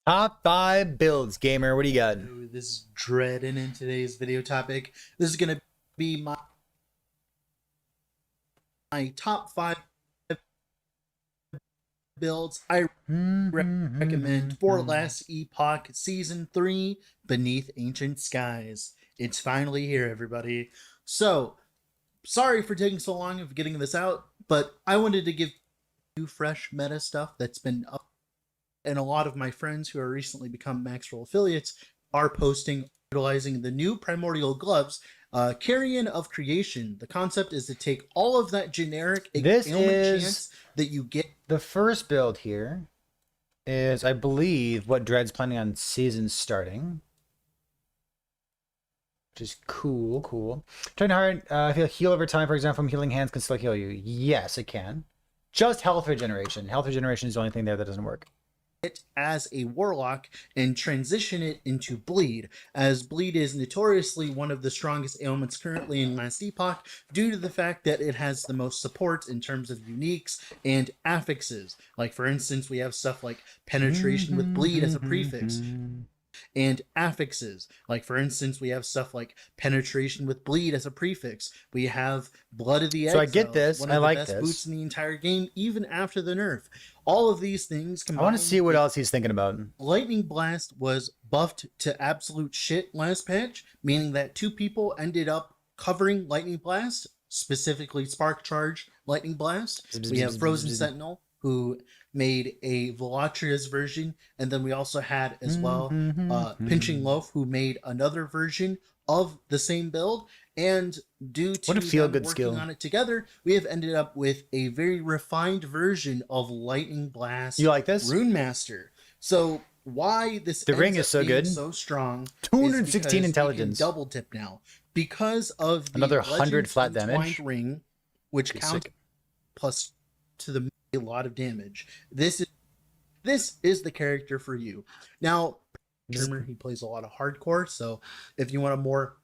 Top 5 builds, gamer. What do you got? This is Dread, and in today's video topic, this is going to be my top 5 builds I recommend for Last Epoch Season 3 Beneath Ancient Skies. It's finally here, everybody. So, sorry for taking so long of getting this out, but I wanted to give you fresh meta stuff that's been up. And a lot of my friends who are recently become Maxroll affiliates are posting utilizing the new Primordial Gloves, Carrion of Creation. The concept is to take all of that generic This ailment is chance that you get. the first build here is, I believe, what Dread's planning on season starting. Which is cool. Trying hard. If you heal over time, for example, from healing hands can still heal you. Yes, it can. Just health regeneration. Health regeneration is the only thing there that doesn't work. It as a warlock and transition it into bleed, as bleed is notoriously one of the strongest ailments currently in Last Epoch due to the fact that it has the most support in terms of uniques and affixes. Like, for instance, we have stuff like penetration with bleed as a prefix and affixes. Like, for instance, we have stuff like penetration with bleed as a prefix. We have Blood of the Exiles, So I get this. one of I the like best this. boots in the entire game, even after the nerf. All of these things combined. I want to see what else he's thinking about. Lightning Blast was buffed to absolute shit last patch, meaning that 2 people ended up covering Lightning Blast, specifically Spark Charge Lightning Blast. We have Frozen Sentinel, who made a Velatria's version, and then we also had as well Pinching Loaf, who made another version of the same build. And due to What a feel-good working skill on it together, we have ended up with a very refined version of Lightning Blast. You like this? Rune Master. So why this The ring is so good. So strong. 216 intelligence. Double tip now because of the Another 100 Legends flat Entwined damage. ring, which Pretty counts sick. plus to the a lot of damage. This is the character for you. Now, he plays a lot of hardcore, so if you want a more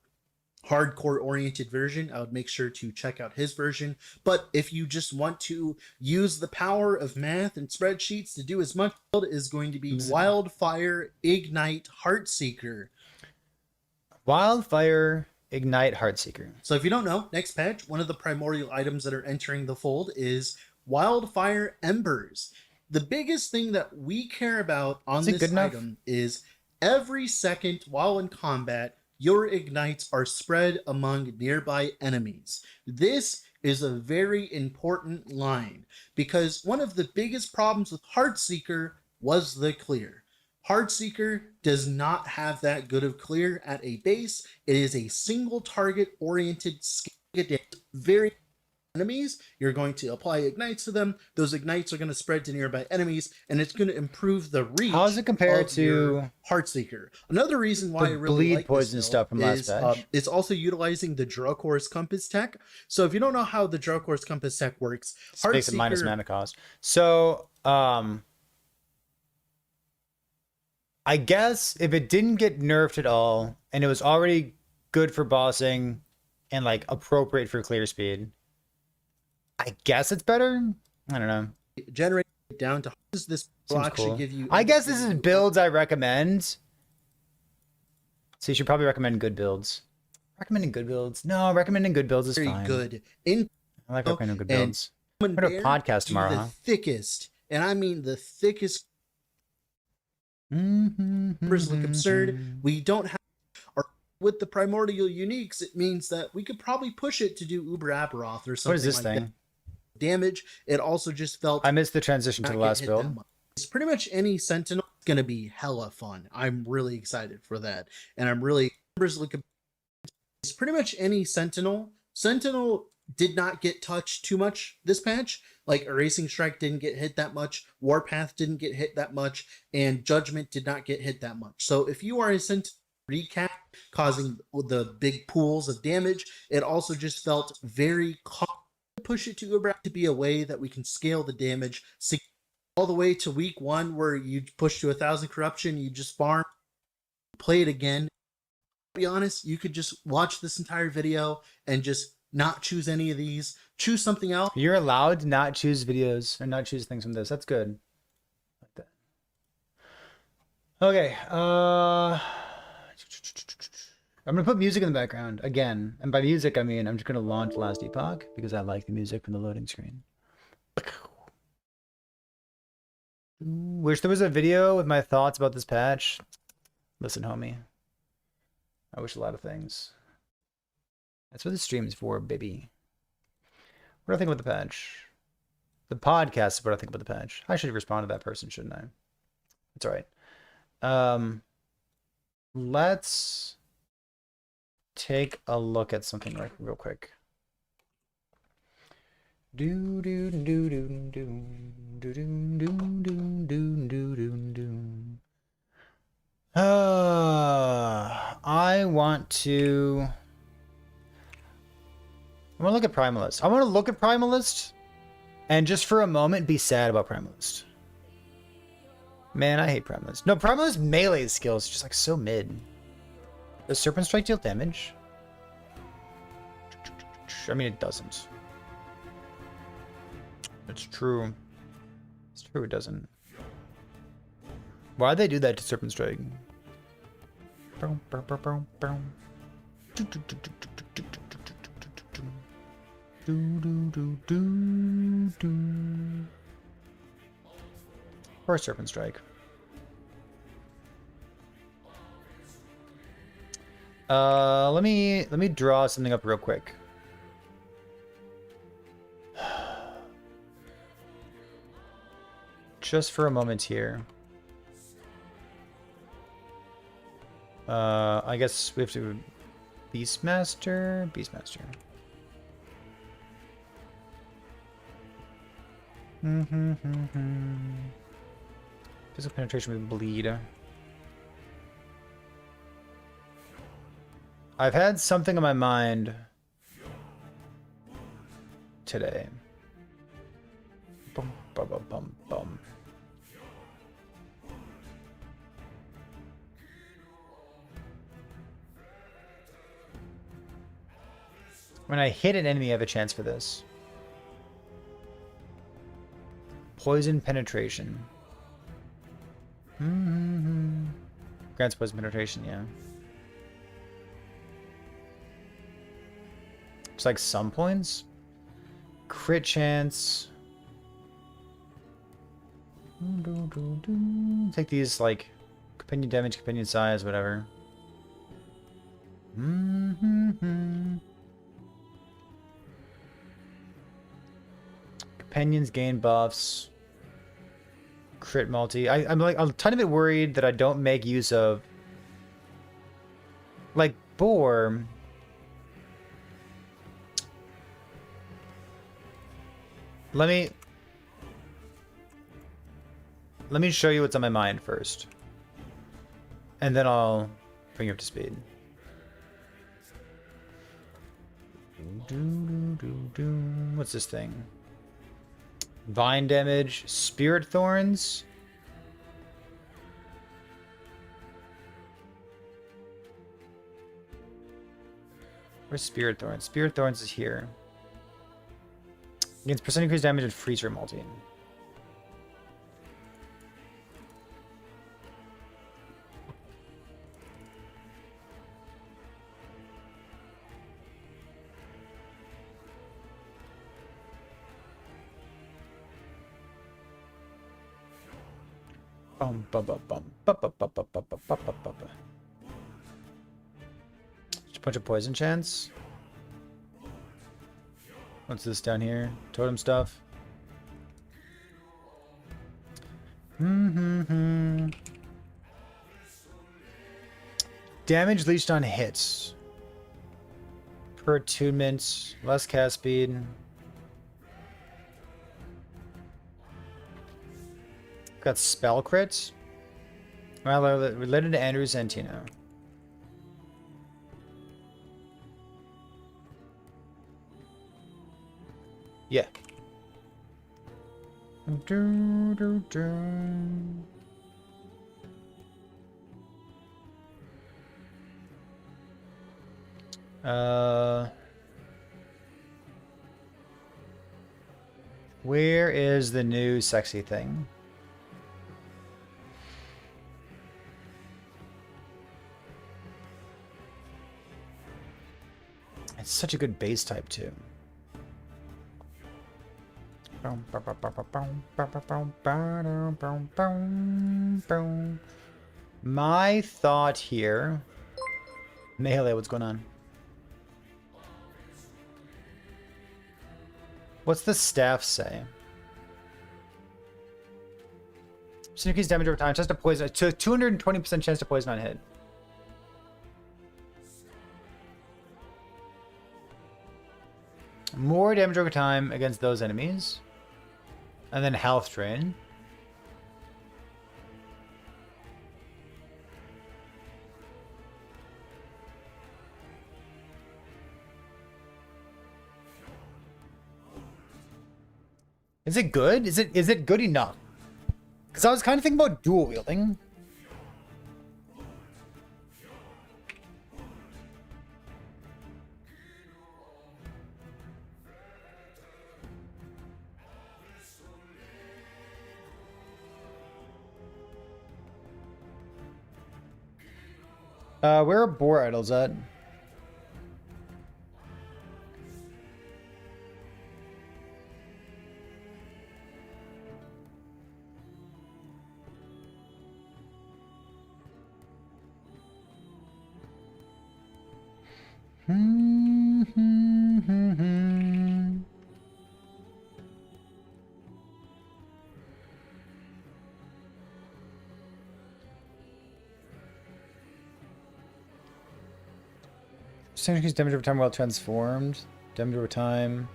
hardcore oriented version, I would make sure to check out his version. But if you just want to use the power of math and spreadsheets to do as much, is going to be Wildfire Ignite Heartseeker. Wildfire Ignite Heartseeker. So if you don't know, next patch, one of the primordial items that are entering the fold is Wildfire Embers. The biggest thing that we care about on this item is every second while in combat, your ignites are spread among nearby enemies. This is a very important line because one of the biggest problems with Heartseeker was the clear. Heartseeker does not have that good of clear at a base. It is a single target oriented skill. Very enemies, you're going to apply ignites to them. Those ignites are going to spread to nearby enemies, and it's going to improve the reach. How does it compare to Heartseeker? Another reason why I really bleed like poison this stuff from last patch. It's also utilizing the Drokor's Compass tech. So if you don't know how the Drokor's Compass tech works, it makes it minus mana cost. So I guess if it didn't get nerfed at all and it was already good for bossing and like appropriate for clear speed, I guess it's better. I don't know. Generate it down to this block Cool. should give you. I guess this is builds I recommend. So you should probably recommend good builds. Recommending good builds? No, recommending good builds is very fine. good. I like recommending good builds. I'm gonna podcast tomorrow, the huh? thickest, and I mean the thickest. Like absurd. We don't have. With the primordial uniques, it means that we could probably push it to do Uber Aberoth or something. What is this like thing? Damage. It also just felt. I missed the transition to the last build. It's pretty much any Sentinel is going to be hella fun. I'm really excited for that, and I'm really. It's pretty much any Sentinel. Sentinel did not get touched too much this patch. Like Erasing Strike didn't get hit that much, Warpath didn't get hit that much, and Judgment did not get hit that much. So if you are a Sentinel recap causing the big pools of damage, it also just felt very push it to Uber to be a way that we can scale the damage all the way to week 1 where you push to 1,000 corruption, you just farm, play it again. To be honest, you could just watch this entire video and just not choose any of these, choose something else. You're allowed to not choose videos or not choose things from this. That's good. Like that. Okay, I'm gonna put music in the background again, and by music I mean I'm just gonna launch Last Epoch because I like the music from the loading screen. Wish there was a video with my thoughts about this patch. Listen, homie. I wish a lot of things. That's what the stream is for, baby. What do I think about the patch? The podcast is what I think about the patch. I should respond to that person, shouldn't I? It's all right. Let's take a look at something real quick. Do do do do do do do do do do do do. I want to look at Primalist. I want to look at Primalist and just for a moment be sad about Primalist. Man, I hate Primalist. No, Primalist melee skills just like so mid. Does Serpent Strike deal damage? I mean, it doesn't. It's true. It's true, it doesn't. Why'd they do that to Serpent Strike? Or Serpent Strike. Let me draw something up real quick. Just for a moment here. I guess we have to Beastmaster. Physical penetration with bleed. I've had something on my mind today. Bum, bum, bum, bum, bum. When I hit an enemy, I have a chance for this. Poison penetration. Grants poison penetration, yeah. It's like some points. Crit chance. Take these like companion damage, companion size, whatever. Companions gain buffs. Crit multi. I'm like a tiny bit worried that I don't make use of like Boar. Let me show you what's on my mind first. And then I'll bring you up to speed. What's this thing? Vine damage, Spirit Thorns. Where's Spirit Thorns? Spirit Thorns is here. Against percent increased damage and freezer multi. Just a bunch of poison chance. What's this down here? Totem stuff. Damage leached on hits. Per attunement, less cast speed. Got spell crits. Well, related to Andrew Santino. Yeah. Where is the new sexy thing? It's such a good base type too. My thought here. Melee, what's going on? What's the staff say? Increase damage over time. Chance to poison. To 220% chance to poison on hit. More damage over time against those enemies. And then health drain. Is it good? Is it good enough? Because I was kind of thinking about dual wielding. Where are boar idols at? Increase damage over time while transformed. Damage over time.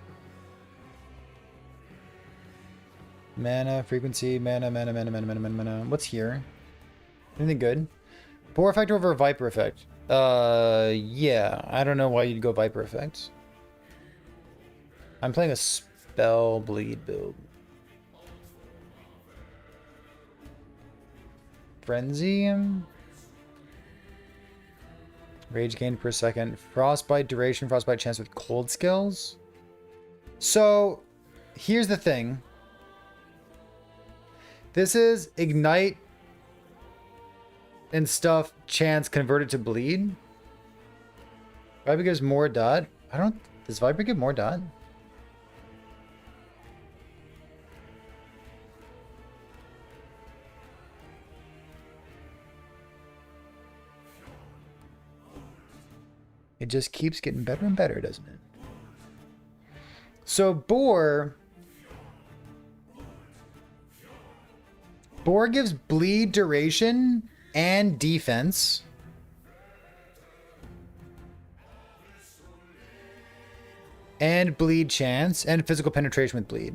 Mana, frequency, mana. What's here? Anything good? Boar effect over Viper effect. Yeah. I don't know why you'd go Viper effect. I'm playing a spell bleed build. Frenzy? Rage gain per second. Frostbite duration. Frostbite chance with cold skills. So, here's the thing. This is ignite and stuff chance converted to bleed. Viper gives more dot. Does Viper give more dot? It just keeps getting better and better, doesn't it? So Boar gives bleed duration and defense. And bleed chance and physical penetration with bleed.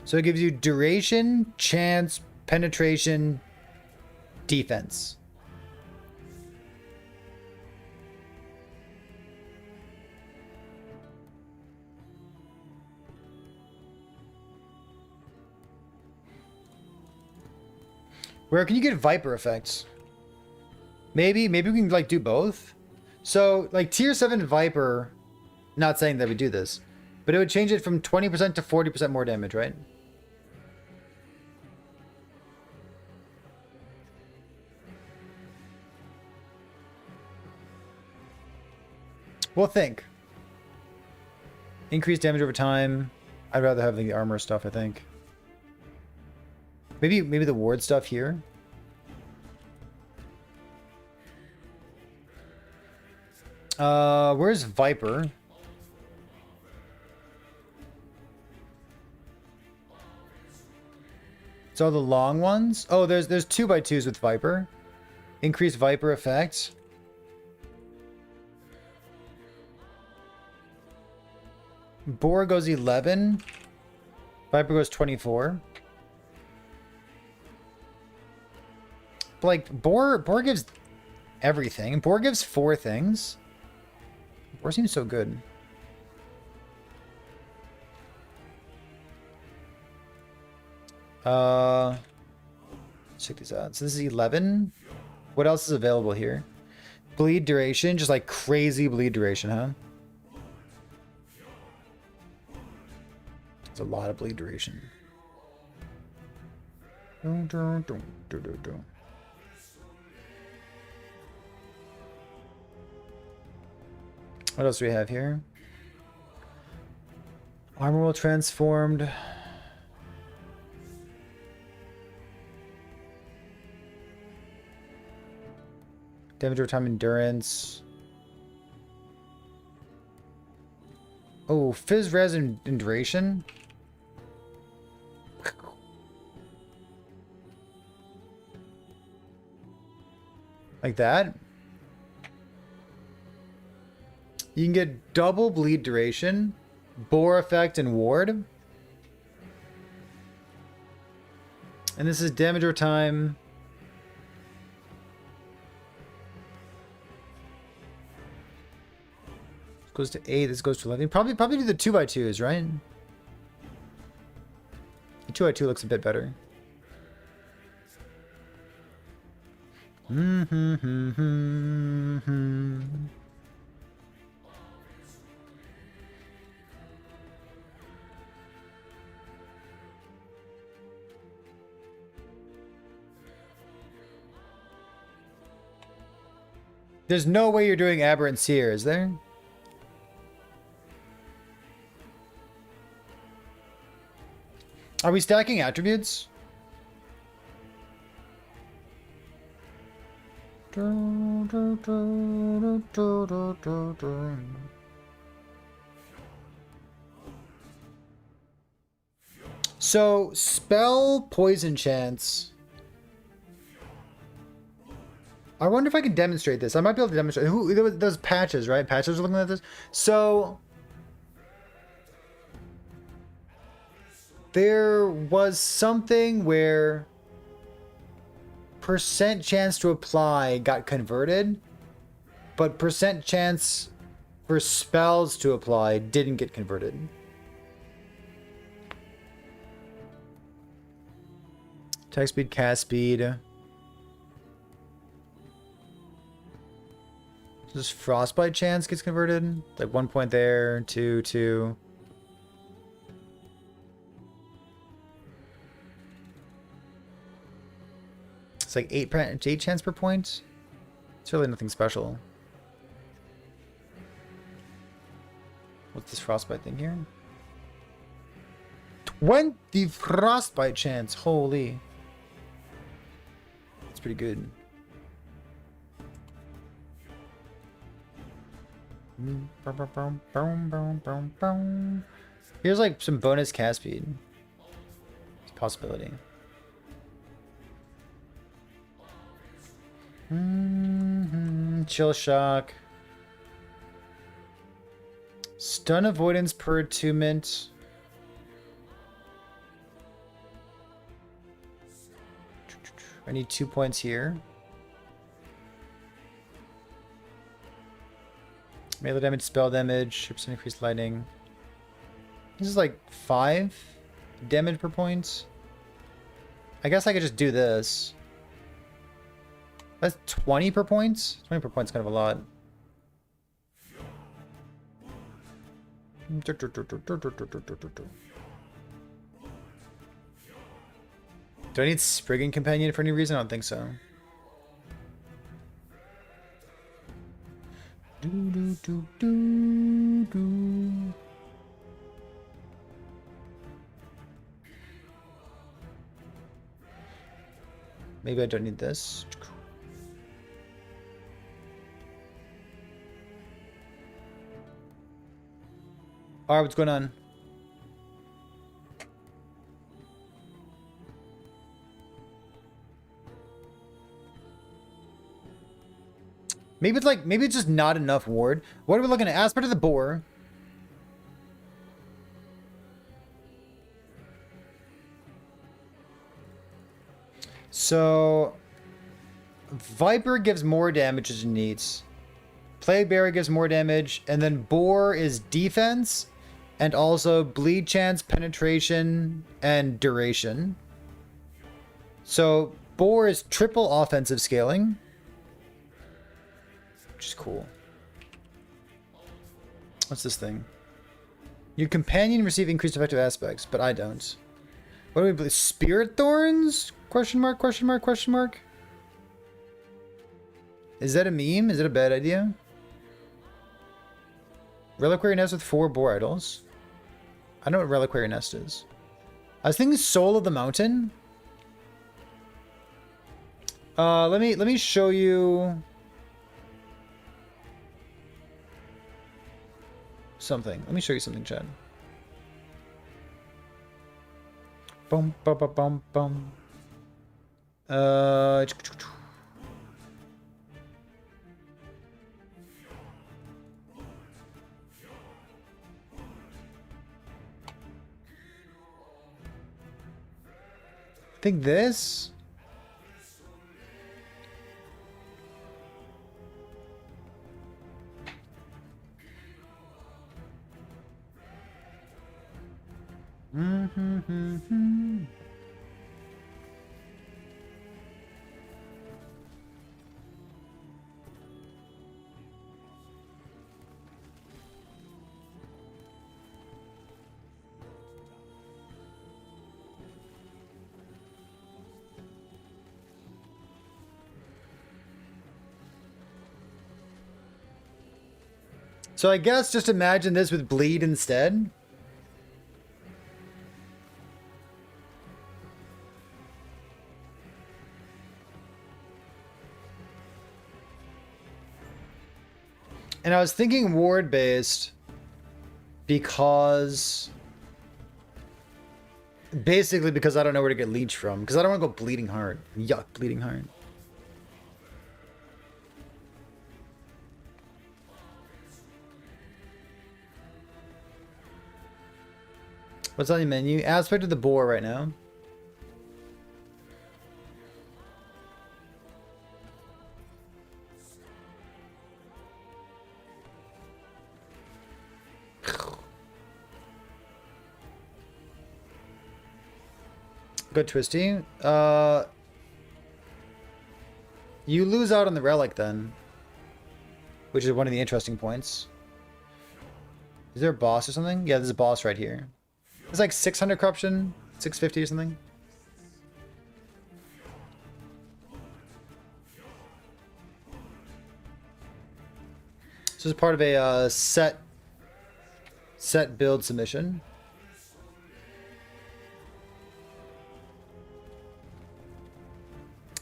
So it gives you duration, chance, penetration, defense. Where can you get Viper effects? Maybe we can like do both. So like tier 7 Viper, not saying that we do this, but it would change it from 20% to 40% more damage, right? We'll think. Increased damage over time. I'd rather have the armor stuff, I think. Maybe the ward stuff here. Where's Viper? So the long ones. Oh, there's 2x2s with Viper. Increased Viper effect. Boar goes 11. Viper goes 24. But like Boar gives everything. Boar gives 4 things. Boar seems so good. Let's check these out. So this is 11. What else is available here? Bleed duration, just like crazy bleed duration, huh? It's a lot of bleed duration. What else do we have here? Armor will transformed. Damage over time, endurance. Oh, fizz res and duration. Like that. You can get double bleed duration, bore effect, and ward. And this is damage over time. This goes to 8, this goes to 11. Probably do the 2x2s, right? The 2x2 looks a bit better. There's no way you're doing Aberrant Seer, is there? Are we stacking attributes? So, spell poison chance. I wonder if I can demonstrate this. I might be able to demonstrate. Who there was those patches, right? Patches are looking at this. So there was something where percent chance to apply got converted, but percent chance for spells to apply didn't get converted. Attack speed, cast speed. This frostbite chance gets converted. Like 1 point there, 2, 2. It's like 8 chance per point. It's really nothing special. What's this frostbite thing here? 20 frostbite chance. Holy. That's pretty good. Here's like some bonus cast speed. It's a possibility. Chill shock. Stun avoidance per attunement. I need 2 points here. Melee damage, spell damage, 3% increased lightning. This is like 5 damage per point. I guess I could just do this. That's 20 per point. 20 per point is kind of a lot. Do I need Spriggan Companion for any reason? I don't think so. Maybe I don't need this. Alright, what's going on? Maybe it's just not enough ward. What are we looking at? Aspect of the Boar. So Viper gives more damage as it needs. Plague Bearer gives more damage, and then Boar is defense and also bleed chance, penetration, and duration. So Boar is triple offensive scaling. Which is cool. What's this thing? Your companion receive increased effective aspects, but I don't. What do we believe? Spirit Thorns? Question mark, question mark, question mark? Is that a meme? Is it a bad idea? Reliquary Nest with 4 Boar Idols. I don't know what Reliquary Nest is. I was thinking Soul of the Mountain. Let me show you something. Let me show you something, Chad. Bum bum bum bum bum. I think this. So I guess just imagine this with bleed instead. And I was thinking ward based because basically because I don't know where to get leech from, because I don't want to go bleeding heart. Yuck, bleeding heart. What's on the menu? Aspect of the boar right now. Good Twisty. You lose out on the relic then, which is one of the interesting points. Is there a boss or something? Yeah, there's a boss right here. It's like 600 corruption, 650 or something. So it's part of a set build submission.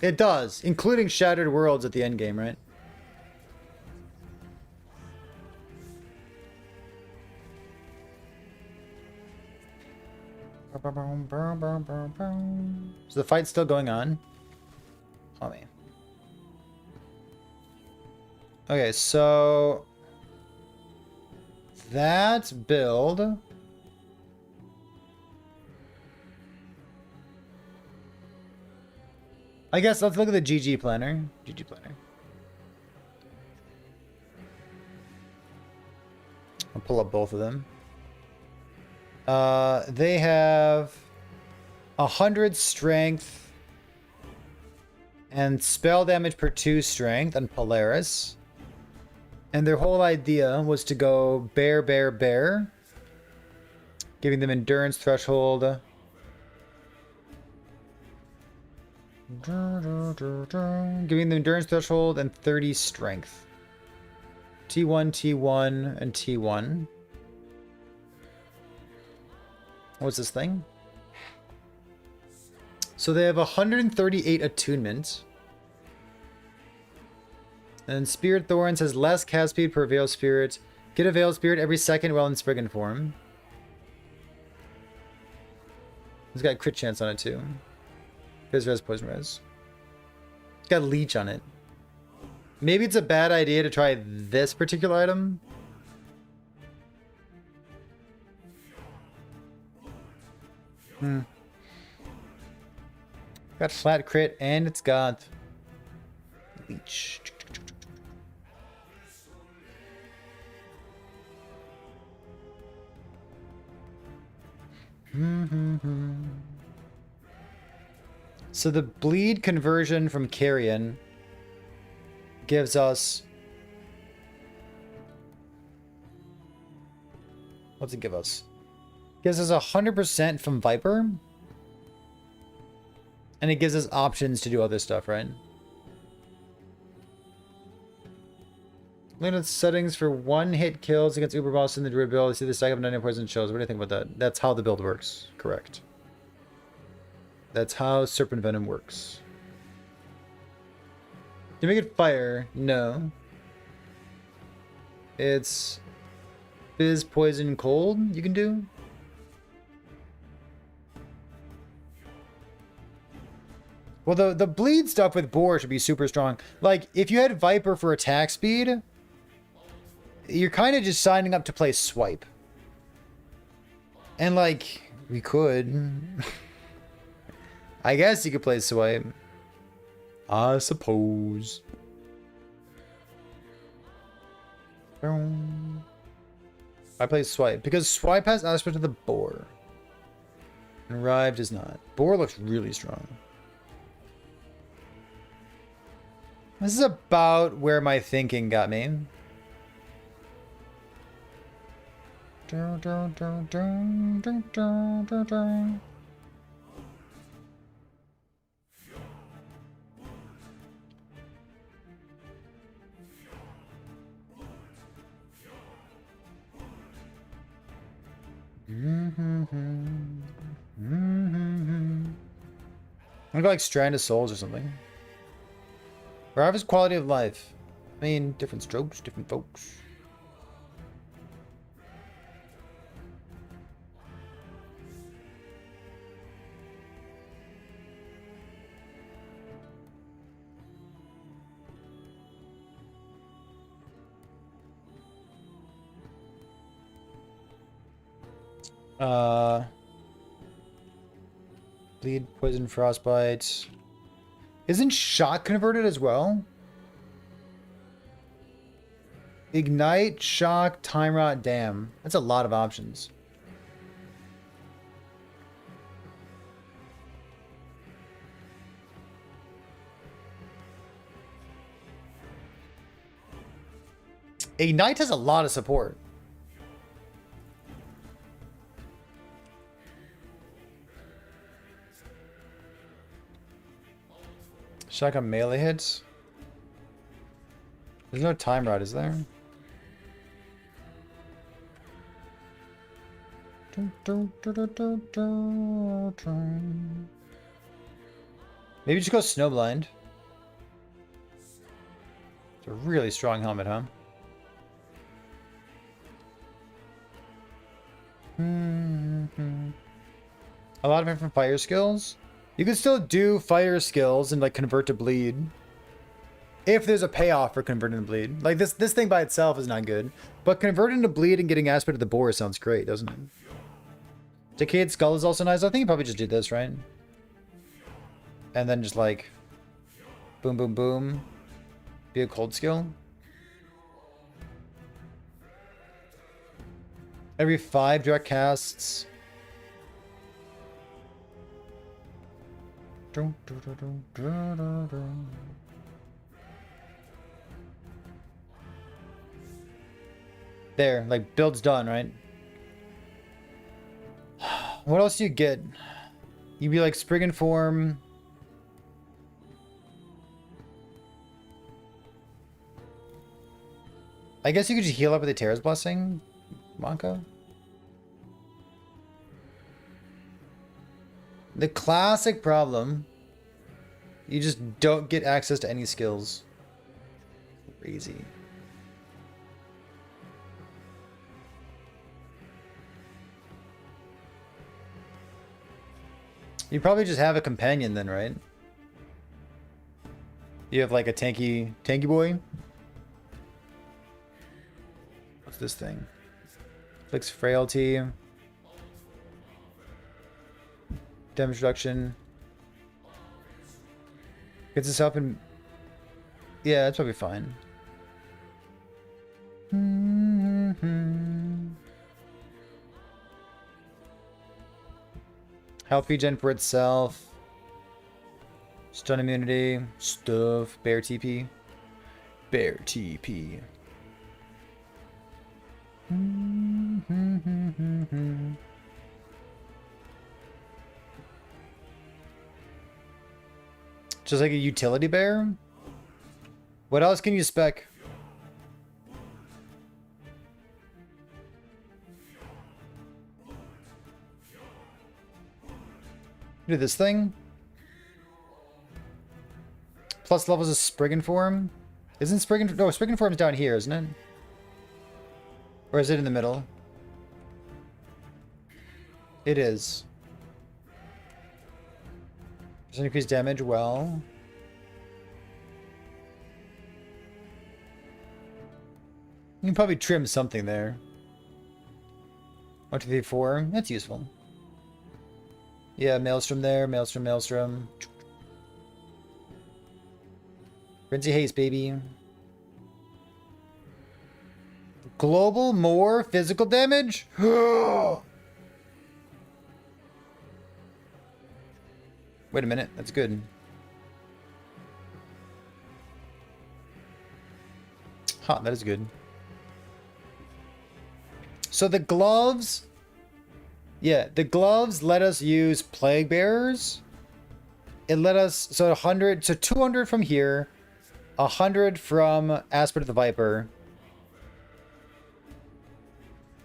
It does, including Shattered Worlds at the end game, right? So the fight's still going on. Let me. Okay, so that build. I guess let's look at the GG planner. GG planner. I'll pull up both of them. They have 100 strength and spell damage per 2 strength on Polaris. And their whole idea was to go bear, bear, bear, giving them endurance threshold. Giving them endurance threshold and 30 strength. T1, T1, and T1. What's this thing? So they have 138 attunement. And Spirit Thorns has less cast speed per Veil Spirit. Get a Veil Spirit every second while in Spriggan form. It's got crit chance on it too. There's res, poison res. It's got leech on it. Maybe it's a bad idea to try this particular item. Got flat crit and it's got leech. So the bleed conversion from Carrion gives us... What's it give us? Gives us 100% from Viper. And it gives us options to do other stuff, right? Limit settings for one-hit kills against Uber Boss in the Druid build. See the stack of 90 poison shows. What do you think about that? That's how the build works. Correct. That's how Serpent Venom works. You make it fire? No. It's Fizz, Poison, Cold you can do? Well, the bleed stuff with Boar should be super strong. Like, if you had Viper for attack speed, you're kind of just signing up to play Swipe. And, like, we could. I guess you could play Swipe. I suppose. I play Swipe because Swipe has aspect of the Boar. And Rive does not. Boar looks really strong. This is about where my thinking got me. Maybe like Strand of Souls or something. Or have his quality of life. I mean, different strokes, different folks. Bleed, poison, frostbite. Isn't shock converted as well? Ignite, shock, time rot, damn. That's a lot of options. Ignite has a lot of support. Shotgun melee hits. There's no time rod, is there? Maybe just go Snowblind. It's a really strong helmet, huh? A lot of different fire skills. You can still do fire skills and like convert to bleed. If there's a payoff for converting to bleed. Like this thing by itself is not good. But converting to bleed and getting aspect of the Boar sounds great, doesn't it? Decayed Skull is also nice. I think you probably just do this, right? And then just like boom, boom, boom. Be a cold skill. Every 5 direct casts. There, like build's done, right? What else do you get? You'd be like Spriggan Form. I guess you could just heal up with the Terra's Blessing, Monka. The classic problem. You just don't get access to any skills. Crazy. You probably just have a companion then, right? You have like a tanky boy. What's this thing? Flicks frailty. Damage reduction. Gets us up and yeah, that's probably fine. Health regen for itself. Stun immunity. Stuff. Bear TP. Bear TP. Just like a utility bear? What else can you spec? Do this thing. Plus levels of Spriggan form. Isn't Spriggan... No, Spriggan form's down here, isn't it? Or is it in the middle? It is. Does it increase damage? Well... You can probably trim something there. 1, 2, 3, 4. That's useful. Yeah, Maelstrom there. Maelstrom, Maelstrom. Frenzy Haste, baby. Global more physical damage? Wait a minute. That's good. Huh, that is good. So the gloves... Yeah, the gloves let us use Plague Bearers. It let us... So 100... So 200 from here. 100 from Aspect of the Viper.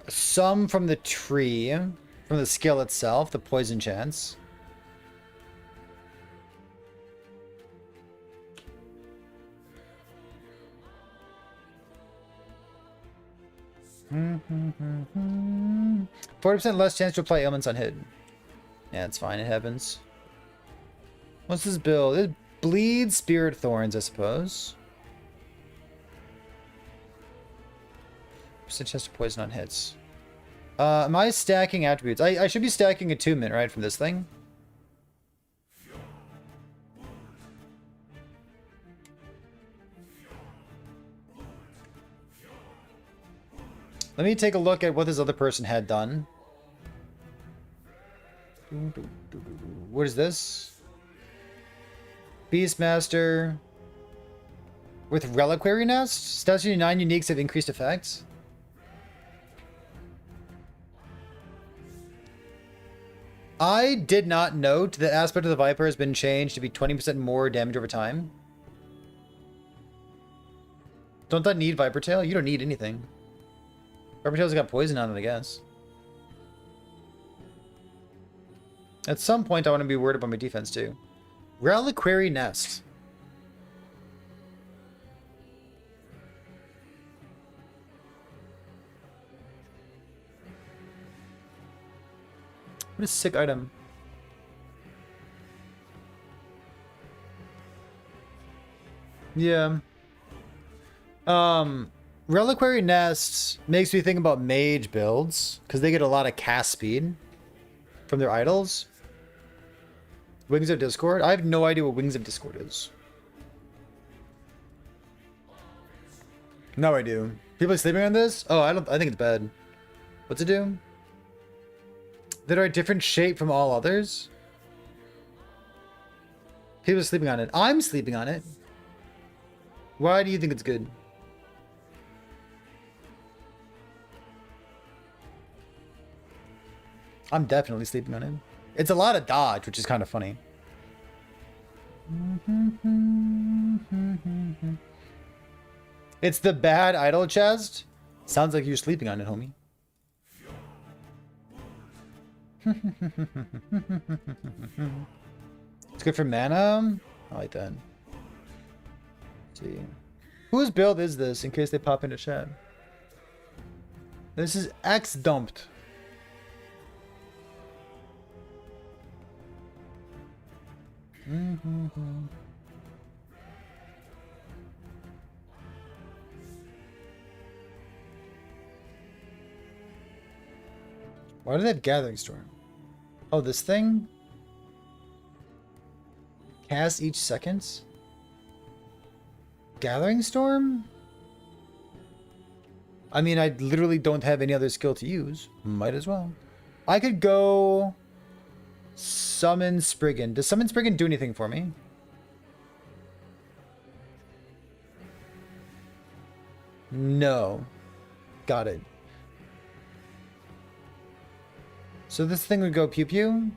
Some from the tree. From the skill itself. The poison chance. Mm-hmm. 40% less chance to apply ailments on hit. Yeah, it's fine. It happens. What's this build? It bleeds Spirit Thorns, I suppose. Percent chance to poison on hits. Am I stacking attributes? I should be stacking attunement, right, from this thing? Let me take a look at what this other person had done. What is this? Beastmaster. With Reliquary Nest? Stats 9 uniques have increased effects. I did not note that Aspect of the Viper has been changed to be 20% more damage over time. Don't that need Viper Tail? You don't need anything. Viper Tail's got poison on it, I guess. At some point, I want to be worried about my defense, too. Reliquary Nest. What a sick item. Yeah. Reliquary Nest makes me think about mage builds, because they get a lot of cast speed from their idols. Wings of Discord? I have no idea what Wings of Discord is. No, I do. People are sleeping on this? Oh, I think it's bad. What's it do? That are a different shape from all others? People are sleeping on it. I'm sleeping on it. Why do you think it's good? I'm definitely sleeping on it. It's a lot of dodge, which is kind of funny. It's the bad idol chest. Sounds like you're sleeping on it, homie. It's good for mana. I like that. Let's see. Whose build is this in case they pop into chat? This is X dumped. Why do they have Gathering Storm? Oh, this thing? Cast each second? Gathering Storm? I mean, I literally don't have any other skill to use. Might as well. I could go... Summon Spriggan. Does Summon Spriggan do anything for me? No. Got it. So this thing would go pew pew.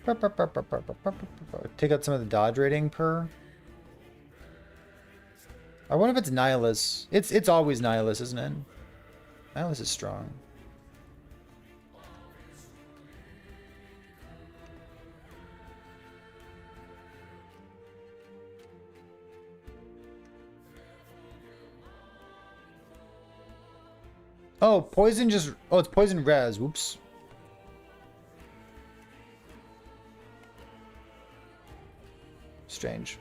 Take out some of the dodge rating per. I wonder if it's Nihilus. It's always Nihilus, isn't it? Nihilus is strong. Oh, poison just... Oh, it's poison res. Whoops. Strange.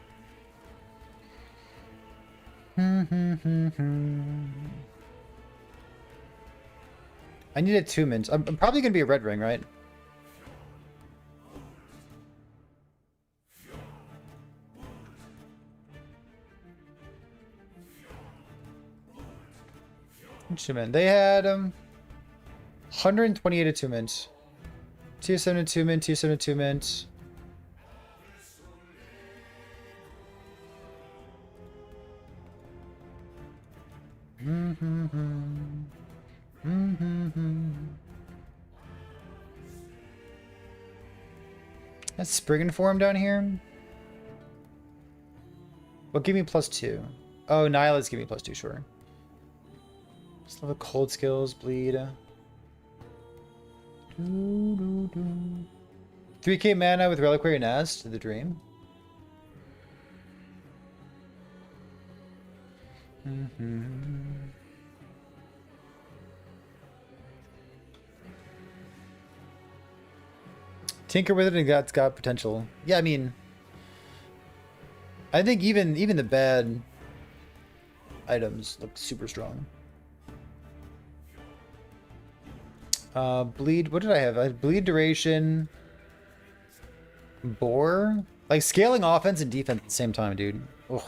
I need attunements. I'm probably going to be a red ring, right? Attunement. They had 128 attunements. Tier 7 attunement, Tier 7 attunement. That's Spriggan form down here. Well, give me +2. Oh, Nihilist give me +2, sure. Just love the cold skills, bleed. 3k mana with Reliquary Nest to the Dream. Tinker with it and that's got potential. Yeah, I mean, I think even the bad items look super strong. Bleed. What did I have? I had bleed duration. Bore. Like scaling offense and defense at the same time, dude. Ugh.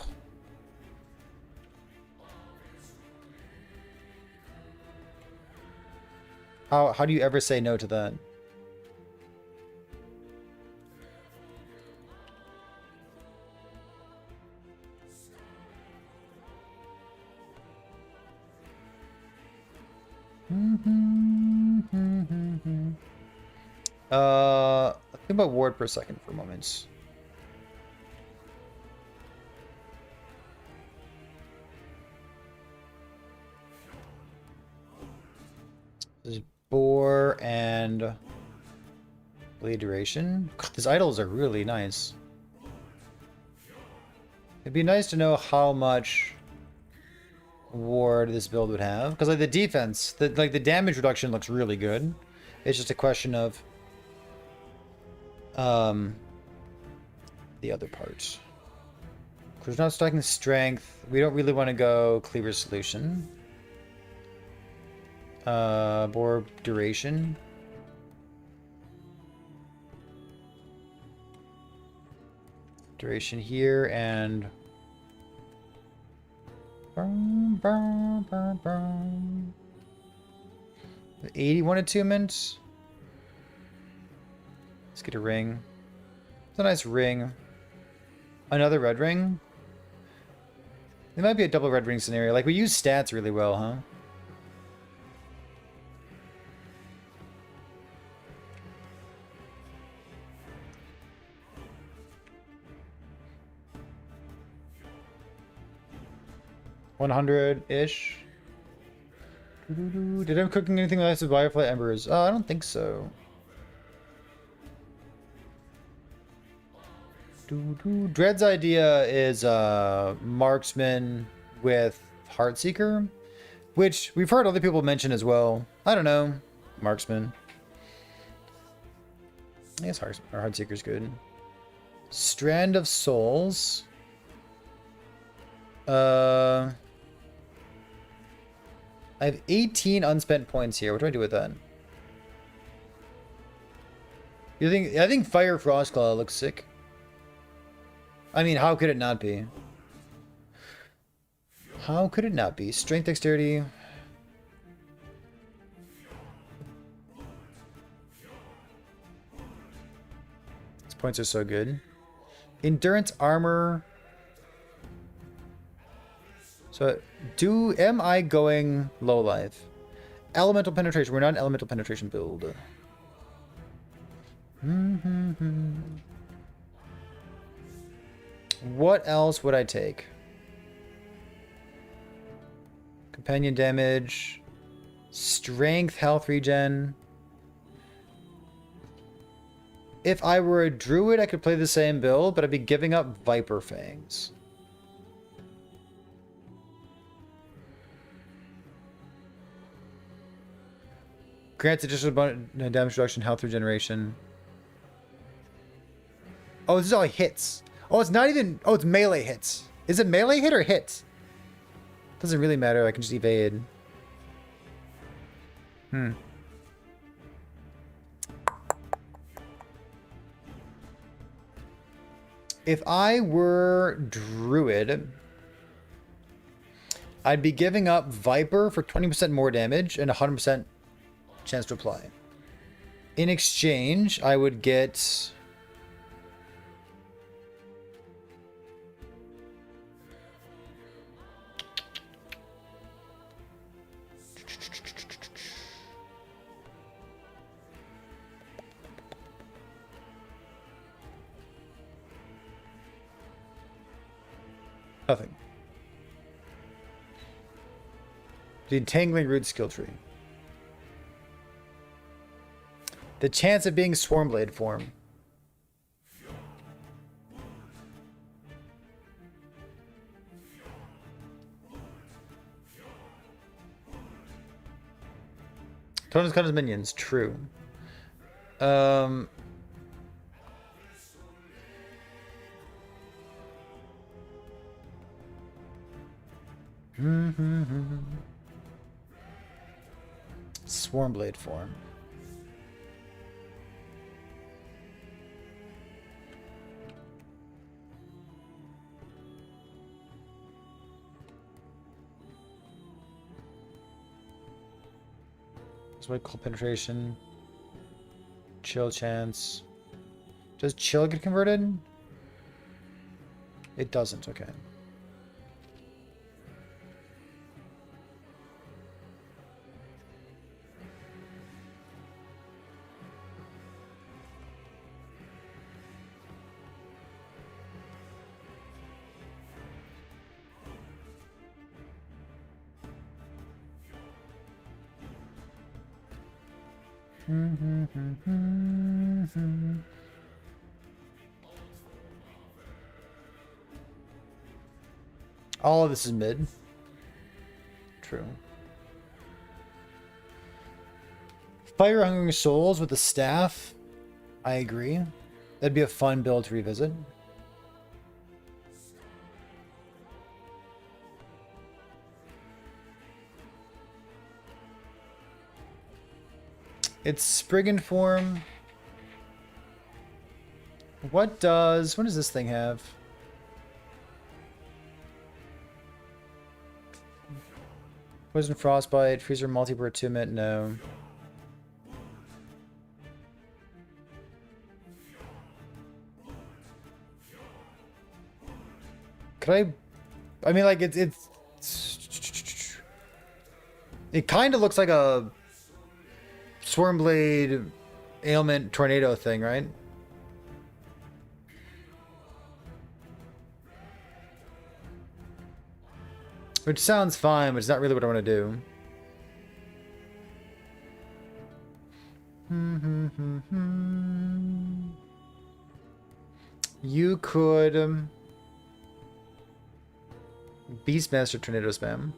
How do you ever say no to that? Think about ward per second for a moment. This is bore and bleed duration. God, these idols are really nice. It'd be nice to know how much ward this build would have, because like the defense, the damage reduction looks really good. It's just a question of the other parts. Because we're not stacking strength. We don't really want to go Cleaver Solution. Bore duration. Duration here and 81 attunement. Let's get a ring. It's a nice ring. Another red ring. It might be a double red ring scenario. Like, we use stats really well, huh? $100-ish. Did I cooking anything nice with Firefly Embers? I don't think so. Dread's idea is marksman with Heartseeker, which we've heard other people mention as well. I don't know. Marksman. I guess Heartseeker's good. Strand of Souls. I have 18 unspent points here. What do I do with that? I think Fire Frostclaw looks sick. I mean, how could it not be? How could it not be? Strength, dexterity. These points are so good. Endurance, armor. So, am I going low life? Elemental penetration. We're not an elemental penetration build. What else would I take? Companion damage. Strength, health regen. If I were a druid, I could play the same build, but I'd be giving up Viper Fangs. Grants additional damage reduction, health regeneration. Oh, this is all hits. Oh, it's not even... Oh, it's melee hits. Is it melee hit or hit? Doesn't really matter. I can just evade. If I were Druid, I'd be giving up Viper for 20% more damage and 100% chance to apply. In exchange, I would get... Nothing. The Entangling Root skill tree. The chance of being Swarmblade form. Totems count as minions. True. Swarmblade form. That's what cold penetration. Chill chance. Does chill get converted? It doesn't, okay. All of this is mid. True. Fire Hungering Souls with the staff. I agree. That'd be a fun build to revisit. It's Spriggan form. What does this thing have? Poison Frostbite, Freezer Multi-Bird 2-Minute, no. Could I mean, like, it kind of looks like a Swarmblade ailment tornado thing, right? Which sounds fine, but it's not really what I want to do. You could Beastmaster Tornado Spam.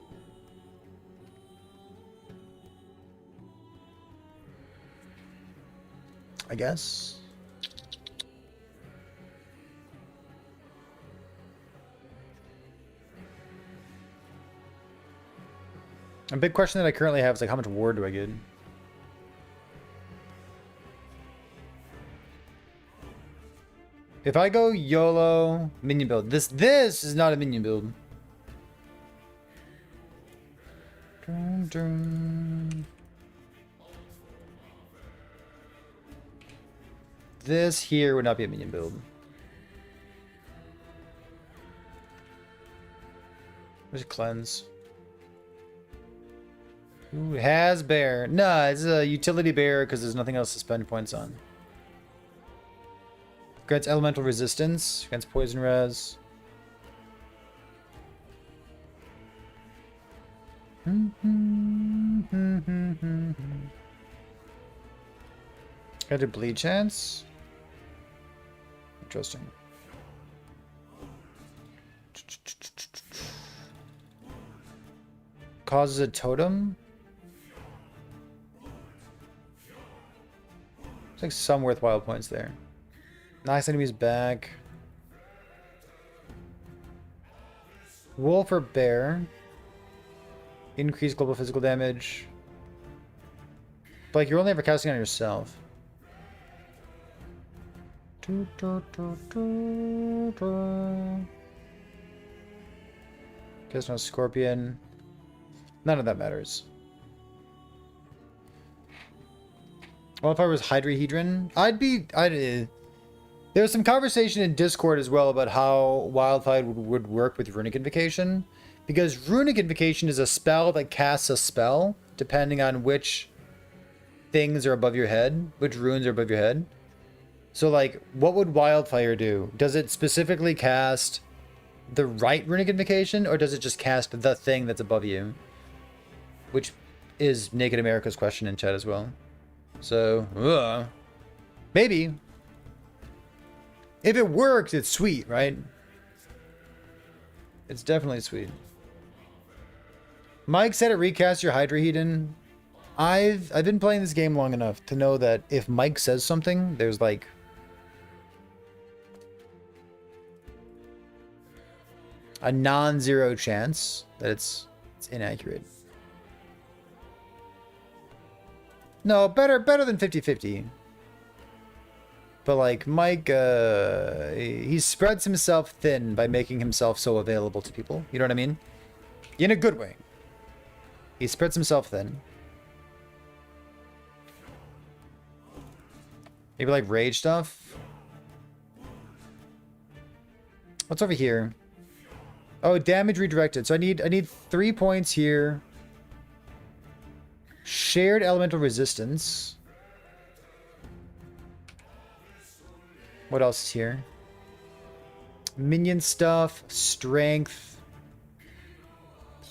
I guess. A big question that I currently have is like, how much ward do I get? If I go YOLO minion build, this is not a minion build. Dun, dun. This here would not be a minion build. Where's cleanse? Ooh, it has bear. Nah, it's a utility bear because there's nothing else to spend points on. Grants elemental resistance against poison res. Got a bleed chance. Interesting. Causes a totem. There's like some worthwhile points there. Nice enemies back. Wolf or bear. Increase global physical damage. But like you're only ever casting on yourself. Guess no scorpion. None of that matters. Well, if I was Hydrihedron, there was some conversation in Discord as well about how Wildfire would work with Runic Invocation. Because Runic Invocation is a spell that casts a spell, depending on which things are above your head, which runes are above your head. So, like, what would Wildfire do? Does it specifically cast the right Runic Invocation, or does it just cast the thing that's above you? Which is Naked America's question in chat as well. So, maybe. If it works, it's sweet, right? It's definitely sweet. Mike said it recasts your Hydrihedron. I've been playing this game long enough to know that if Mike says something, there's like a non-zero chance that it's inaccurate. No, better than 50-50. But like Mike, he spreads himself thin by making himself so available to people. You know what I mean? In a good way. He spreads himself thin. Maybe like rage stuff. What's over here? Oh, damage redirected. So I need 3 points here. Shared elemental resistance. What else is here? Minion stuff, strength,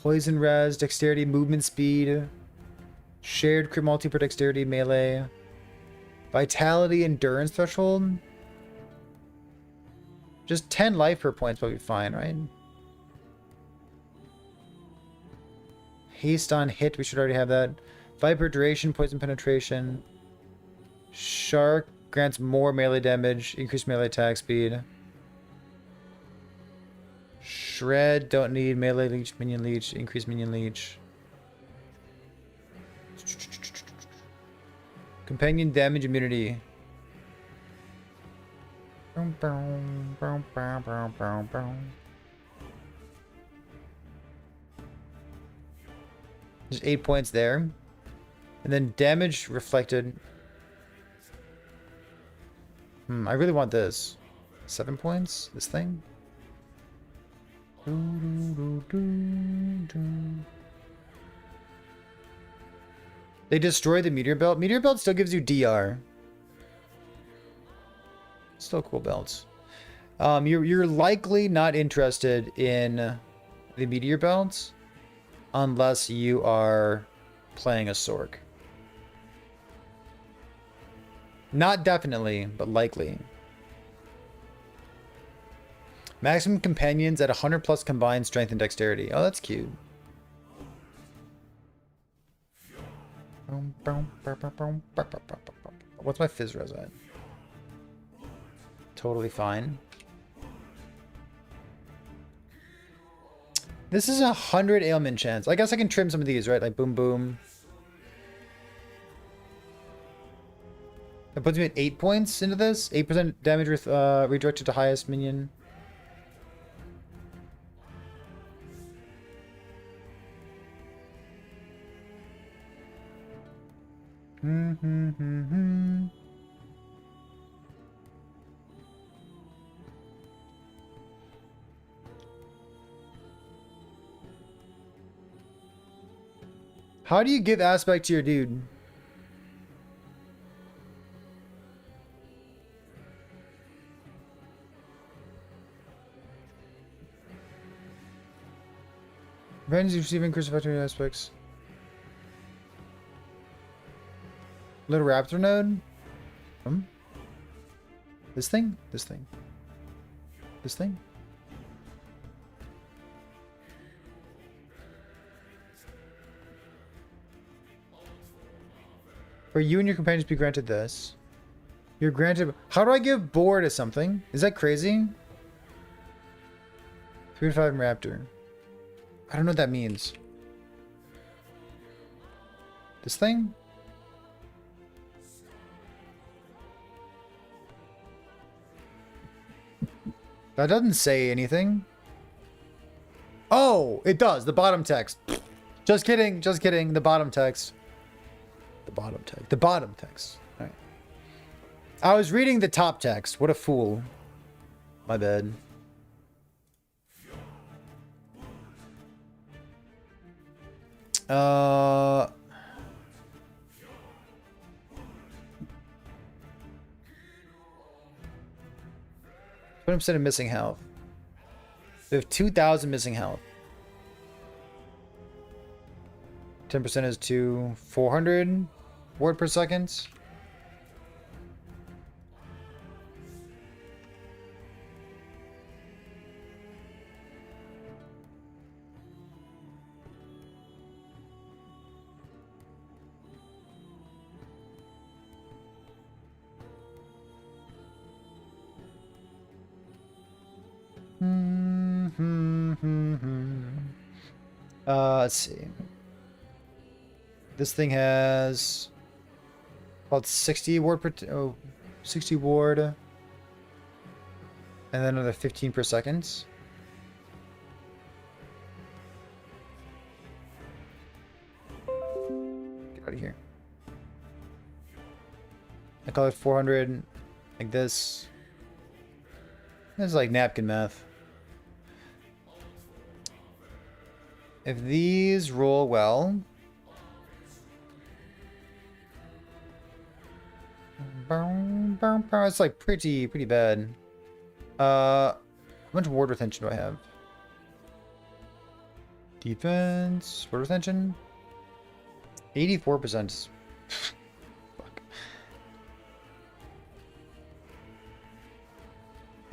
poison res, dexterity, movement speed, shared crit multi per dexterity, melee, vitality, endurance threshold. Just 10 life per point is probably fine, right? Haste on hit, we should already have that. Viper duration, poison penetration. Shark grants more melee damage, increased melee attack speed. Shred, don't need melee leech, minion leech, increased minion leech. Companion damage immunity. There's 8 points there. And then damage reflected. I really want this. 7 points? This thing? They destroy the meteor belt. Meteor belt still gives you DR. Still cool belts. You're likely not interested in the meteor belts unless you are playing a Sork. Not definitely, but likely. Maximum companions at 100 plus combined strength and dexterity. Oh, that's cute. What's my Fizz res at? Totally fine. This is 100 ailment chance. I guess I can trim some of these, right? Like boom, boom. That puts me at 8 points into this. 8% damage with redirected to highest minion. How do you give aspect to your dude? Friends receiving crucifactory aspects. Little raptor node? This thing? This thing. This thing? For you and your companions be granted this. You're granted. How do I give boar to something? Is that crazy? 3 to 5 raptor. I don't know what that means. This thing? That doesn't say anything. Oh, it does. The bottom text. Just kidding. Just kidding. The bottom text. The bottom text. The bottom text. All right. I was reading the top text. What a fool. My bad. Uh... 20% of missing health. We have 2,000 missing health. 10% is to 400 ward per second. Let's see. This thing has about 60 ward per 60 ward, and then another 15 per second. Get out of here. I call it 400, like this. This is like napkin math. If these roll well, it's like pretty bad. How much ward retention do I have? Defense, ward retention, 84%. Fuck.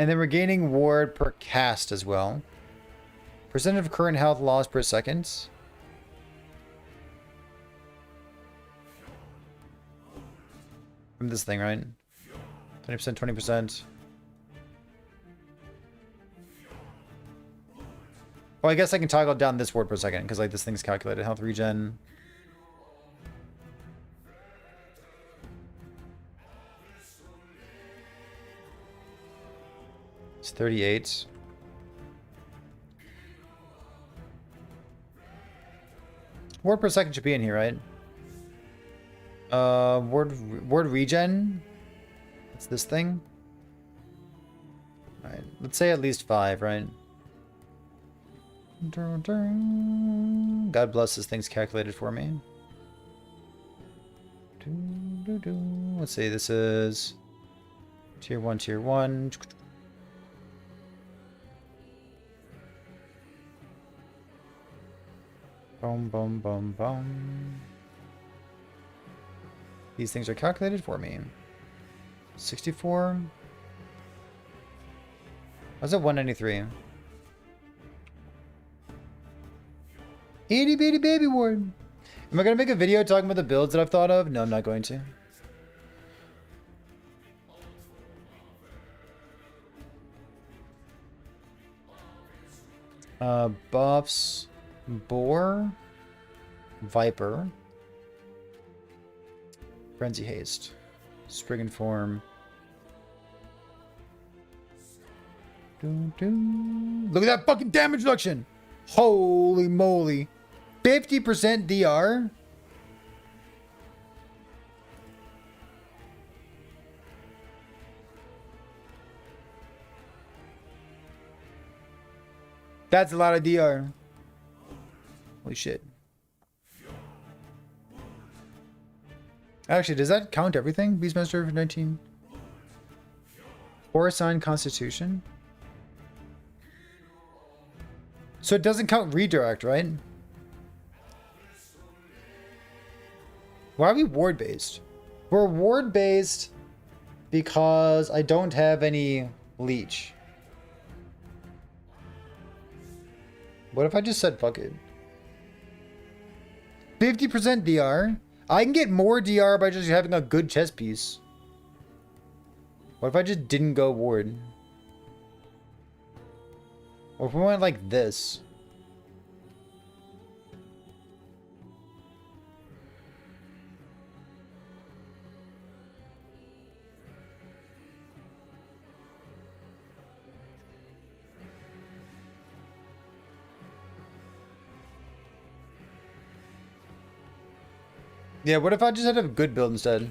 And then we're gaining ward per cast as well. Percentage of current health loss per second. From this thing, right? 20%, 20%. Oh, I guess I can toggle down this ward per second, because like this thing's calculated. Health regen. It's 38. Ward per second should be in here, right? Ward regen. It's this thing. All right, let's say at least 5, right? God bless this thing's calculated for me. Let's see, this is tier 1, tier 1. Boom, boom, boom, boom. These things are calculated for me. 64. How's it 193? 80 bitty baby ward. Am I gonna make a video talking about the builds that I've thought of? No, I'm not going to. Buffs. Boar, Viper, Frenzy Haste, Spriggan Form. Look at that fucking damage reduction! Holy moly! 50% DR? That's a lot of DR. Holy shit. Actually, does that count everything? Beastmaster 19? Or assign Constitution? So it doesn't count redirect, right? Why are we ward based? We're ward based because I don't have any leech. What if I just said fuck it? 50% DR. I can get more DR by just having a good chess piece. What if I just didn't go ward? Or if we went like this? Yeah, what if I just had a good build instead?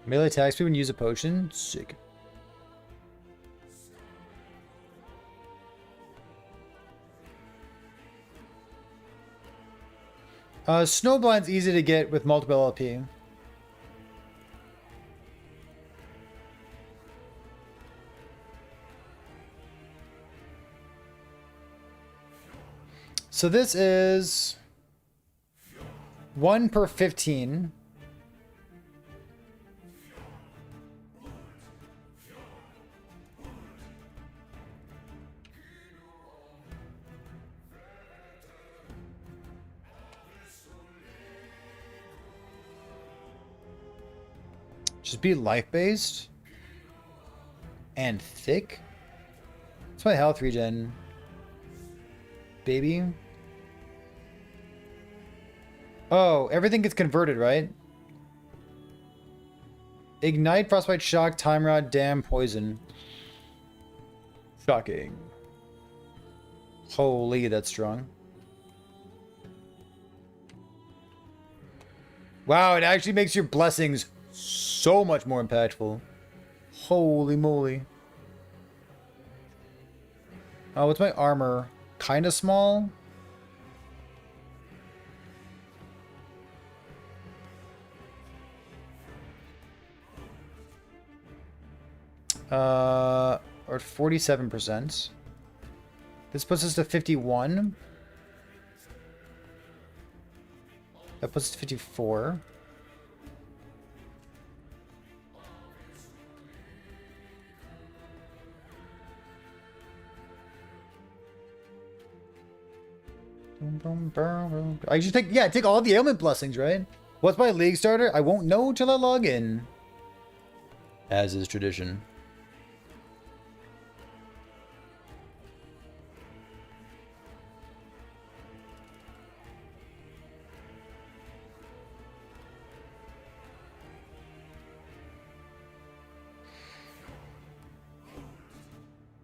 Melee attack speed when you use a potion? Sick. Snowblind's easy to get with multiple LP. So this is 1 per 15. Just be life-based and thick. That's my health regen, baby. Oh, everything gets converted, right? Ignite, frostbite, shock, time rod, dam, poison. Shocking. Holy, that's strong. Wow, it actually makes your blessings so much more impactful. Holy moly. Oh, what's my armor? Kind of small? Or 47%. This puts us to 51. That puts us to 54. I should take all the ailment blessings, right? What's my league starter? I won't know till I log in. As is tradition.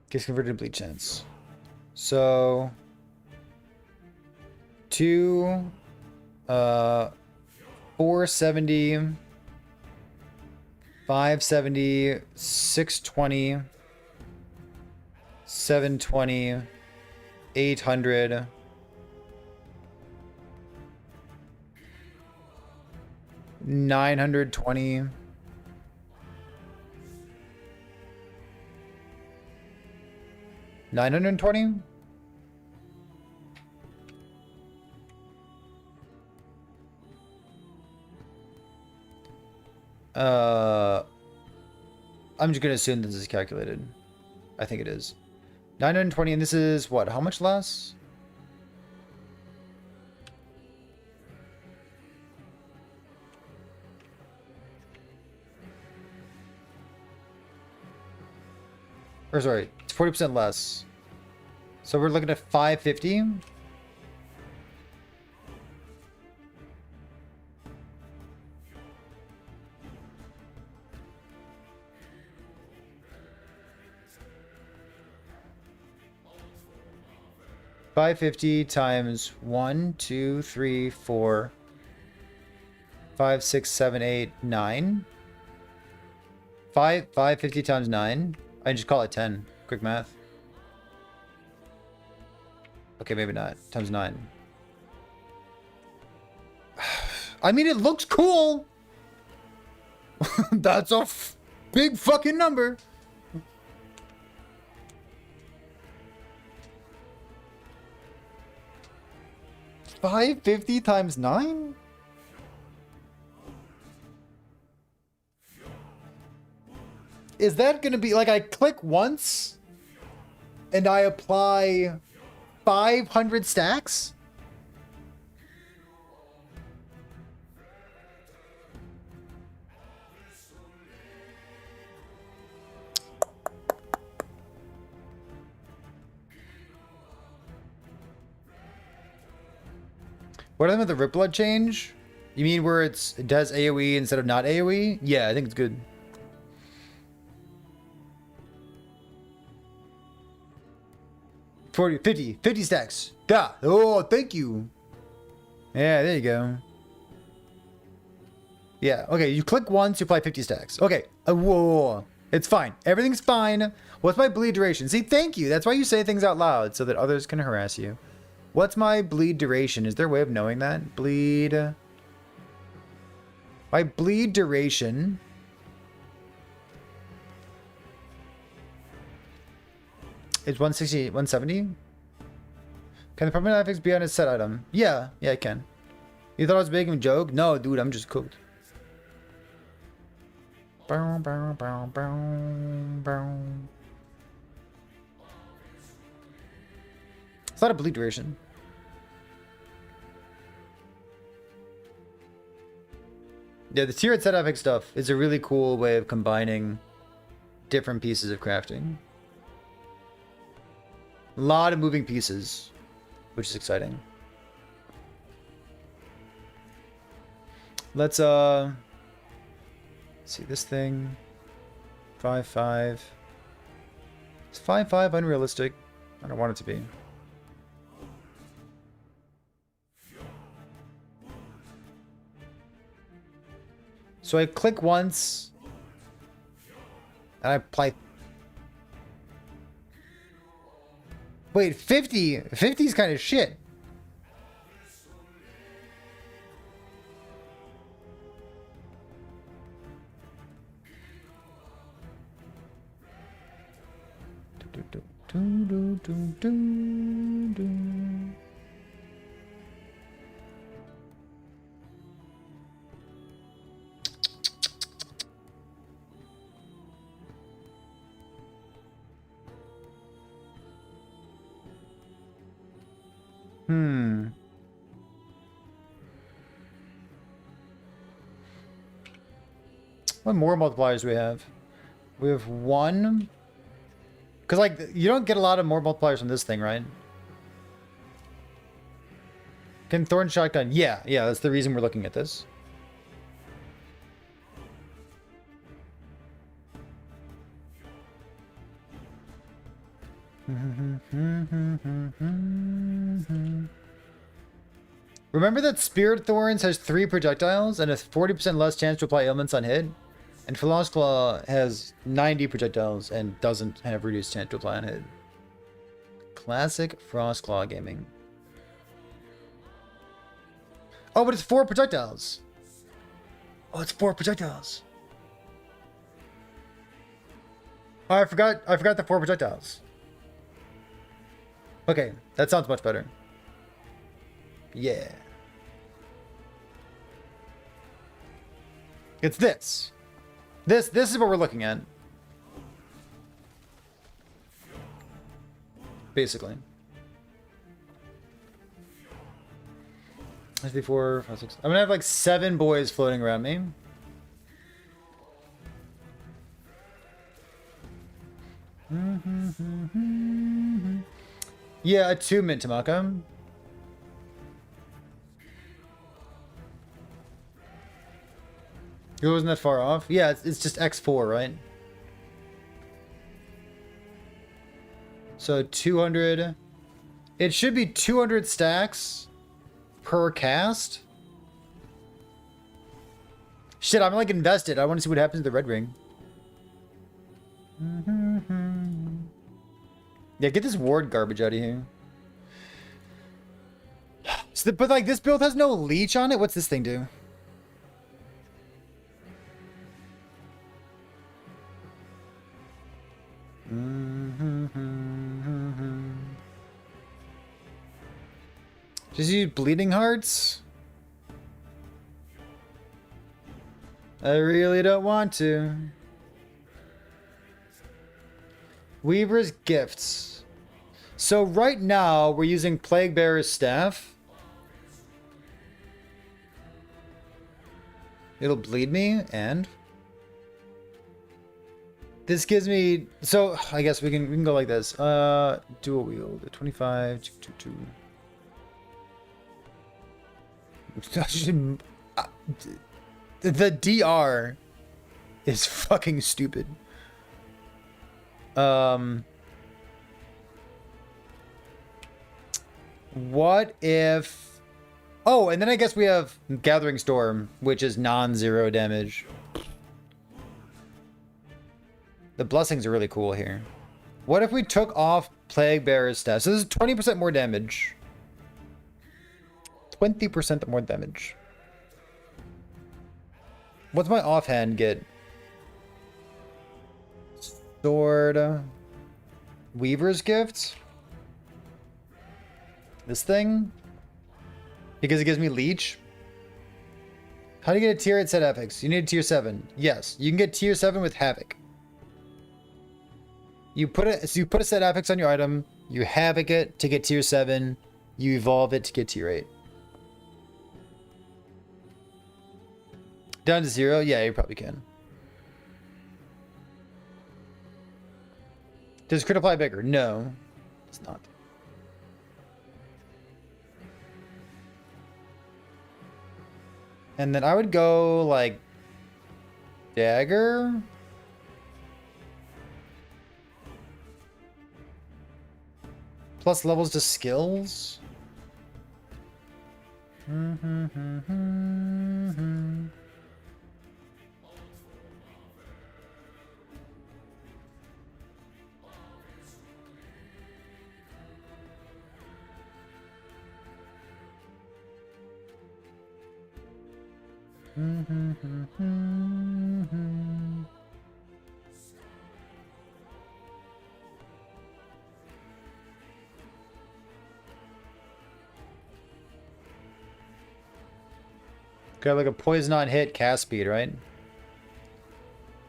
Gets converted to bleed chance. So 2 470 570 620 720 800 920 920. I'm just gonna assume this is calculated. I think it is 920, and this is what? How much less? Or sorry, it's 40% less. So we're looking at 550. times 1, 2, 3, 4, 5, 6, 7, 8, 9. 550 times 9. I just call it 10. Quick math. Okay, maybe not. Times 9. I mean, it looks cool. That's a big fucking number. . 550 times 9? Is that going to be like I click once and I apply 500 stacks? What happened with the Rip Blood change? You mean where it does AoE instead of not AoE? Yeah, I think it's good. $50 stacks. Yeah. Oh, thank you. Yeah, there you go. Yeah, okay, you click once, you apply 50 stacks. Okay, whoa. It's fine. Everything's fine. What's my bleed duration? See, thank you. That's why you say things out loud, so that others can harass you. What's my bleed duration? Is there a way of knowing that? Bleed. My bleed duration. Is 160, 170? Can the permanent affix be on a set item? Yeah, I can. You thought I was making a joke? No, dude, I'm just cooked. Bow, bow, bow, bow, bow. It's not a bleed duration. Yeah, the tiered set affix stuff is a really cool way of combining different pieces of crafting. A lot of moving pieces, which is exciting. Let's see this thing. 5-5. Is 5-5 unrealistic? I don't want it to be. So I click once and I apply. Wait, 50? 50 is kind of shit. What more multipliers do we have? We have one. Because, like, you don't get a lot of more multipliers from this thing, right? Can Thorn Shotgun? Yeah, that's the reason we're looking at this. Remember that Spirit Thorns has 3 projectiles and a 40% less chance to apply ailments on hit? And Frost Claw has 90 projectiles and doesn't have reduced chance to apply on hit. Classic Frost Claw gaming. Oh, but it's 4 projectiles. Oh, it's 4 projectiles. Oh, I forgot the 4 projectiles. Okay, that sounds much better. Yeah. It's this. This is what we're looking at. Basically. That's before 5, 6. I'm gonna have like 7 boys floating around me. Yeah, a 2 mint Tamaka. It wasn't that far off. Yeah, it's just X4, right? So 200. It should be 200 stacks per cast. Shit, I'm like invested. I want to see what happens to the red ring. Yeah, get this ward garbage out of here. So but like this build has no leech on it. What's this thing do? Just use Bleeding Hearts? I really don't want to. Weaver's Gifts. So right now, we're using Plague Bearer's Staff. It'll bleed me, and... This gives me... So, I guess we can go like this. Dual wield. 25, 2, 2, 2. The DR is fucking stupid. What if... Oh, and then I guess we have Gathering Storm, which is non-zero damage. The blessings are really cool here. What if we took off Plague Bearer's Staff? So this is 20% more damage. 20% more damage. What's my offhand get? Sword. Weaver's Gift. This thing? Because it gives me Leech. How do you get a tier at set epics? You need a tier 7. Yes, you can get tier 7 with Havoc. You put a set epics on your item, you Havoc it to get tier 7, you evolve it to get tier 8. Down to 0? Yeah, you probably can. Does crit apply bigger? No, it's not. And then I would go like Dagger. Plus levels to skills. Got like a poison on hit cast speed, right?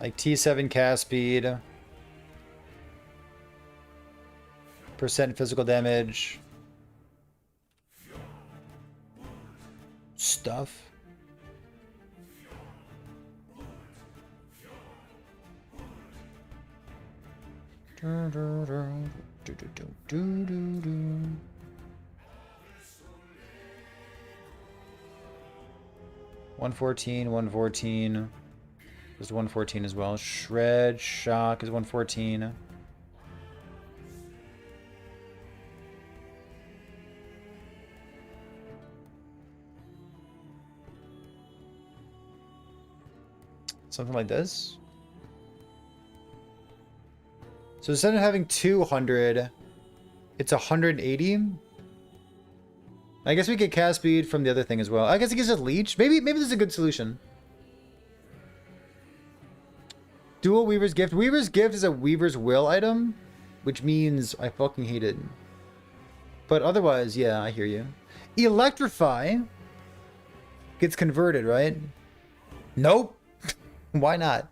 Like T7 cast speed. Percent physical damage. Stuff. Do, do, do, do, do, do, do, do. $114, 114. There's 114 as well. Shred, Shock is 114. Something like this. So instead of having 200, it's 180. I guess we get cast speed from the other thing as well. I guess it gives us Leech. Maybe this is a good solution. Dual Weaver's Gift. Weaver's Gift is a Weaver's Will item, which means I fucking hate it. But otherwise, yeah, I hear you. Electrify gets converted, right? Nope. Why not?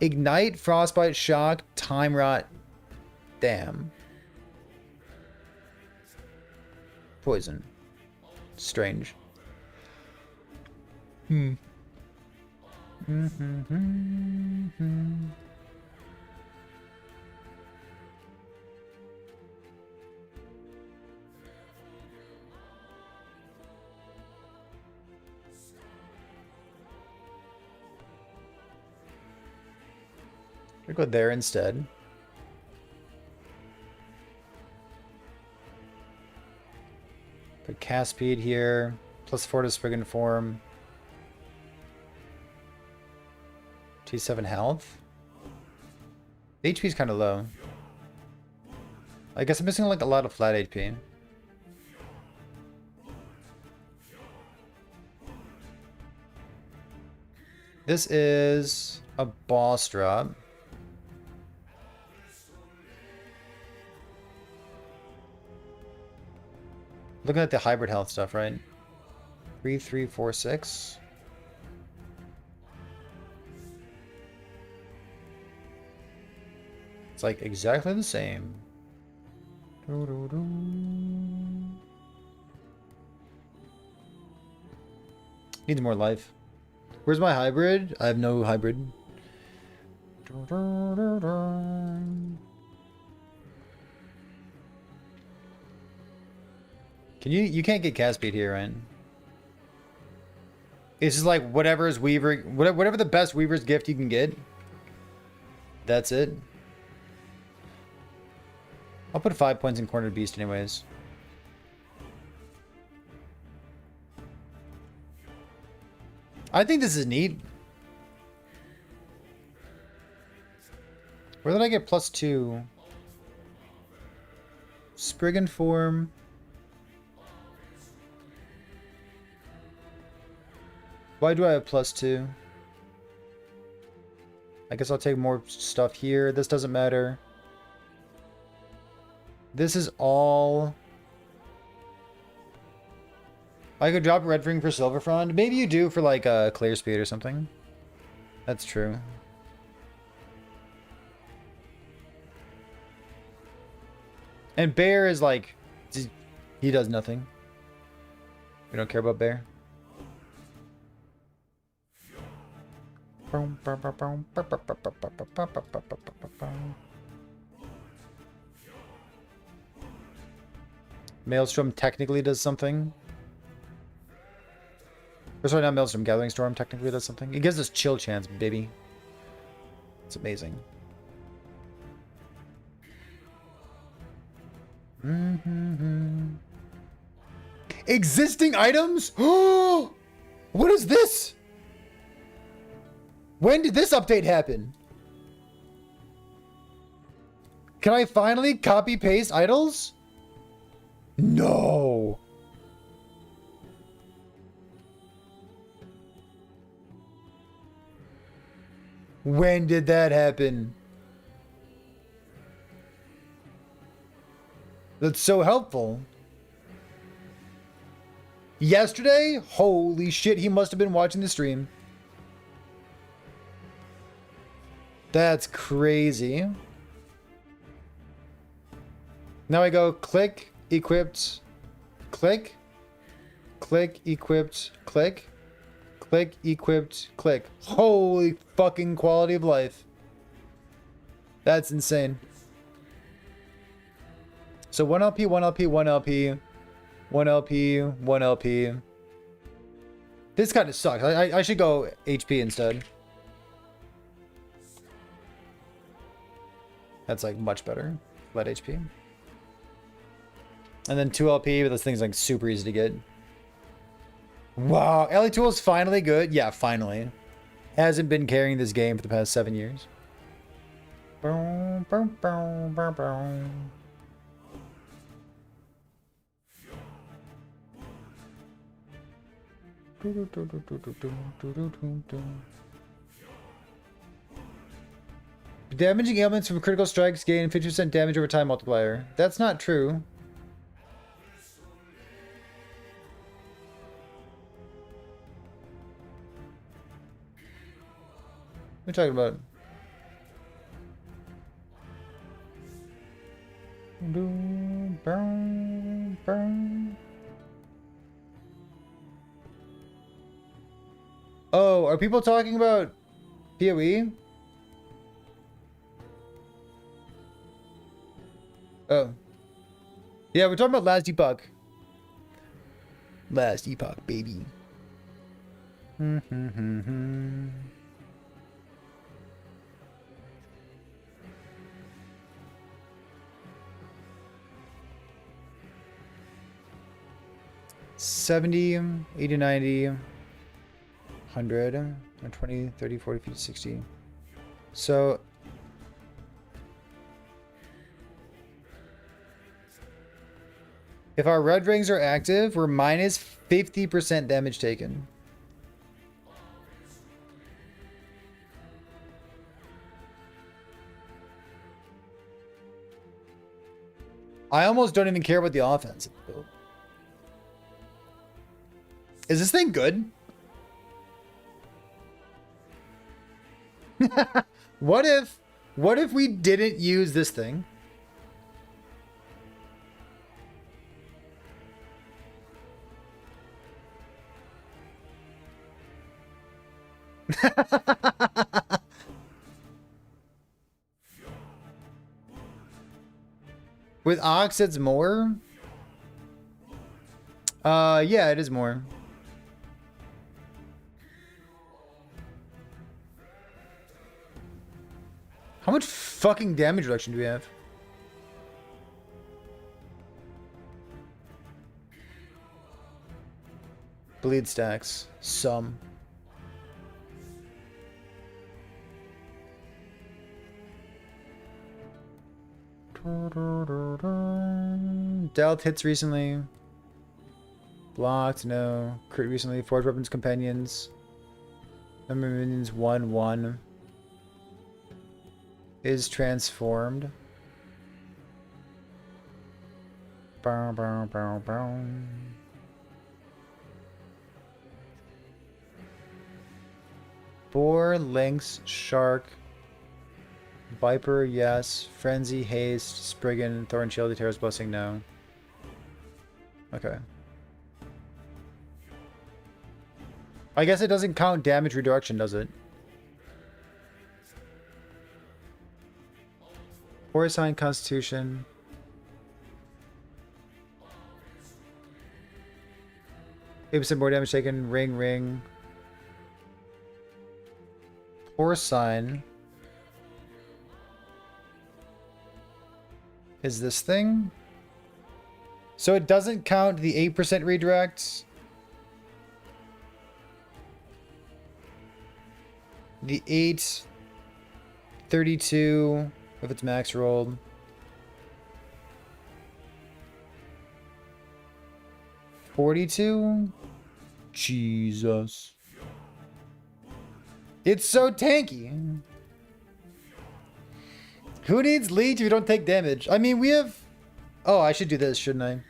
Ignite, Frostbite, Shock, Time Rot. Damn. Poison. Strange. Hmm. I'll go there instead. Put cast speed here. Plus 4 to Spriggan Form. T7 health. The HP is kind of low. I guess I'm missing like a lot of flat HP. This is a boss drop. looking at the hybrid health stuff, right? 3, 3, 4, 6. It's like exactly the same. Needs more life. Where's my hybrid? I have no hybrid. You can't get cast speed here, right? It's just like whatever's Weaver, whatever the best Weaver's gift you can get. That's it. I'll put 5 points in Cornered Beast anyways. I think this is neat. Where did I get +2? Spriggan form. Why do I have +2? I guess I'll take more stuff here. This doesn't matter. This is all... I could drop Red Ring for Silver Frond. Maybe you do for like a Clear Speed or something. That's true. And Bear is like... he does nothing. We don't care about Bear. Maelstrom technically does something. Or sorry, not Maelstrom. Gathering Storm technically does something. It gives us chill chance, baby. It's amazing. Existing items? Oh! What is this? When did this update happen? Can I finally copy paste idols? No. When did that happen? That's so helpful. Yesterday? Holy shit, he must have been watching the stream. That's crazy. Now I go click, equipped, click, click, equipped, click, click, equipped, click. Holy fucking quality of life. That's insane. So 1 LP, 1 LP, 1 LP, 1 LP, 1 LP. This kind of sucks. I should go HP instead. That's like much better. Let HP. And then 2 LP, but this thing's like super easy to get. Wow, Ellie Tool's finally good. Yeah, finally. Hasn't been carrying this game for the past 7 years. Boom, boom, boom, boom, boom. Damaging ailments from critical strikes gain 50% damage over time multiplier. That's not true. What are you talking about? Oh, are people talking about PoE? Oh. Yeah, we're talking about Last Epoch. Last Epoch, baby. $70, $80, $90, $100, $20, $30, $40, $50, $60. So if our red rings are active, we're minus 50% damage taken. I almost don't even care about the offense. Is this thing good? What if we didn't use this thing? With Ox, it's more? Yeah, it is more. How much fucking damage reduction do we have? Bleed stacks. Some. Dealt hits recently. Blocked, no. Crit recently. Forged weapons companions. Number of minions 1/1. Is transformed. Bow, bow, bow, bow. Boar, lynx, shark, viper, yes. Frenzy, haste, spriggan, thorn shield, Terra's blessing, no. Okay. I guess it doesn't count damage reduction, does it? Porcine Constitution. Maybe more damage taken. Ring, ring. Porcine. Is this thing? So it doesn't count the 8% redirect. The 8. 32. If it's max rolled. 42? Jesus. It's so tanky. Who needs leech if you don't take damage? I mean, we have... Oh, I should do this, shouldn't I?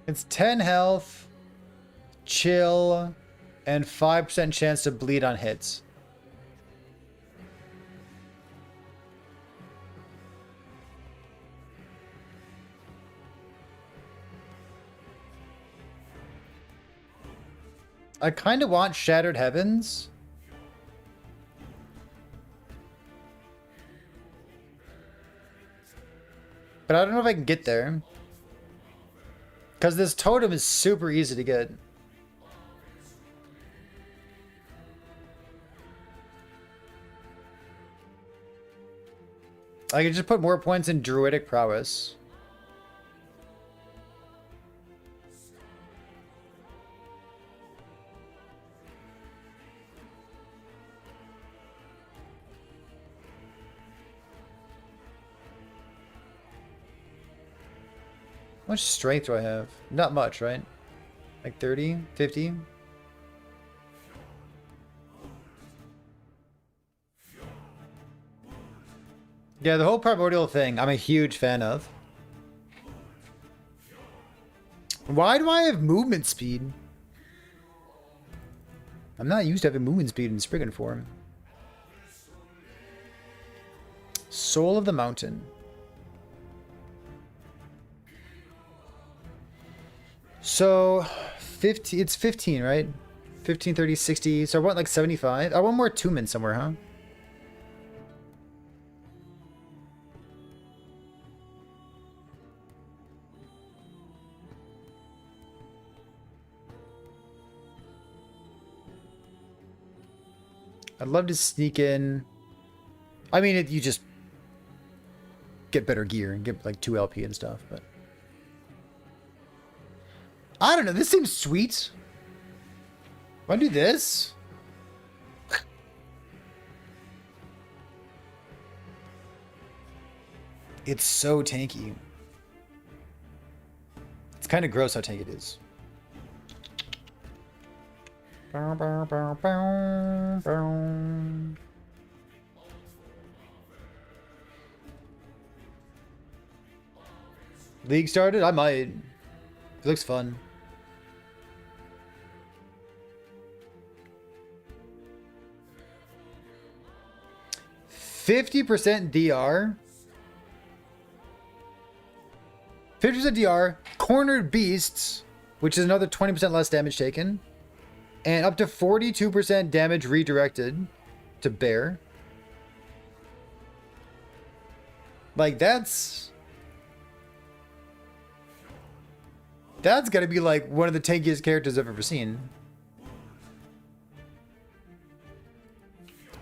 It's 10 health, chill, and 5% chance to bleed on hits. I kind of want Shattered Heavens. But I don't know if I can get there. Because this totem is super easy to get. I can just put more points in Druidic Prowess. How much strength do I have? Not much, right? Like 30? 50? Yeah, the whole primordial thing, I'm a huge fan of. Why do I have movement speed? I'm not used to having movement speed in Spriggan form. Soul of the Mountain. So, 50, it's 15, right? 15, 30, 60. So I want like 75. I want more Tumen somewhere, huh? I'd love to sneak in. I mean, you just... get better gear and get like 2 LP and stuff, but I don't know. This seems sweet. Want to do this? It's so tanky. It's kind of gross how tanky it is. Bow, bow, bow, bow, bow. League started? I might. It looks fun. %50 DR. 50% DR. Cornered Beasts, which is another 20% less damage taken. And up to 42% damage redirected to Bear. Like, that's gotta be like one of the tankiest characters I've ever seen.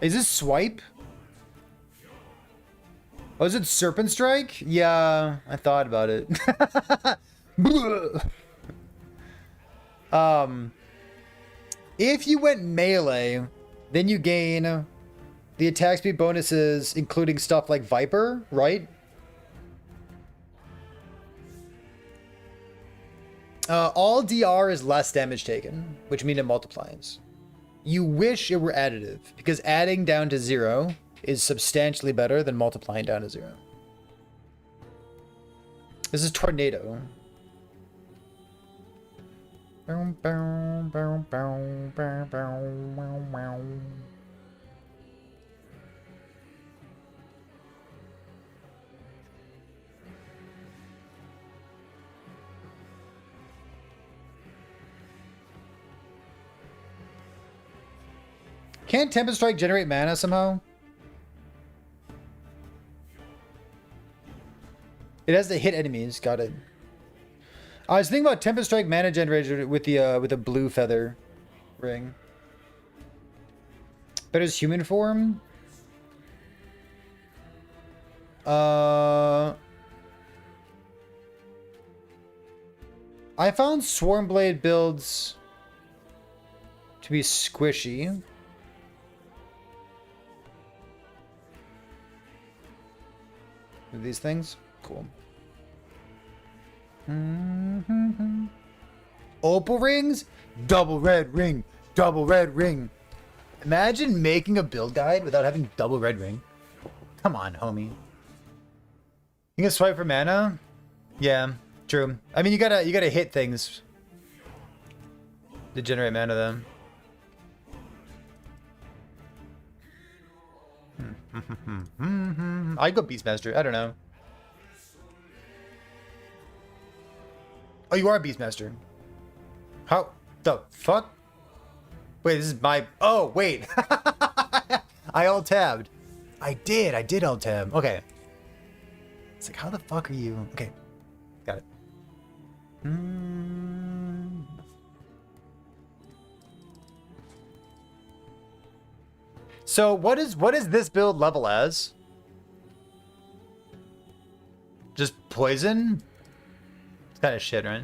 Is this Swipe? Oh, is it Serpent Strike? Yeah, I thought about it. If you went melee, then you gain the attack speed bonuses, including stuff like Viper, right? All DR is less damage taken, which means it multiplies. You wish it were additive, because adding down to 0 is substantially better than multiplying down to 0. This is Tornado. Can't Tempest Strike generate mana somehow? It has to hit enemies. Got it. I was thinking about Tempest Strike mana generator with the blue feather ring. But as human form? I found Swarmblade builds to be squishy. These things? Cool. Opal rings? Double red ring. Double red ring. Imagine making a build guide without having double red ring. Come on, homie. You can swipe for mana? Yeah, true. I mean, you gotta hit things to generate mana then. I'd go Beastmaster. I don't know. Oh, you are Beastmaster. How the fuck? Wait, this is my... Oh, wait. I alt-tabbed. I did alt-tab. Okay. It's like, how the fuck are you? Okay. Got it. So what is this build level as? Just poison? It's kind of shit, right?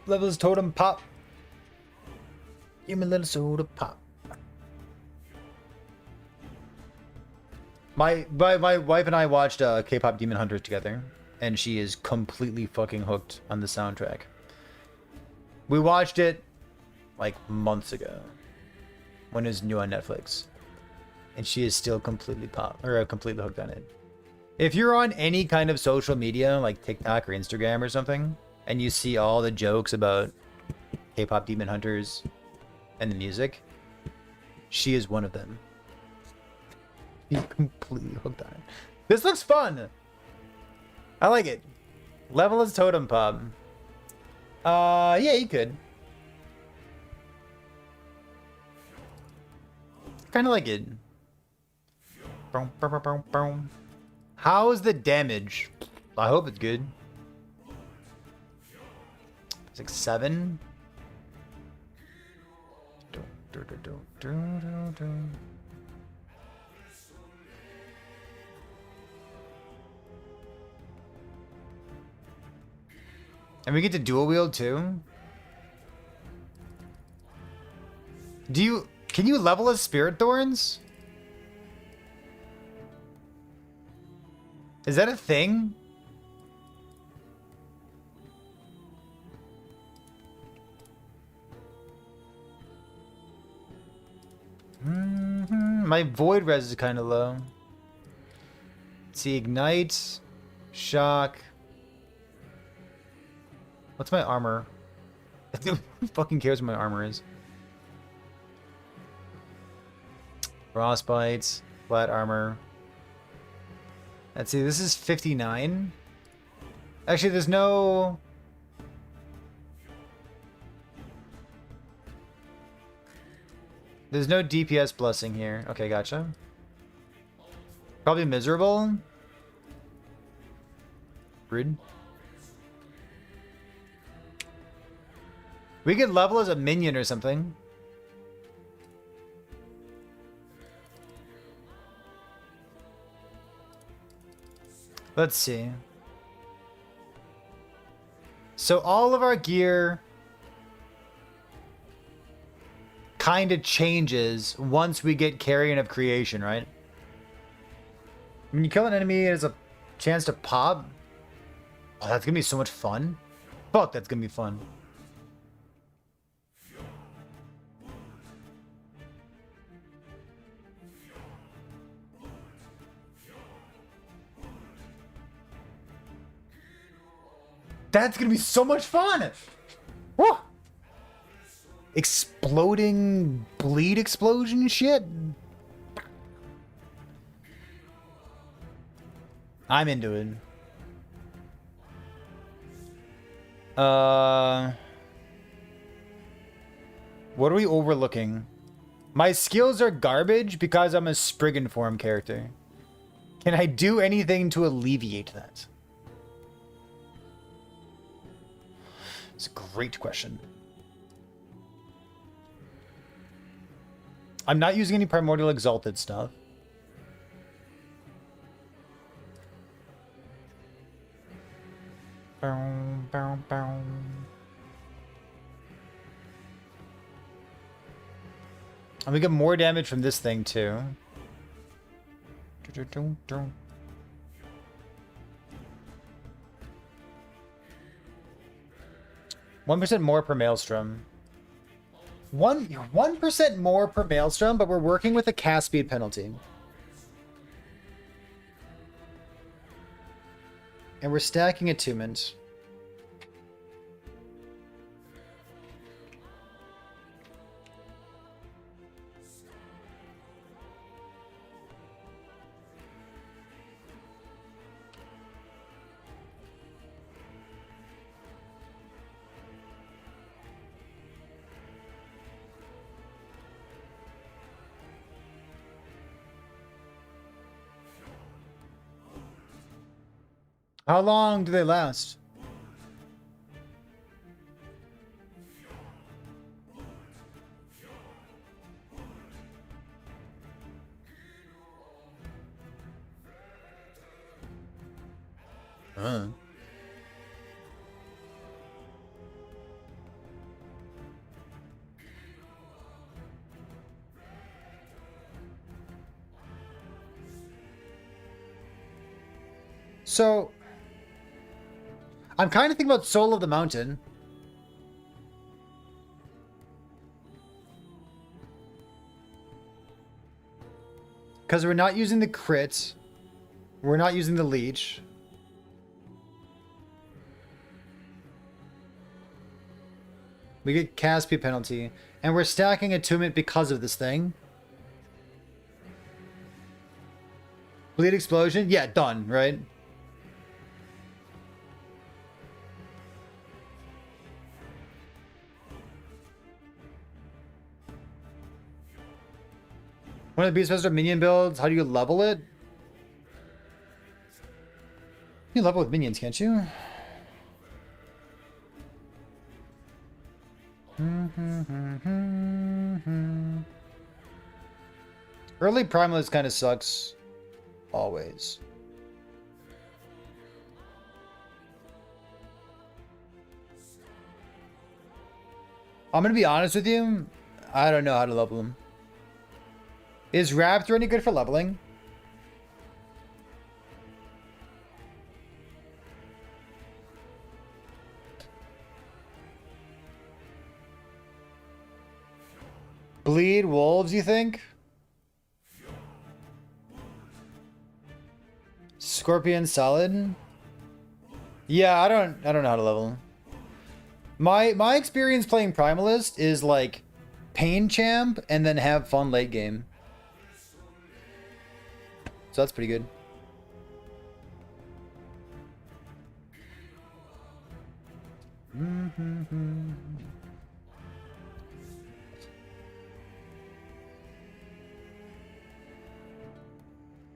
Levels totem pop. Give me a little soda pop. My wife and I watched K-pop Demon Hunters together, and she is completely fucking hooked on the soundtrack. We watched it like months ago when it was new on Netflix, and she is still completely completely hooked on it. If you're on any kind of social media like TikTok or Instagram or something, and you see all the jokes about K-pop Demon Hunters and the music, she is one of them. He's completely hooked on it. This looks fun. I like it. Level is totem pop. Yeah, you could. Kind of like it. Boom, boom, boom, boom, boom. How's the damage? I hope it's good. It's like 7. And we get to dual wield too. Can you level as Spirit Thorns? Is that a thing? My Void Res is kind of low. Let's see, Ignite, Shock. What's my armor? Who fucking cares what my armor is? Frostbite, flat armor. Let's see, this is 59. Actually, there's no... There's no DPS blessing here. Okay, gotcha. Probably miserable. Rude. We could level as a minion or something. Let's see. So all of our gear kind of changes once we get Carrion of Creation, right? When you kill an enemy, it has a chance to pop. Oh, that's gonna be so much fun. Fuck, that's gonna be fun. That's gonna be so much fun! Woo! Exploding bleed explosion shit? I'm into it. What are we overlooking? My skills are garbage because I'm a Spriggan form character. Can I do anything to alleviate that? It's a great question. I'm not using any Primordial Exalted stuff. Bow, bow, bow. And we get more damage from this thing too. 1% more per Maelstrom. 1% more per Maelstrom, but we're working with a cast speed penalty. And we're stacking attunement. How long do they last? So, I'm kind of thinking about Soul of the Mountain. Because we're not using the crit. We're not using the leech. We get Caspi penalty. And we're stacking attunement because of this thing. Bleed explosion? Yeah, done, right? One of the Beastmaster minion builds, how do you level it? You level with minions, can't you? Early Primalist kind of sucks. Always. I'm gonna be honest with you. I don't know how to level him. Is Raptor any good for leveling? Bleed wolves, you think? Scorpion solid? Yeah, I don't know how to level. My experience playing Primalist is like Pain Champ and then have fun late game. So that's pretty good.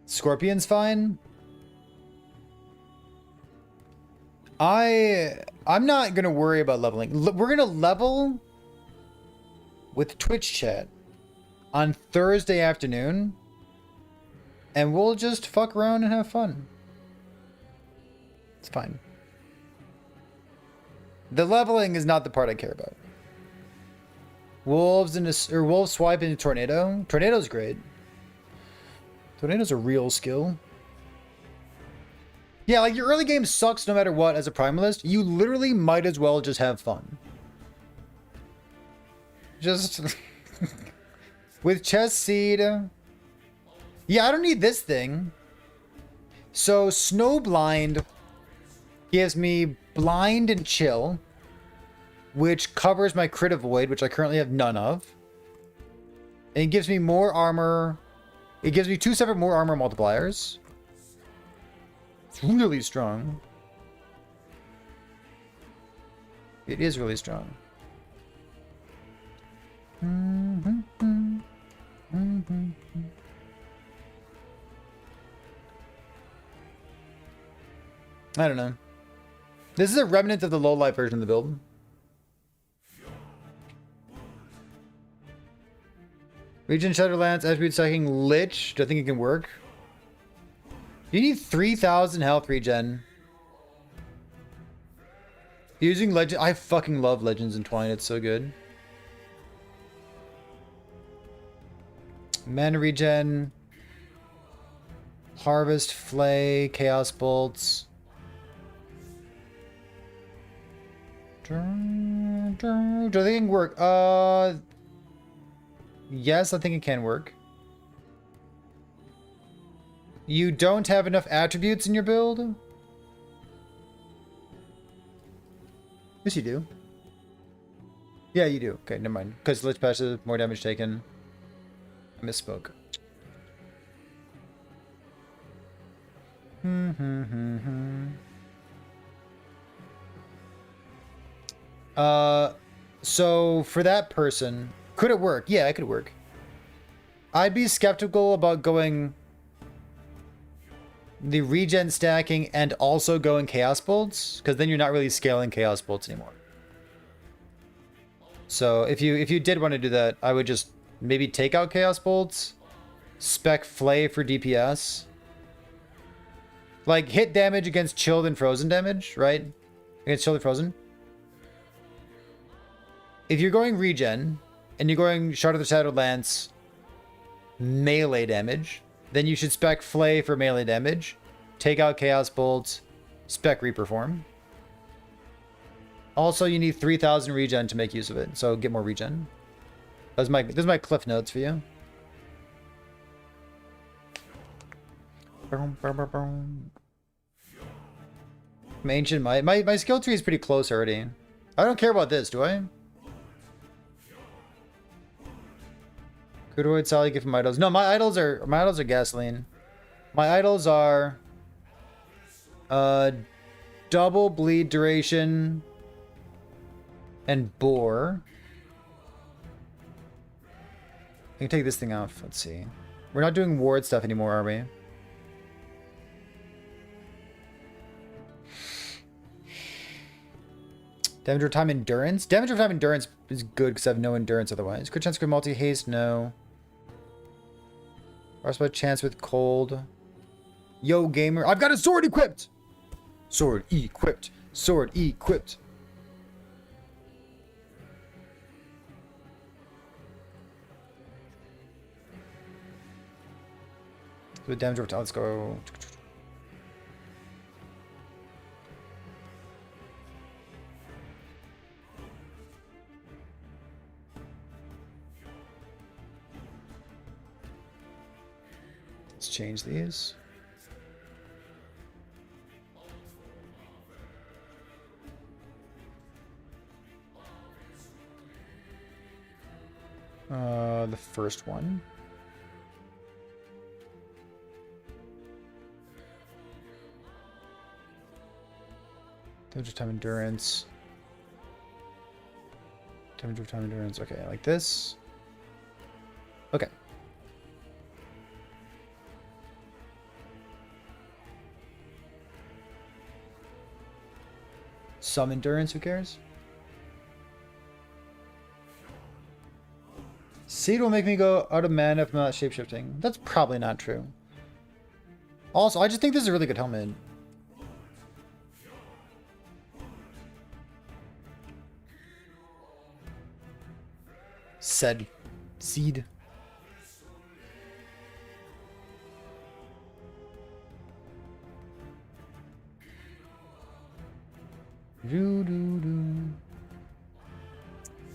Scorpion's fine. I'm not gonna worry about leveling. We're gonna level with Twitch chat on Thursday afternoon, and we'll just fuck around and have fun. It's fine. The leveling is not the part I care about. Wolves or wolf swipe into tornado. Tornado's great. Tornado's a real skill. Yeah, like your early game sucks no matter what as a Primalist. You literally might as well just have fun. Just with Chest Seed. Yeah, I don't need this thing. So Snowblind gives me Blind and Chill, which covers my Crit Avoid, which I currently have none of. And it gives me more armor. It gives me 2 separate more armor multipliers. It's really strong. It is really strong. I don't know. This is a remnant of the low life version of the build. Regen Shadowlands, attribute psyching Lich. Do I think it can work? You need 3,000 health regen. Using Legend. I fucking love Legends Entwined. It's so good. Mana regen. Harvest, Flay, Chaos Bolts. Do I think it can work? Yes, I think it can work. You don't have enough attributes in your build? Yes, you do. Yeah, you do. Okay, never mind. Because Lich passive, more damage taken. I misspoke. So for that person, could it work? Yeah, it could work. I'd be skeptical about going the regen stacking and also going Chaos Bolts, because then you're not really scaling Chaos Bolts anymore. So if you did want to do that, I would just maybe take out Chaos Bolts, spec Flay for DPS. Like hit damage against chilled and frozen damage, right? Against chilled and frozen. If you're going regen and you're going Shard of the Shadowed Lance melee damage, then you should spec Flay for melee damage, take out Chaos Bolt, spec Reaper form. Also, you need 3,000 regen to make use of it, so get more regen. Those are my cliff notes for you. Ancient Might. My skill tree is pretty close already. I don't care about this, do I? Crudoid, Sally, give him idols. No, my idols are gasoline. My idols are double bleed duration and bore. I can take this thing off. Let's see. We're not doing ward stuff anymore, are we? Damage over time endurance. Damage over time endurance is good because I have no endurance otherwise. Crit chance, crit multi haste, no. Rest by chance with cold. Yo, gamer. I've got a sword equipped! Sword equipped. Sword equipped. So damage over time. Let's go. Let's change these. The first one. Damage of time endurance. Damage of time endurance. Okay, like this. Okay. Some endurance, who cares? Seed will make me go out of mana if I'm not shapeshifting. That's probably not true. Also, I just think this is a really good helmet. Said seed.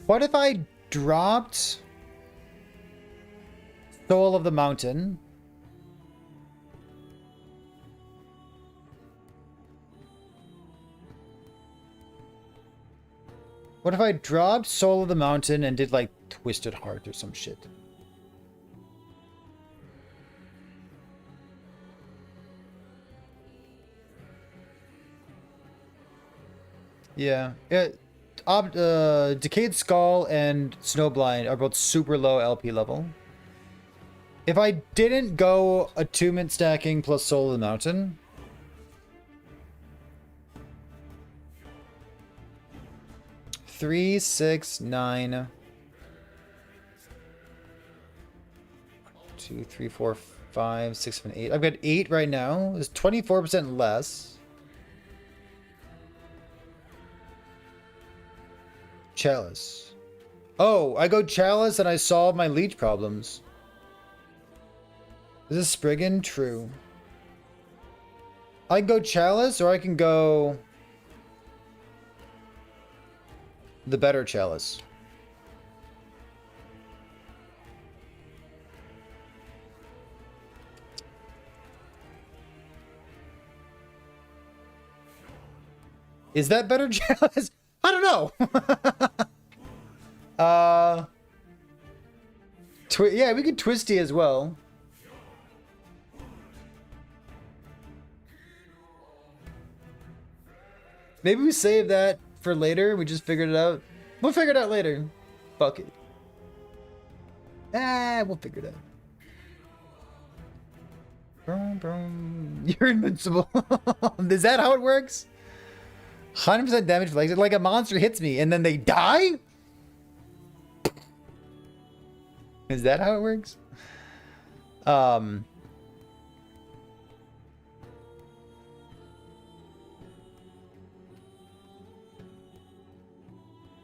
What if I dropped Soul of the Mountain? What if I dropped Soul of the Mountain and did like Twisted Heart or some shit? Yeah. Decayed Skull and Snowblind are both super low LP level. If I didn't go attunement stacking plus Soul of the Mountain, three, 6, 9, 2, 3, 4, 5, 6, 7, 8. I've got 8 right now. It's 24% less. Chalice. Oh, I go Chalice and I solve my leech problems. Is this Spriggan? True. I can go Chalice or I can go the better Chalice. Is that better Chalice? I don't know. Yeah, we could Twisty as well. Maybe we save that for later. We just figured it out. We'll figure it out later. Fuck it. We'll figure it out. Brum, brum. You're invincible. Is that how it works? 100% damage for legs. Like a monster hits me and then they die? Is that how it works?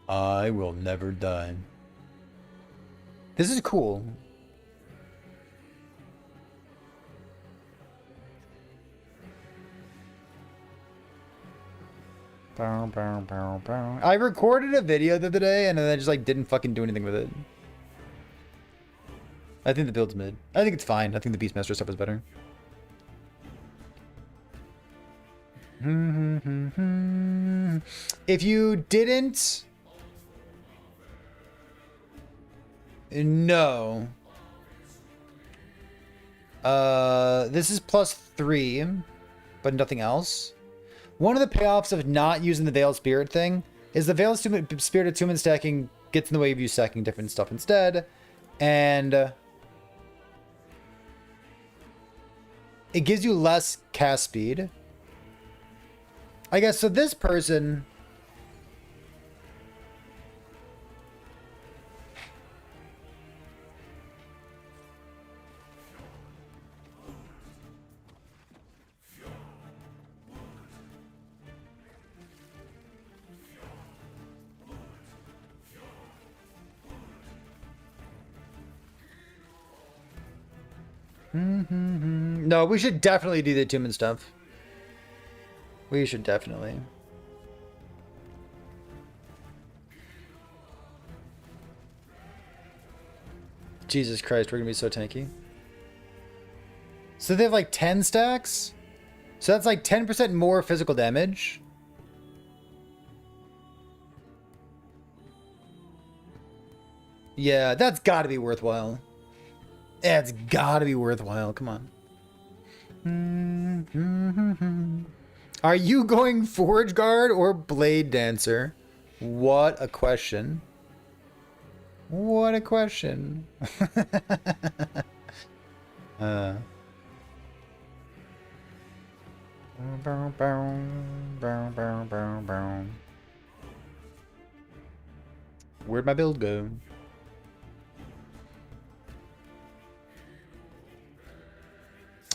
I will never die. This is cool. I recorded a video the other day and then I just like didn't fucking do anything with it. I think the build's mid. I think it's fine. I think the Beastmaster stuff is better. If you didn't... No. This is +3, but nothing else. One of the payoffs of not using the Veiled Spirit thing is the Veiled Spirit attunement stacking gets in the way of you stacking different stuff instead. And it gives you less cast speed. I guess, so this person No, we should definitely do the tomb and stuff. We should definitely. Jesus Christ, we're gonna be so tanky. So they have like 10 stacks? So that's like 10% more physical damage. Yeah, that's gotta be worthwhile. That's gotta be worthwhile. Come on. Are you going Forge Guard or Blade Dancer? What a question. What a question. Where'd my build go?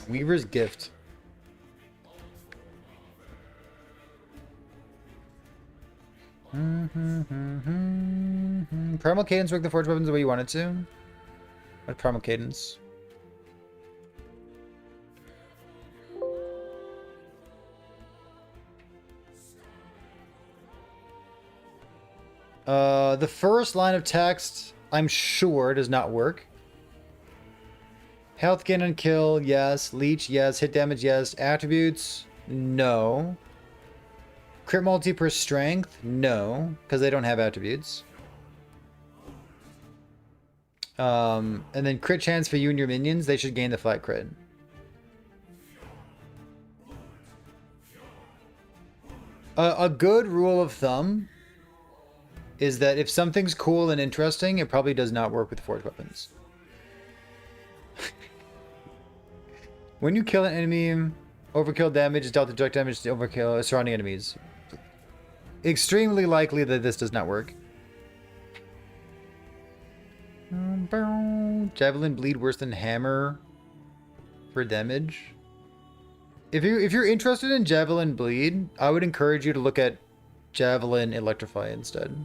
Weaver's Gift. Primal Cadence work the forge weapons the way you want it to? What Primal Cadence? The first line of text, I'm sure, does not work. Health gain and kill, yes. Leech, yes. Hit damage, yes. Attributes, no. Crit multi per strength, no, because they don't have attributes. And then crit chance for you and your minions, they should gain the flat crit. A good rule of thumb is that if something's cool and interesting, it probably does not work with forged weapons. When you kill an enemy, overkill damage is dealt to direct damage to overkill surrounding enemies. Extremely likely that this does not work. Javelin bleed worse than hammer for damage. If you're interested in Javelin bleed, I would encourage you to look at Javelin electrify instead.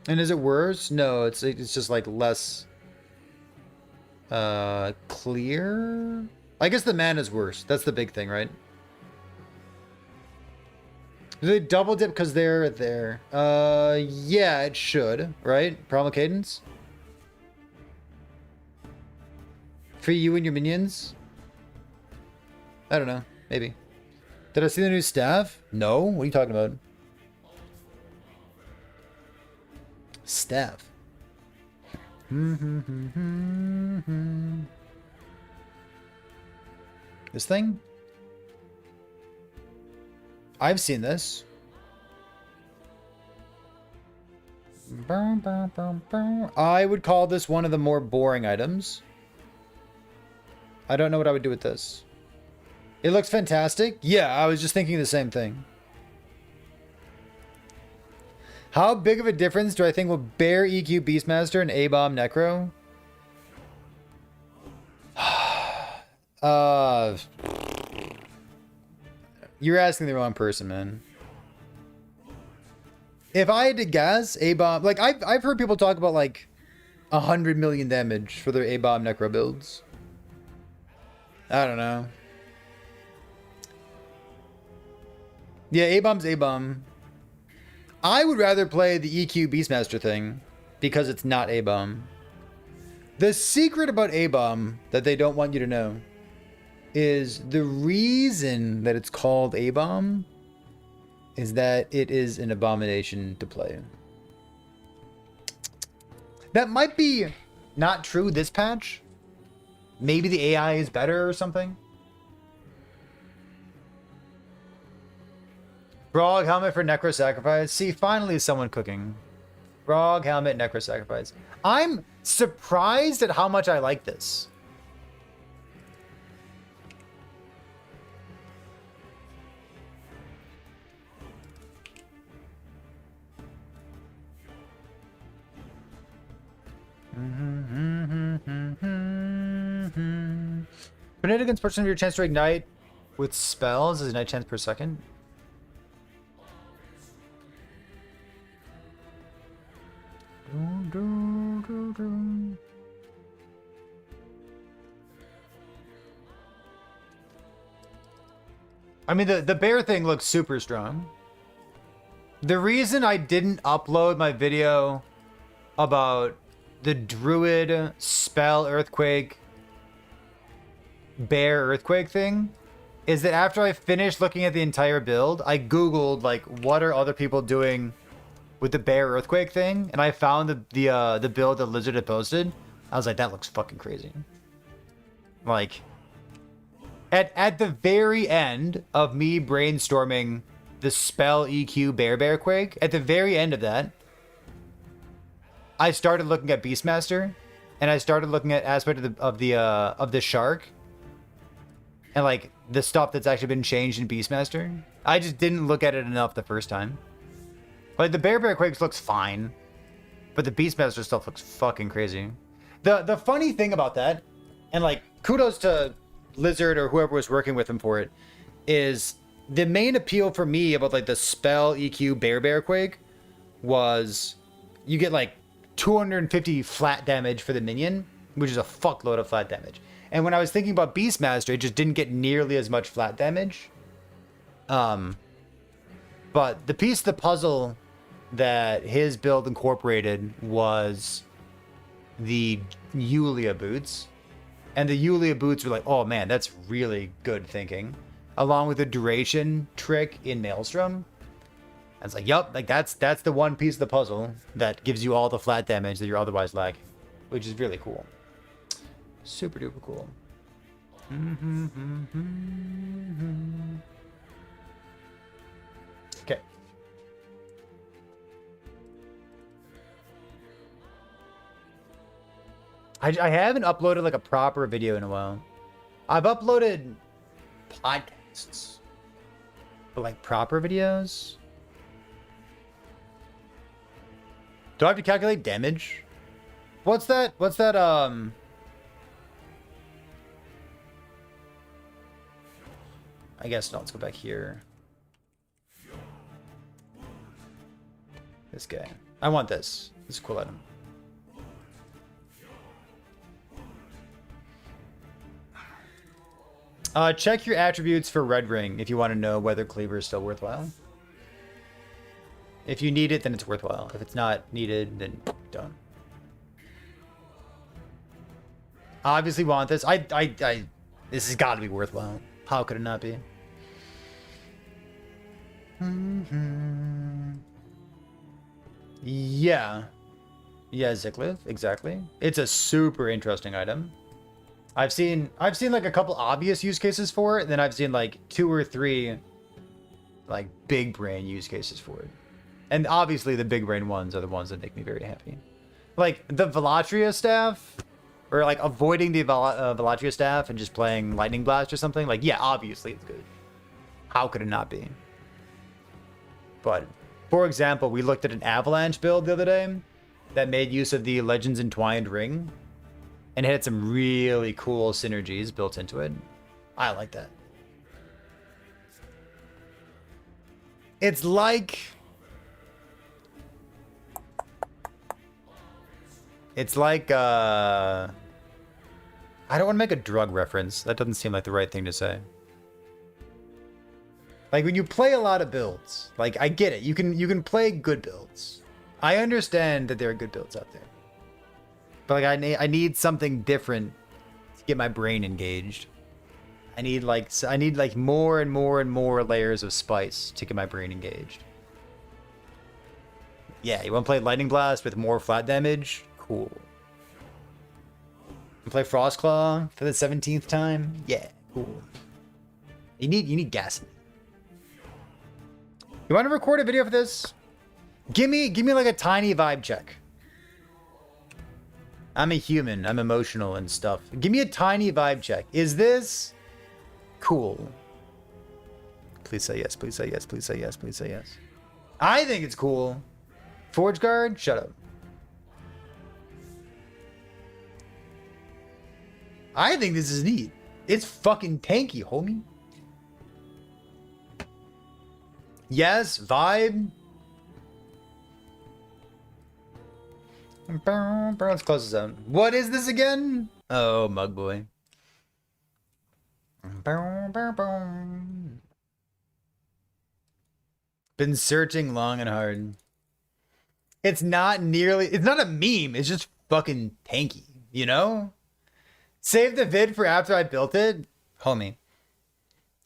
And is it worse? No, it's just like less clear. I guess the mana is worse. That's the big thing, right? Do they double dip because they're there? Yeah, it should, right? Primal Cadence? For you and your minions? I don't know. Maybe. Did I see the new staff? No? What are you talking about? Staff. This thing? I've seen this. I would call this one of the more boring items. I don't know what I would do with this. It looks fantastic. Yeah, I was just thinking the same thing. How big of a difference do I think will Bear EQ Beastmaster and A-Bomb Necro? You're asking the wrong person, man. If I had to guess, A-Bomb... Like, I've heard people talk about, like, 100 million damage for their A-Bomb Necro builds. I don't know. Yeah, A-Bomb's A-Bomb. I would rather play the EQ Beastmaster thing because it's not A-Bomb. The secret about A-Bomb that they don't want you to know is the reason that it's called A-Bomb is that it is an abomination to play. That might be not true this patch. Maybe the AI is better or something. Frog helmet for Necro Sacrifice. See, finally someone cooking. Frog helmet, Necro Sacrifice. I'm surprised at how much I like this. Grenade against percent of your chance to ignite with spells is ignite chance per second. I mean, the bear thing looks super strong. The reason I didn't upload my video about the druid spell earthquake bear earthquake thing is that after I finished looking at the entire build, I googled like what are other people doing with the bear earthquake thing, and I found the build that Lizard had posted. I was like, that looks fucking crazy. Like at the very end of me brainstorming the spell EQ bear quake, at the very end of that, I started looking at Beastmaster, and I started looking at aspect of the shark, and like the stuff that's actually been changed in Beastmaster. I just didn't look at it enough the first time. Like the bear quakes looks fine, but the Beastmaster stuff looks fucking crazy. The funny thing about that, and like kudos to Lizard or whoever was working with him for it, is the main appeal for me about like the spell EQ bear quake was you get like 250 flat damage for the minion, which is a fuckload of flat damage. And when I was thinking about Beastmaster, it just didn't get nearly as much flat damage. But the piece of the puzzle that his build incorporated was the Yulia boots. And the Yulia boots were like, oh man, that's really good thinking. Along with the duration trick in Maelstrom. I was like, yup, like that's the one piece of the puzzle that gives you all the flat damage that you're otherwise lacking. Which is really cool. Super duper cool. Okay. I haven't uploaded like a proper video in a while. I've uploaded podcasts, but like proper videos. Do I have to calculate damage? What's that? I guess no, let's go back here. This guy. I want this. This is a cool item. Check your attributes for Red Ring if you want to know whether Cleaver is still worthwhile. If you need it, then it's worthwhile. If it's not needed, then don't. Obviously want this. This has got to be worthwhile. How could it not be? Yeah. Yeah, Zikliv, exactly. It's a super interesting item. I've seen like a couple obvious use cases for it, and then I've seen like 2 or 3 like big brain use cases for it. And obviously the big brain ones are the ones that make me very happy. Like the Velatria staff, or like avoiding the Velatria staff and just playing Lightning Blast or something. Like, yeah, obviously it's good. How could it not be? But, for example, we looked at an Avalanche build the other day that made use of the Legends Entwined Ring. And it had some really cool synergies built into it. I like that. It's like... I don't want to make a drug reference. That doesn't seem like the right thing to say. Like when you play a lot of builds, like I get it. You can play good builds. I understand that there are good builds out there. But like I need something different to get my brain engaged. I need like more and more layers of spice to get my brain engaged. Yeah, you want to play Lightning Blast with more flat damage? Cool. You play Frostclaw for the 17th time? Yeah, cool. You need gas in it. You want to record a video for this? Give me like a tiny vibe check. I'm a human. I'm emotional and stuff. Give me a tiny vibe check. Is this cool? Please say yes. Please say yes. Please say yes. Please say yes. I think it's cool. Forge Guard? Shut up. I think this is neat. It's fucking tanky, homie. Yes, vibe. Let's close this out. What is this again? Oh, Mug Boy. Been searching long and hard. It's not a meme. It's just fucking tanky, you know? Save the vid for after I built it. Homie.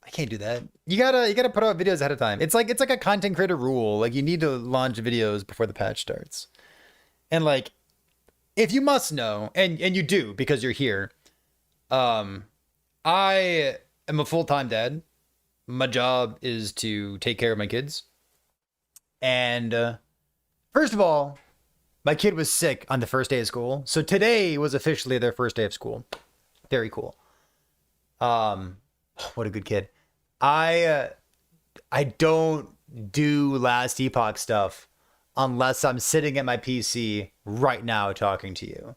I can't do that. You gotta put out videos ahead of time. It's like a content creator rule. Like you need to launch videos before the patch starts. And like, if you must know, and you do because you're here, I am a full-time dad. My job is to take care of my kids. And first of all, my kid was sick on the first day of school. So today was officially their first day of school. Very cool. What a good kid. I don't do Last Epoch stuff unless I'm sitting at my PC right now talking to you.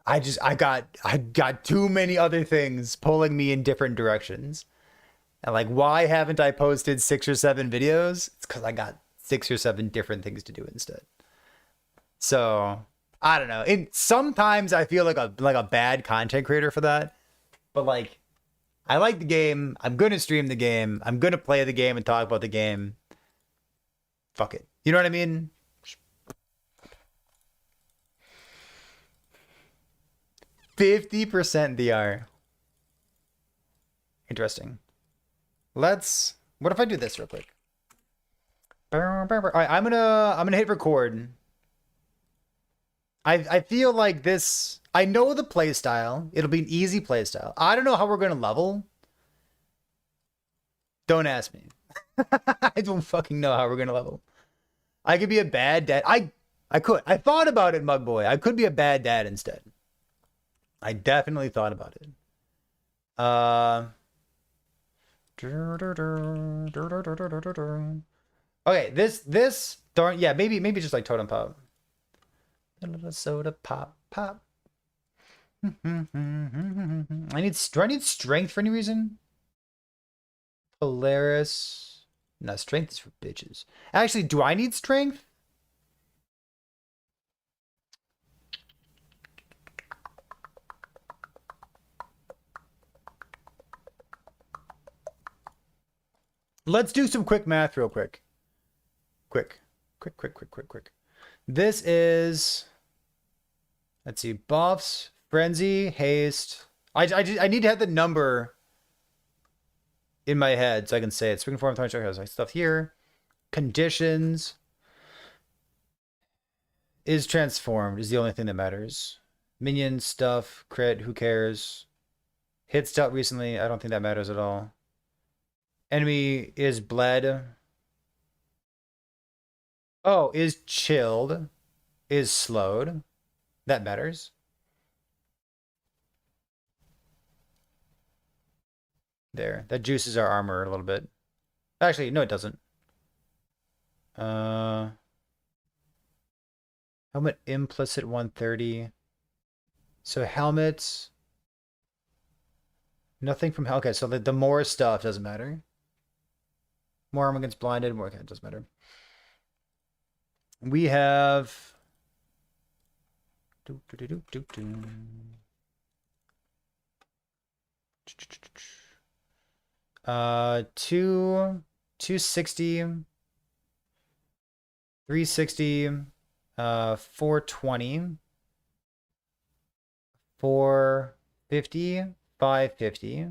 I got too many other things pulling me in different directions. And like, why haven't I posted 6 or 7 videos? It's because I got 6 or 7 different things to do instead. So I don't know. And sometimes I feel like a bad content creator for that. But like, I like the game. I'm gonna stream the game. I'm gonna play the game and talk about the game. Fuck it. You know what I mean? 50% DR. Interesting. What if I do this real quick? All right, I'm gonna hit record. I feel like this, I know the play style. It'll be an easy play style. I don't know how we're gonna level. Don't ask me. I don't fucking know how we're gonna level. I could be a bad dad. I could. I thought about it, Mug Boy. I could be a bad dad instead. I definitely thought about it. Okay, this darn, yeah, maybe just like Totem Pop. A little soda pop. Do I need strength for any reason? Polaris. No, strength is for bitches. Actually, do I need strength? Let's do some quick math real quick. Quick. This is, let's see, buffs, frenzy, haste. I need to have the number in my head so I can say it. Spring form, thorn has my stuff here. Conditions is transformed is the only thing that matters. Minion stuff, crit, who cares? Hit stout recently, I don't think that matters at all. Enemy is bled. Oh, is chilled. Is slowed. That matters. There. That juices our armor a little bit. Actually, no, it doesn't. Helmet implicit 130. So helmets. Nothing from okay, so the more stuff doesn't matter. More armor against blinded, more okay, it doesn't matter. We have 260, 360, 420, 450, 550,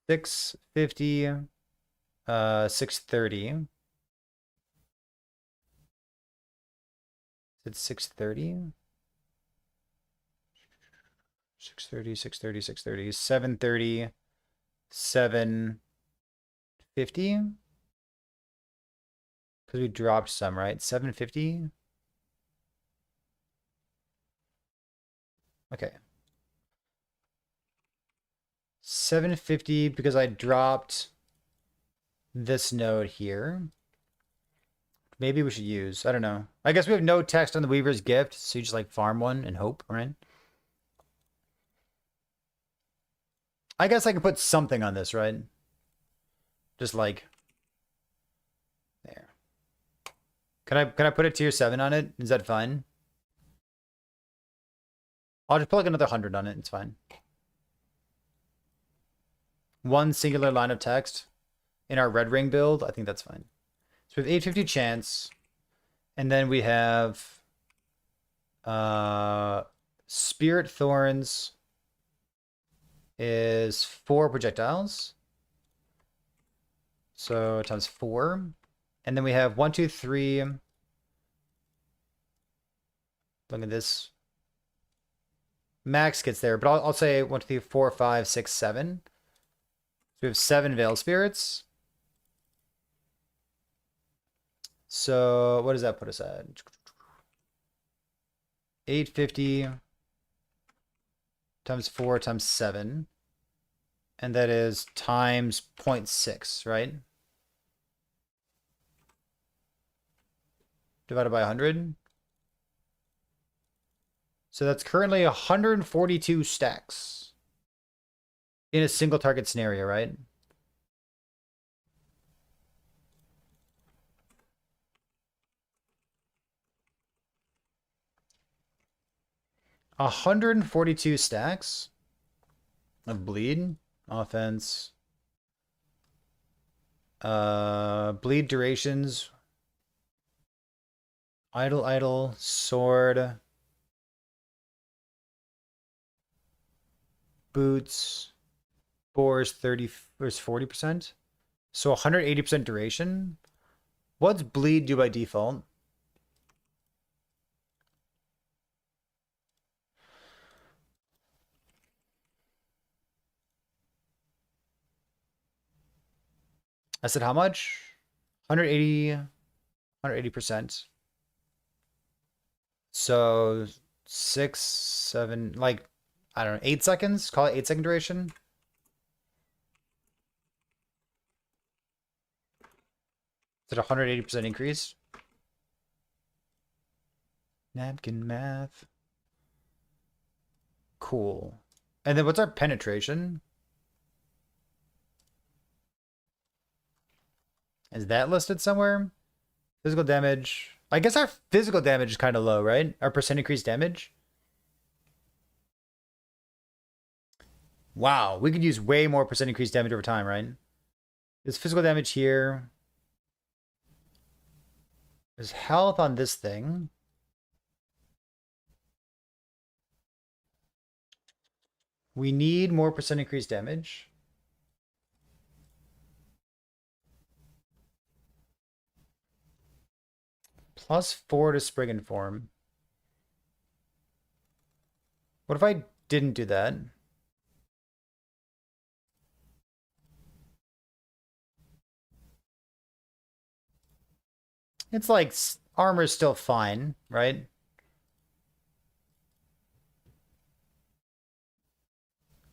650, 630. It's 630. 630, 630, 630, 730, 750. Because we dropped some, right? 750. Okay. 750 because I dropped this node here. Maybe we should use, I don't know. I guess we have no text on the Weaver's Gift, so you just like farm one and hope, right? I guess I can put something on this, right? Just like there. Can I put a tier 7 on it? Is that fine? I'll just put like another 100 on it. It's fine. One singular line of text in our red ring build. I think that's fine. So we have 850 chance. And then we have Spirit Thorns is 4 projectiles. So times 4. And then we have 1, 2, 3. Look at this. Max gets there, but I'll say 1, 2, 3, 4, 5, 6, 7. So we have 7 Veil Spirits. So what does that put us at? 850 times 4 times 7. And that is times 0.6, right? Divided by 100. So that's currently 142 stacks in a single target scenario, right? A 142 stacks of bleed, offense, bleed durations, idle, sword, boots, boars 30 or 40%. So 180% duration. What's bleed do by default? I said how much? 180%. So 6, 7, like, I don't know, 8 seconds? Call it 8-second duration. Is it 180% increase? Napkin math. Cool. And then what's our penetration? Is that listed somewhere? Physical damage. I guess our physical damage is kind of low, right? Our percent increased damage. Wow, we could use way more percent increased damage over time, right? There's physical damage here. There's health on this thing. We need more percent increased damage. +4 to Spriggan form. What if I didn't do that? It's like armor's still fine, right?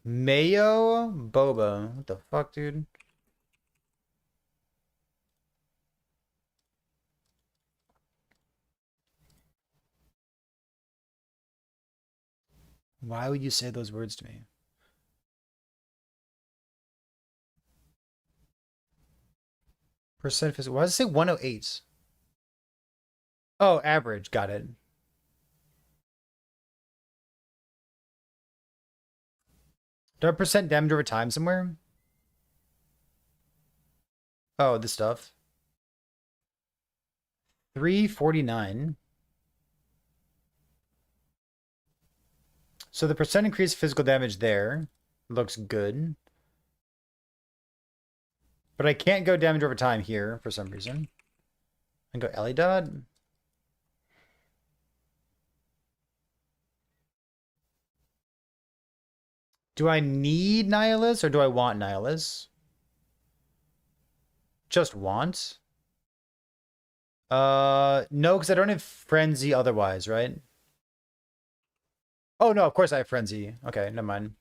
Mayo Boba. What the fuck, dude? Why would you say those words to me? Percent physical. Why does it say 108? Oh, average. Got it. Do I have percent damage over time somewhere? Oh, this stuff. 349. So the percent increased physical damage there looks good. But I can't go damage over time here for some reason. I can go Elidot. Do I need Nihilus or do I want Nihilus? Just want? No, because I don't have Frenzy otherwise, right? Oh no, of course I have Frenzy. Okay, never mind.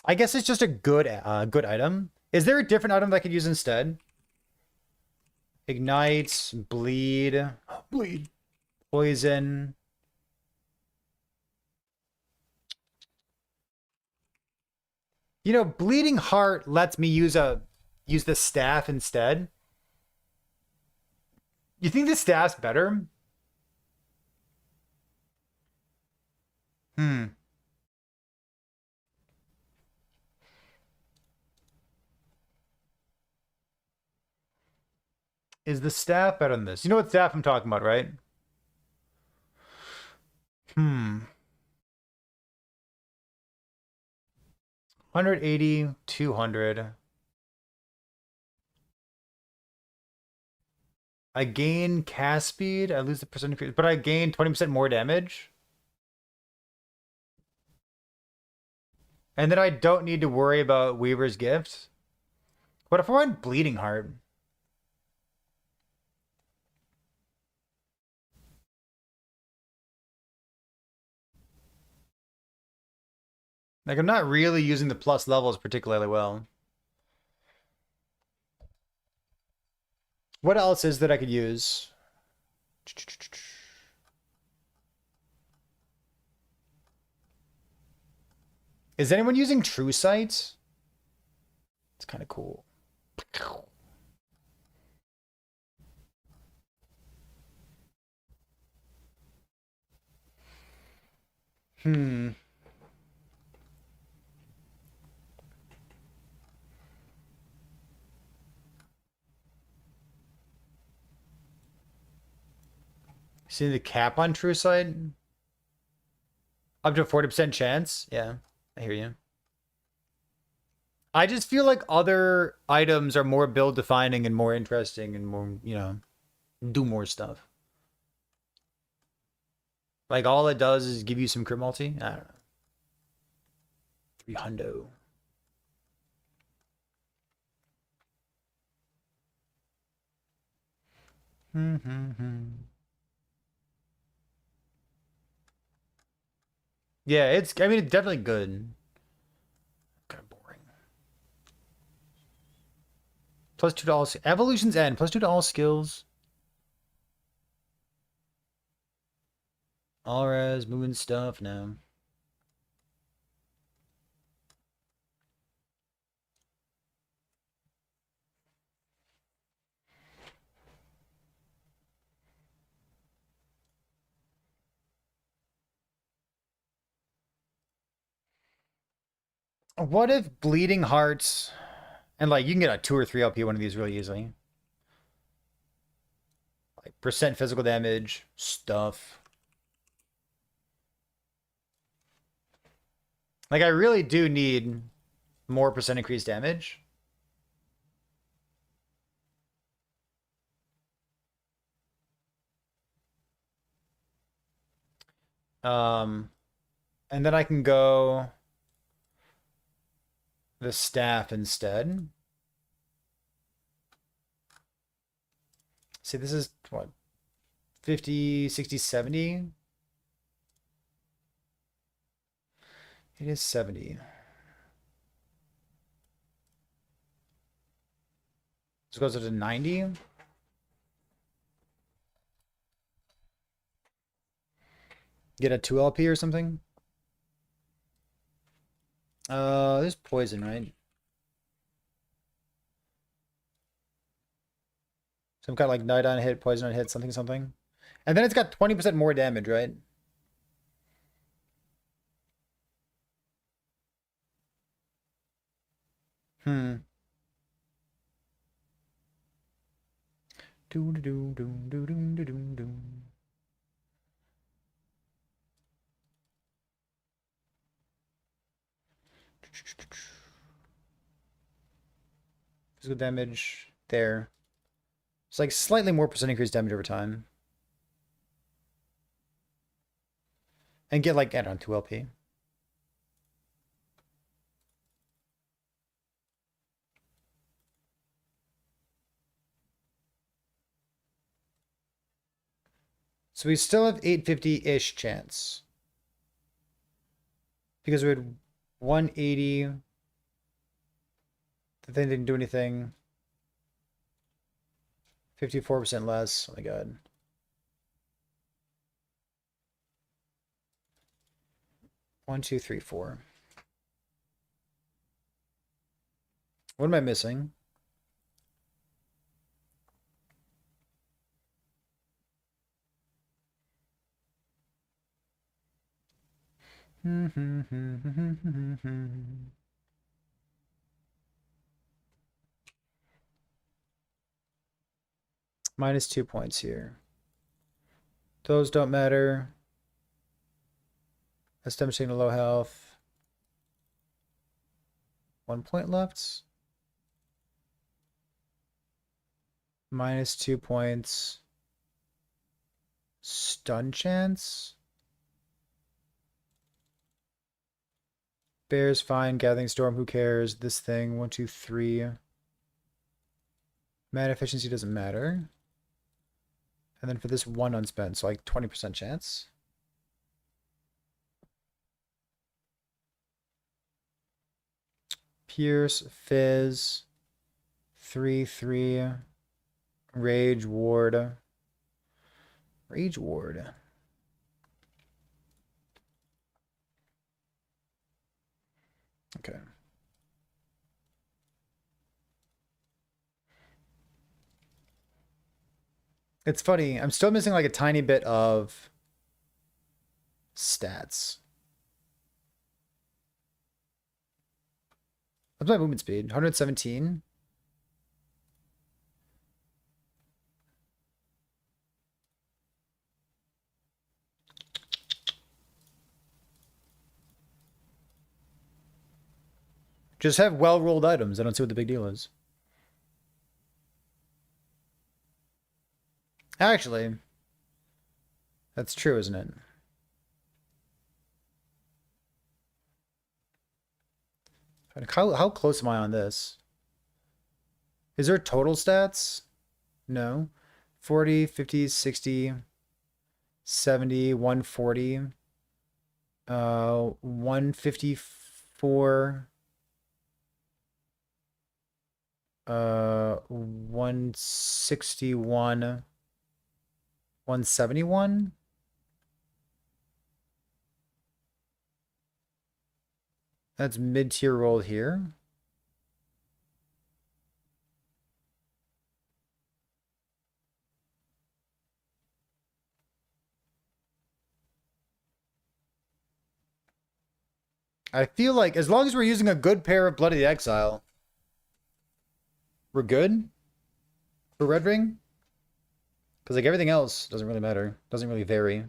I guess it's just a good good item. Is there a different item that I could use instead? Ignite, bleed, bleed, poison. You know, Bleeding Heart lets me use the staff instead. You think the staff's better? Hmm. Is the staff better than this? You know what staff I'm talking about, right? Hmm. 180, 200. I gain cast speed. I lose the percent increase, but I gain 20% more damage. And then I don't need to worry about Weaver's Gift. What if I want Bleeding Heart? Like, I'm not really using the plus levels particularly well. What else is that I could use? Is anyone using True Sight? It's kind of cool. Hmm. See the cap on True Sight? Up to a 40% chance? Yeah, I hear you. I just feel like other items are more build defining and more interesting and more, do more stuff. Like all it does is give you some crit multi. I don't know. 300. Yeah, I mean, it's definitely good. Kind of boring. Plus 2 to all, Evolution's End, plus 2 to all skills. All res, moving stuff now. What if Bleeding Hearts, and like you can get a 2 or 3 LP one of these really easily. Like percent physical damage, stuff. Like I really do need more percent increased damage. Um, and then I can go the staff instead. See, this is what, 50, 60, 70? It is 70. This goes up to 90. Get a 2 LP or something. There's poison, right? Some kind of like night on hit, poison on hit, something, something. And then it's got 20% more damage, right? Hmm. Do do do do do do do do. Physical damage there. It's like slightly more percent increased damage over time. And get like, I don't know, 2 LP. So we still have 850-ish chance. Because we had 180. The thing didn't do anything. 54% less. Oh my god. One, two, three, four. What am I missing? Minus 2 points here. Those don't matter. That's demonstrating a low health. 1 point left. Minus 2 points. Stun chance. Bear's fine. Gathering Storm, who cares? This thing, 1, 2, 3. Mana efficiency doesn't matter. And then for this one unspent, so like 20% chance. Pierce, Fizz, 3, 3. Rage Ward. Rage Ward. Okay. It's funny. I'm still missing like a tiny bit of stats. What's my movement speed? 117. Just have well-rolled items. I don't see what the big deal is. Actually, that's true, isn't it? How close am I on this? Is there total stats? No. 40, 50, 60, 70, 140, 154, 161, 171. That's mid-tier roll here. I feel like as long as we're using a good pair of Blood of the Exile, we're good for Red Ring. Because like everything else doesn't really matter. Doesn't really vary.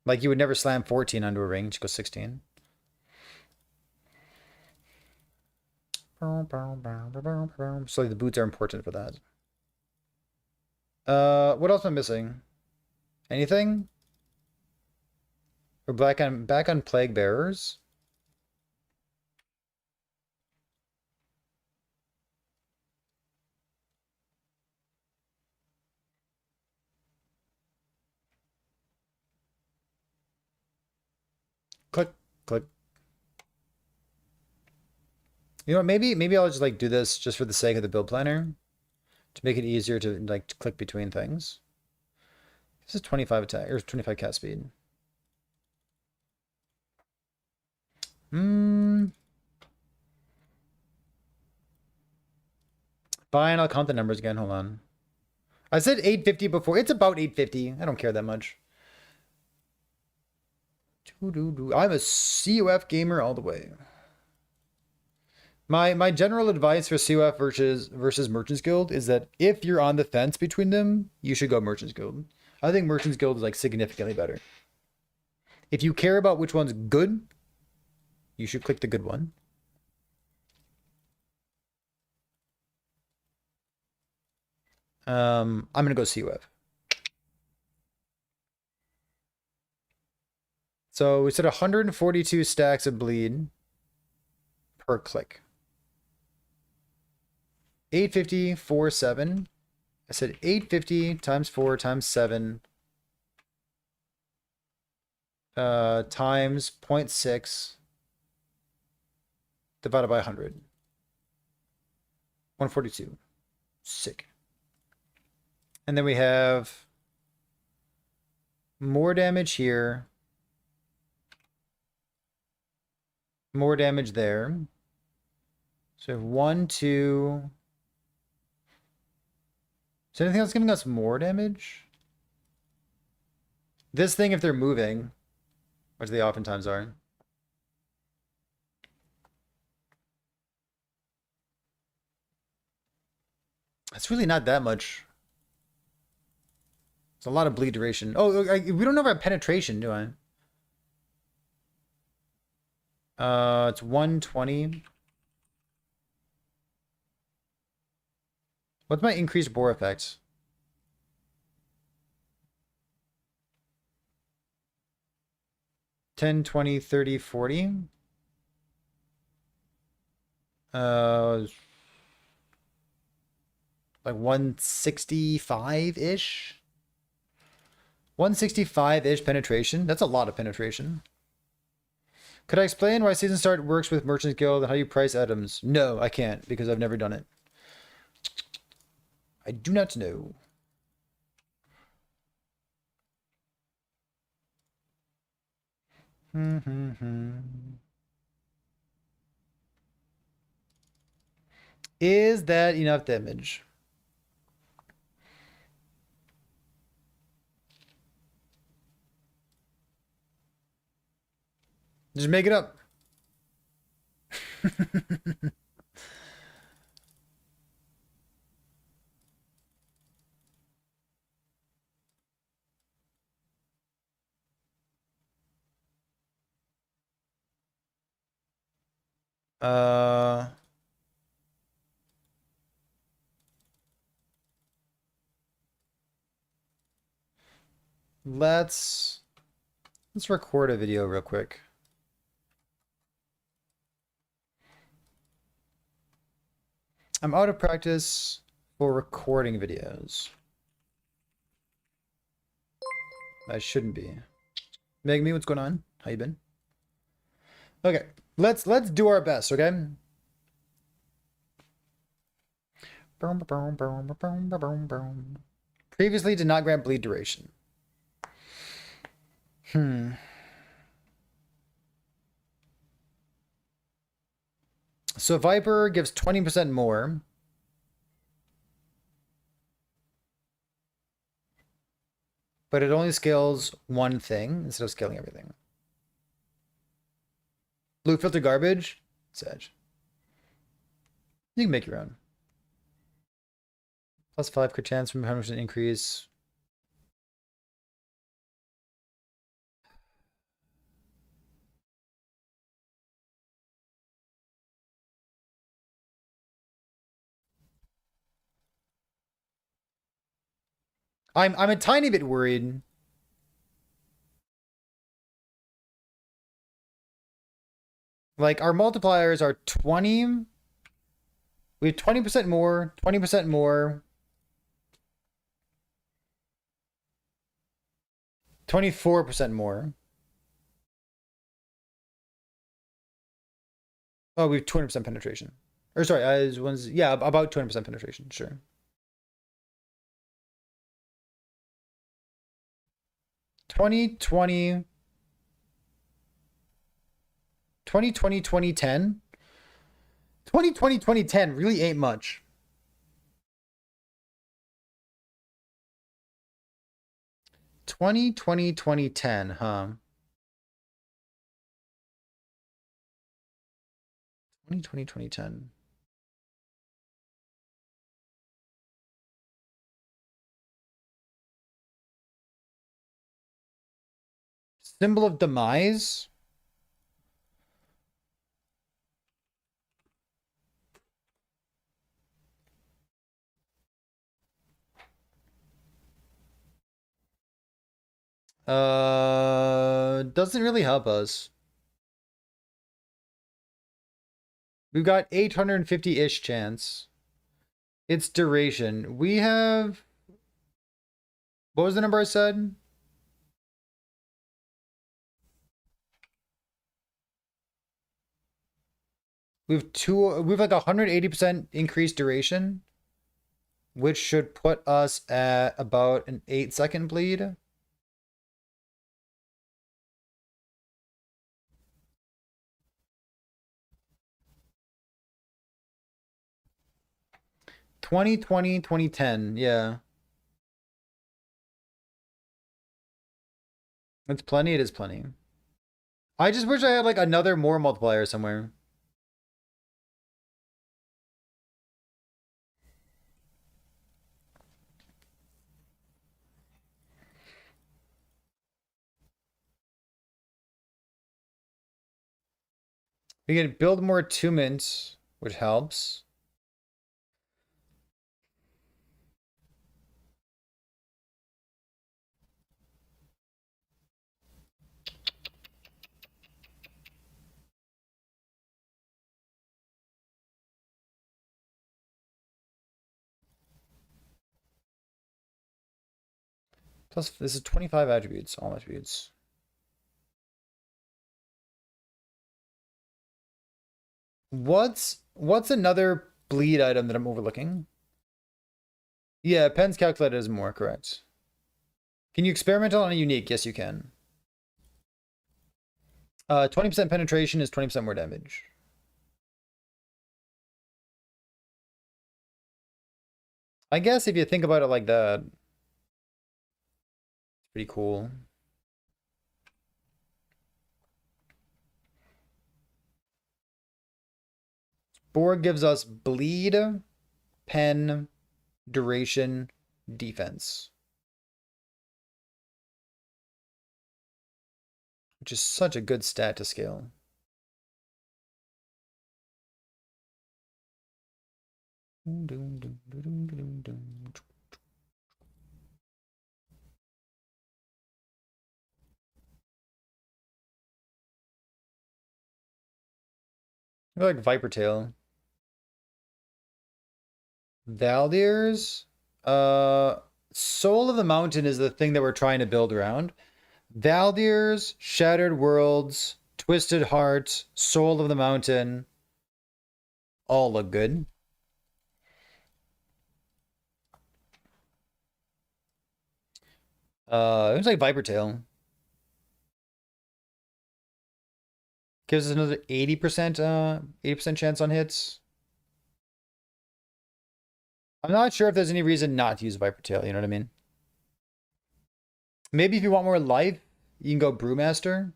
Like you would never slam 14 onto a ring, just go 16. So the boots are important for that. What else am I missing? Anything? We're back on Plague Bearers. Click, click. You know what, maybe I'll just like do this just for the sake of the build planner to make it easier to like click between things. This is 25 attack or 25 cast speed. Fine, I'll count the numbers again. Hold on. I said 850 before. It's about 850. I don't care that much. I'm a COF gamer all the way. My general advice for COF versus Merchants Guild is that if you're on the fence between them, you should go Merchants Guild. I think Merchants Guild is like significantly better. If you care about which one's good, you should click the good one. I'm gonna go COF. So we said 142 stacks of bleed per click. 850, 4, 7. I said 850 times 4 times 7 times 0.6 divided by 100. 142. Sick. And then we have more damage here. More damage there. So 1, 2. Is there anything else giving us more damage? This thing, if they're moving, which they oftentimes are. It's really not that much. It's a lot of bleed duration. Oh, we don't know about penetration, do I? It's 120. What's my increased bore effect? Ten, 20, 30, 40. Like 165-ish? 165-ish penetration? That's a lot of penetration. Could I explain why Season Start works with Merchants Guild and how you price items? No, I can't because I've never done it. I do not know. Is that enough damage? Just make it up. Uh, let's record a video real quick. I'm out of practice for recording videos. I shouldn't be. Megme, what's going on? How you been? Okay, let's do our best, okay? Previously did not grant bleed duration. So Viper gives 20% more. But it only scales one thing instead of scaling everything. Blue filter garbage? Sedge. You can make your own. +5 crit chance from 100% increase. I'm a tiny bit worried. Like our multipliers are 20. We have 20% more, 20% more. 24% more. Oh, we have 200% penetration. Or sorry, yeah, about 200% penetration, sure. 2020 2020 2010 2020 2010 really ain't much. 2020 2010, huh? 2020 2010. Symbol of Demise. Doesn't really help us. We've got 850-ish chance. It's duration. We have... What was the number I said? We've like 180% increased duration, which should put us at about an 8-second bleed. Twenty 2010, yeah. It's plenty, it is plenty. I just wish I had like another more multiplier somewhere. We can build more attunements, which helps. Plus, this is 25 attributes, all attributes. What's another bleed item that I'm overlooking? Yeah, Penn's calculator is more correct. Can you experiment on a unique? Yes, you can. 20% penetration is 20% more damage. I guess if you think about it like that, it's pretty cool. Borg gives us bleed, pen, duration, defense. Which is such a good stat to scale. I like Viper Tail. Valdir's, Soul of the Mountain is the thing that we're trying to build around. Valdir's, Shattered Worlds, Twisted Heart, Soul of the Mountain, all look good. It looks like Viper Tail. Gives us another 80% 80% chance on hits. I'm not sure if there's any reason not to use Viper Tail, you know what I mean? Maybe if you want more life, you can go Brewmaster.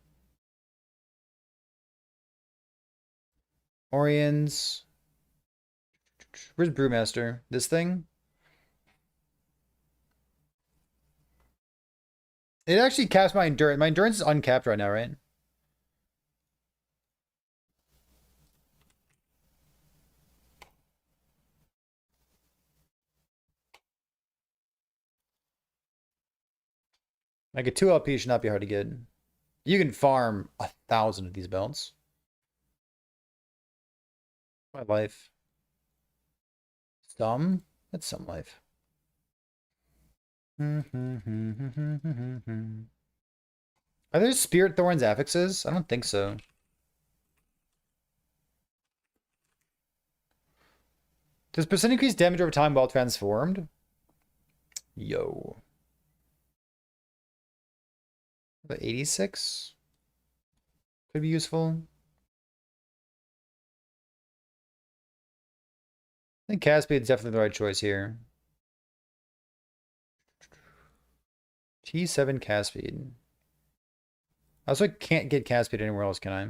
Orions. Where's Brewmaster? This thing? It actually caps my endurance. My endurance is uncapped right now, right? Like a 2 LP should not be hard to get. You can farm 1,000 of these belts. My life. Some? That's some life. Are there Spirit Thorns affixes? I don't think so. Does percent increase damage over time while transformed? Yo. The 86 could be useful. I think Caspian is definitely the right choice here. T7 Caspian. I also can't get Caspian anywhere else, can I?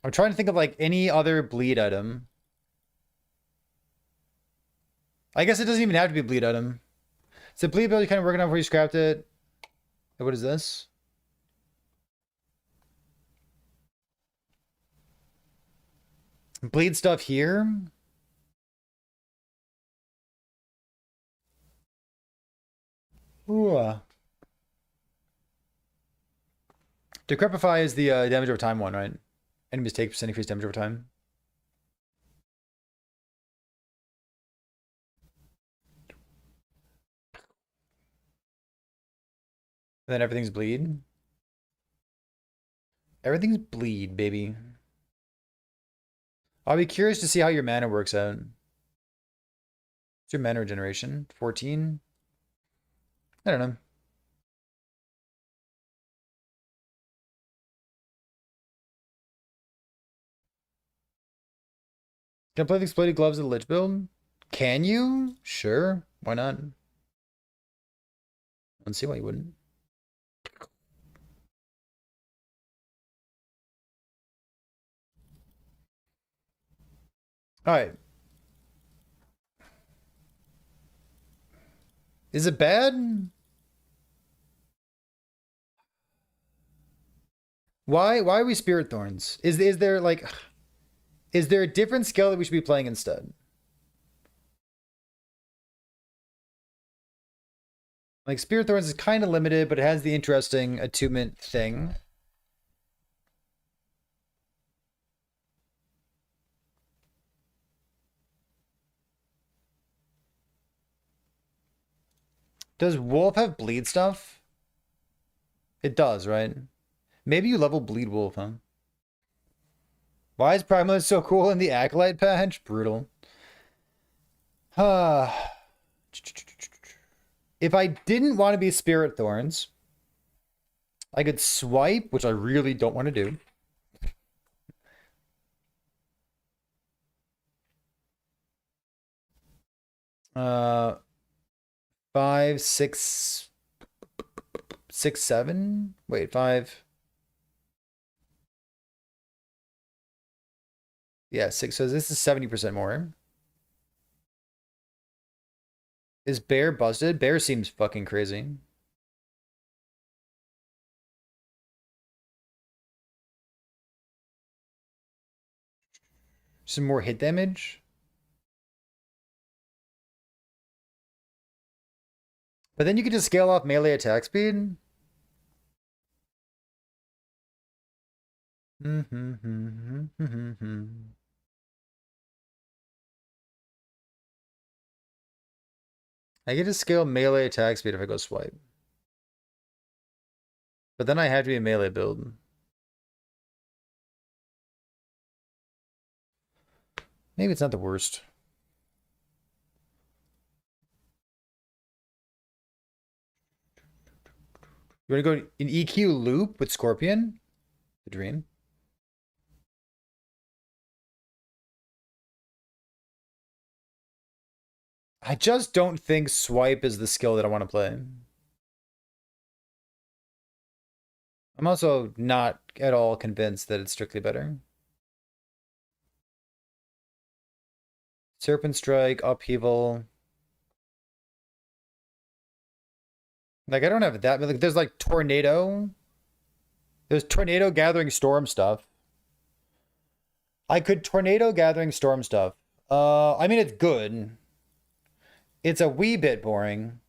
I'm trying to think of like any other bleed item. I guess it doesn't even have to be a bleed item. Is the bleed ability kind of working out before you scrapped it? What is this? Bleed stuff here? Ooh. Decrepify is the damage over time one, right? Enemies take percent increased damage over time. And then everything's bleed. Everything's bleed, baby. I'll be curious to see how your mana works out. What's your mana regeneration? 14? I don't know. Can I play the Exploded Gloves of the Lich build? Can you? Sure. Why not? Let's see why you wouldn't. All right. Is it bad? Why are we Spirit Thorns? Is there like is there a different skill that we should be playing instead? Like Spirit Thorns is kind of limited, but it has the interesting attunement thing. Does Wolf have bleed stuff? It does, right? Maybe you level Bleed Wolf, huh? Why is Primalist so cool in the Acolyte patch? Brutal. If I didn't want to be Spirit Thorns, I could swipe, which I really don't want to do. Uh, 5, 6, 6, 7. Wait, 5. Yeah, 6. So this is 70% more. Is Bear busted? Bear seems fucking crazy. Some more hit damage. But then you could just scale off melee attack speed. I get to scale melee attack speed if I go swipe. But then I have to be a melee build. Maybe it's not the worst. You want to go in EQ loop with Scorpion? The dream. I just don't think swipe is the skill that I want to play. I'm also not at all convinced that it's strictly better. Serpent Strike, Upheaval. Like, I don't have that. Like, there's like Tornado. There's Tornado Gathering Storm stuff. I could Tornado Gathering Storm stuff. I mean, it's good. It's a wee bit boring.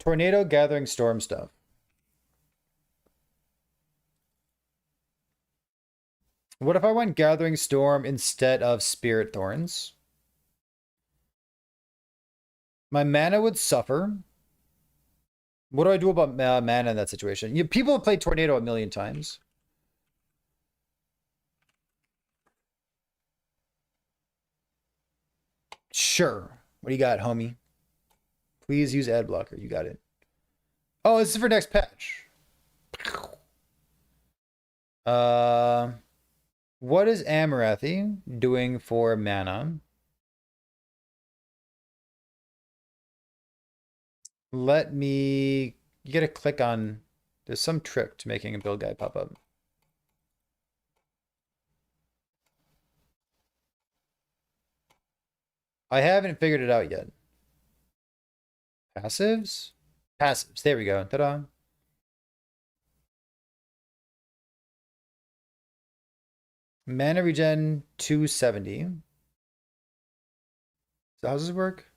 Tornado Gathering Storm stuff. What if I went Gathering Storm instead of Spirit Thorns? My mana would suffer. What do I do about mana in that situation? People have played Tornado a million times. Sure. What do you got, homie? Please use ad blocker. You got it. Oh, this is for next patch. What is Amaranthi doing for mana? Let me... You gotta click on... There's some trick to making a build guide pop up. I haven't figured it out yet. Passives? Passives. There we go. Ta-da. Mana regen 270. So how does this work?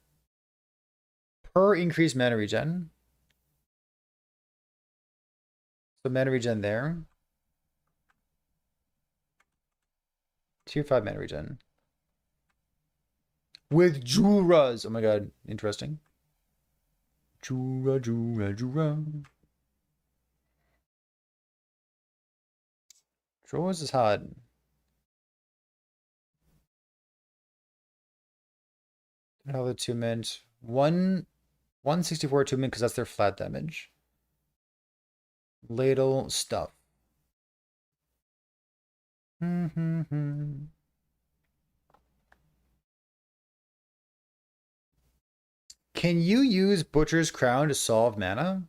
Per increased mana regen. So mana regen there. 2-5 mana regen. With Juras. Oh my god. Interesting. Jura. Juras is hot. How the 2 mint. 164 2 mint because that's their flat damage. Ladle stuff. Can you use Butcher's Crown to solve mana?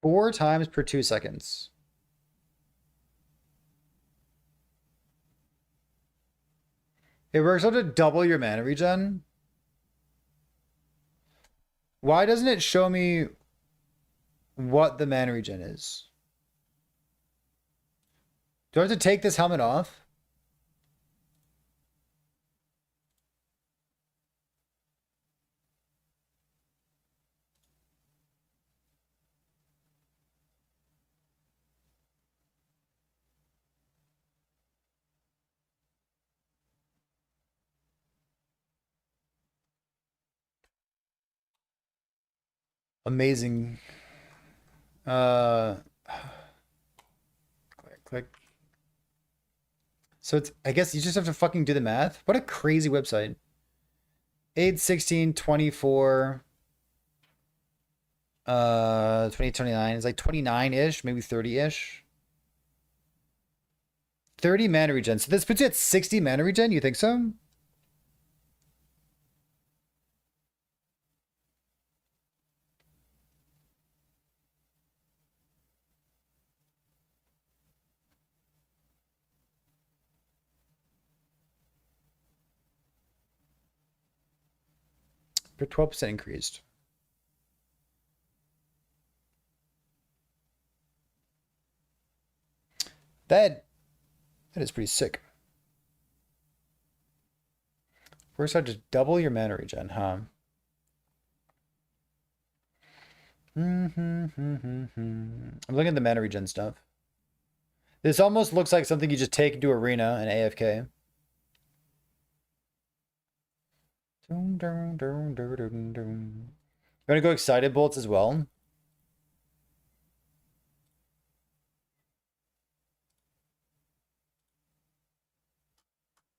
4 times per 2 seconds. It works out to double your mana regen. Why doesn't it show me what the mana regen is? Do I have to take this helmet off? Amazing. Click. So it's, I guess you just have to fucking do the math. What a crazy website. 8, 16, 24, 20, 29. It's like 29-ish, maybe 30-ish. 30 mana regen. So this puts you at 60 mana regen, you think so? For 12% increased. That is pretty sick. First, I just double your mana regen, huh? I'm looking at the mana regen stuff. This almost looks like something you just take into arena and AFK. You want to go excited bolts as well?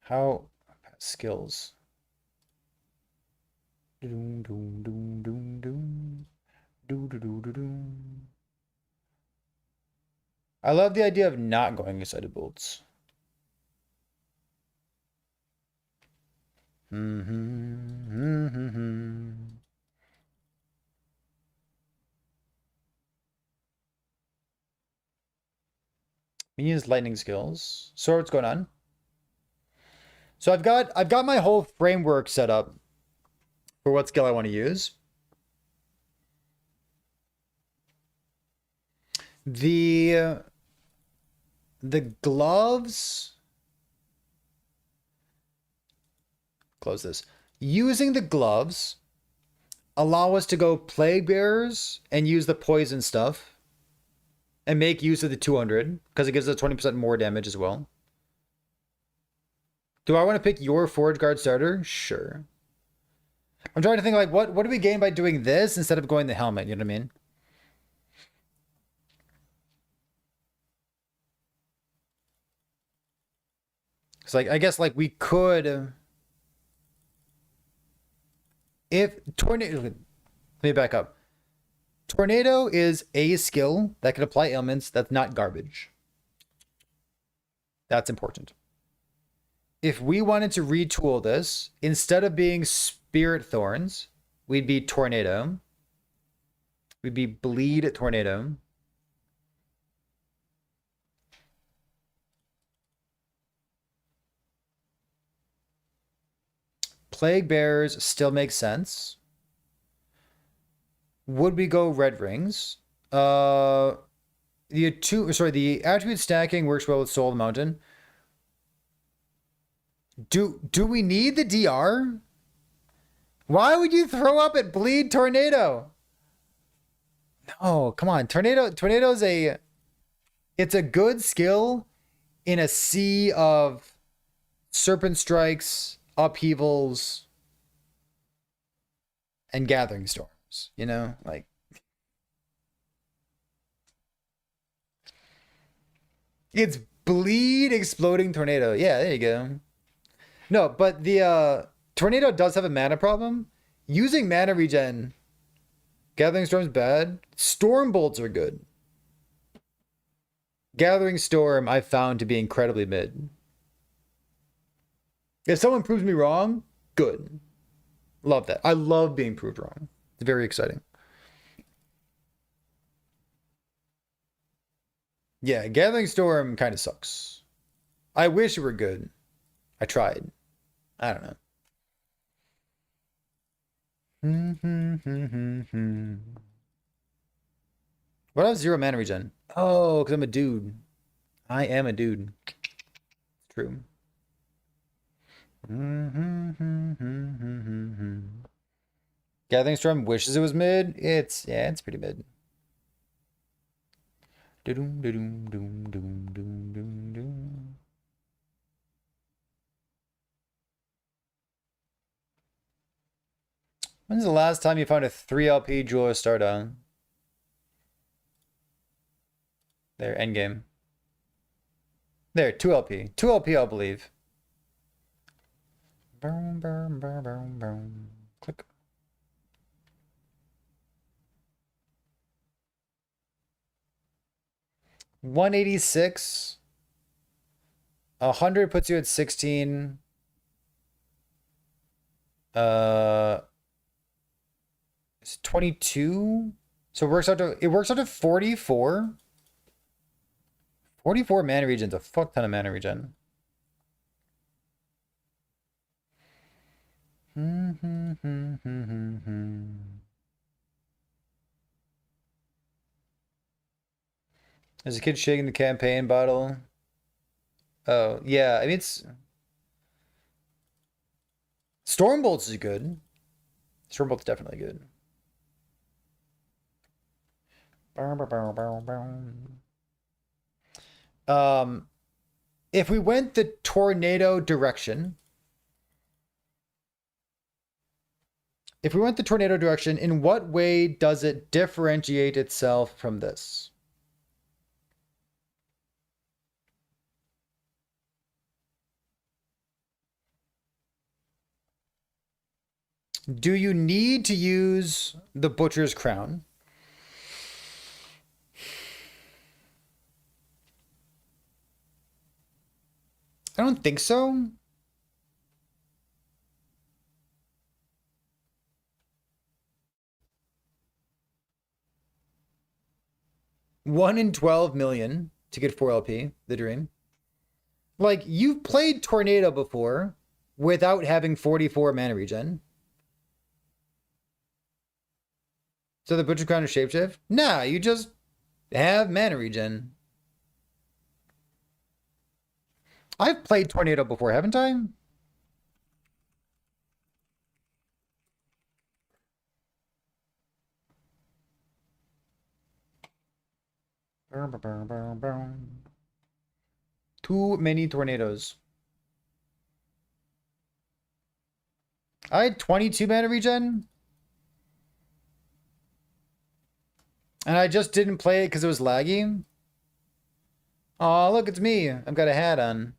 How skills? I love the idea of not going excited bolts. Minions lightning skills. So what's going on? So I've got my whole framework set up for what skill I want to use. The gloves. Close this. Using the gloves allow us to go plague bearers and use the poison stuff and make use of the 200 because it gives us 20% more damage as well. Do I want to pick your Forge Guard starter? Sure. I'm trying to think like what do we gain by doing this instead of going the helmet, you know what I mean? It's like I guess like we could if tornado let me back up. Tornado is a skill that can apply ailments that's not garbage. That's important. If we wanted to retool this, instead of being Spirit Thorns, we'd be Tornado. We'd be Bleed Tornado. Plague Bearers still makes sense. Would we go Red Rings? The attribute stacking works well with Soul of the Mountain. Do we need the DR? Why would you throw up at Bleed Tornado? No, come on. Tornado's it's a good skill in a sea of Serpent Strikes, upheavals, and Gathering Storms, you know? Like it's Bleed Exploding Tornado. Yeah, there you go. No, but the Tornado does have a mana problem. Using mana regen, Gathering Storm's bad. Storm Bolts are good. Gathering Storm I found to be incredibly mid. If someone proves me wrong, good. Love that. I love being proved wrong. It's very exciting. Yeah, Gathering Storm kind of sucks. I wish it were good. I tried. I don't know. What have zero mana regen? Oh, because I'm a dude. I am a dude. It's true. Gathering Storm wishes it was mid. It's pretty mid. Doom doom doom doom doom doom doom. When's the last time you found a 3 LP Jewel Stardom? There, endgame. There, 2 LP. 2 LP, I'll believe. Boom, boom, boom, boom, boom. Click. $186. 100 puts you at 16. It's 22. So it works out to 44. 44 mana regen's a fuck ton of mana regen. There's a kid shaking the campaign bottle. Oh, yeah. I mean, it's... Stormbolts is good. Stormbolt's definitely good. If we went the tornado direction... in what way does it differentiate itself from this? Do you need to use the Butcher's Crown? I don't think so. One in 12 million to get 4 LP, the dream. Like, you've played Tornado before without having 44 mana regen. So the Butcher Crown is shapeshift? Nah, you just have mana regen. I've played Tornado before, haven't I? Too many tornadoes. I had 22 mana regen. And I just didn't play it because it was laggy. Oh, look, it's me. I've got a hat on.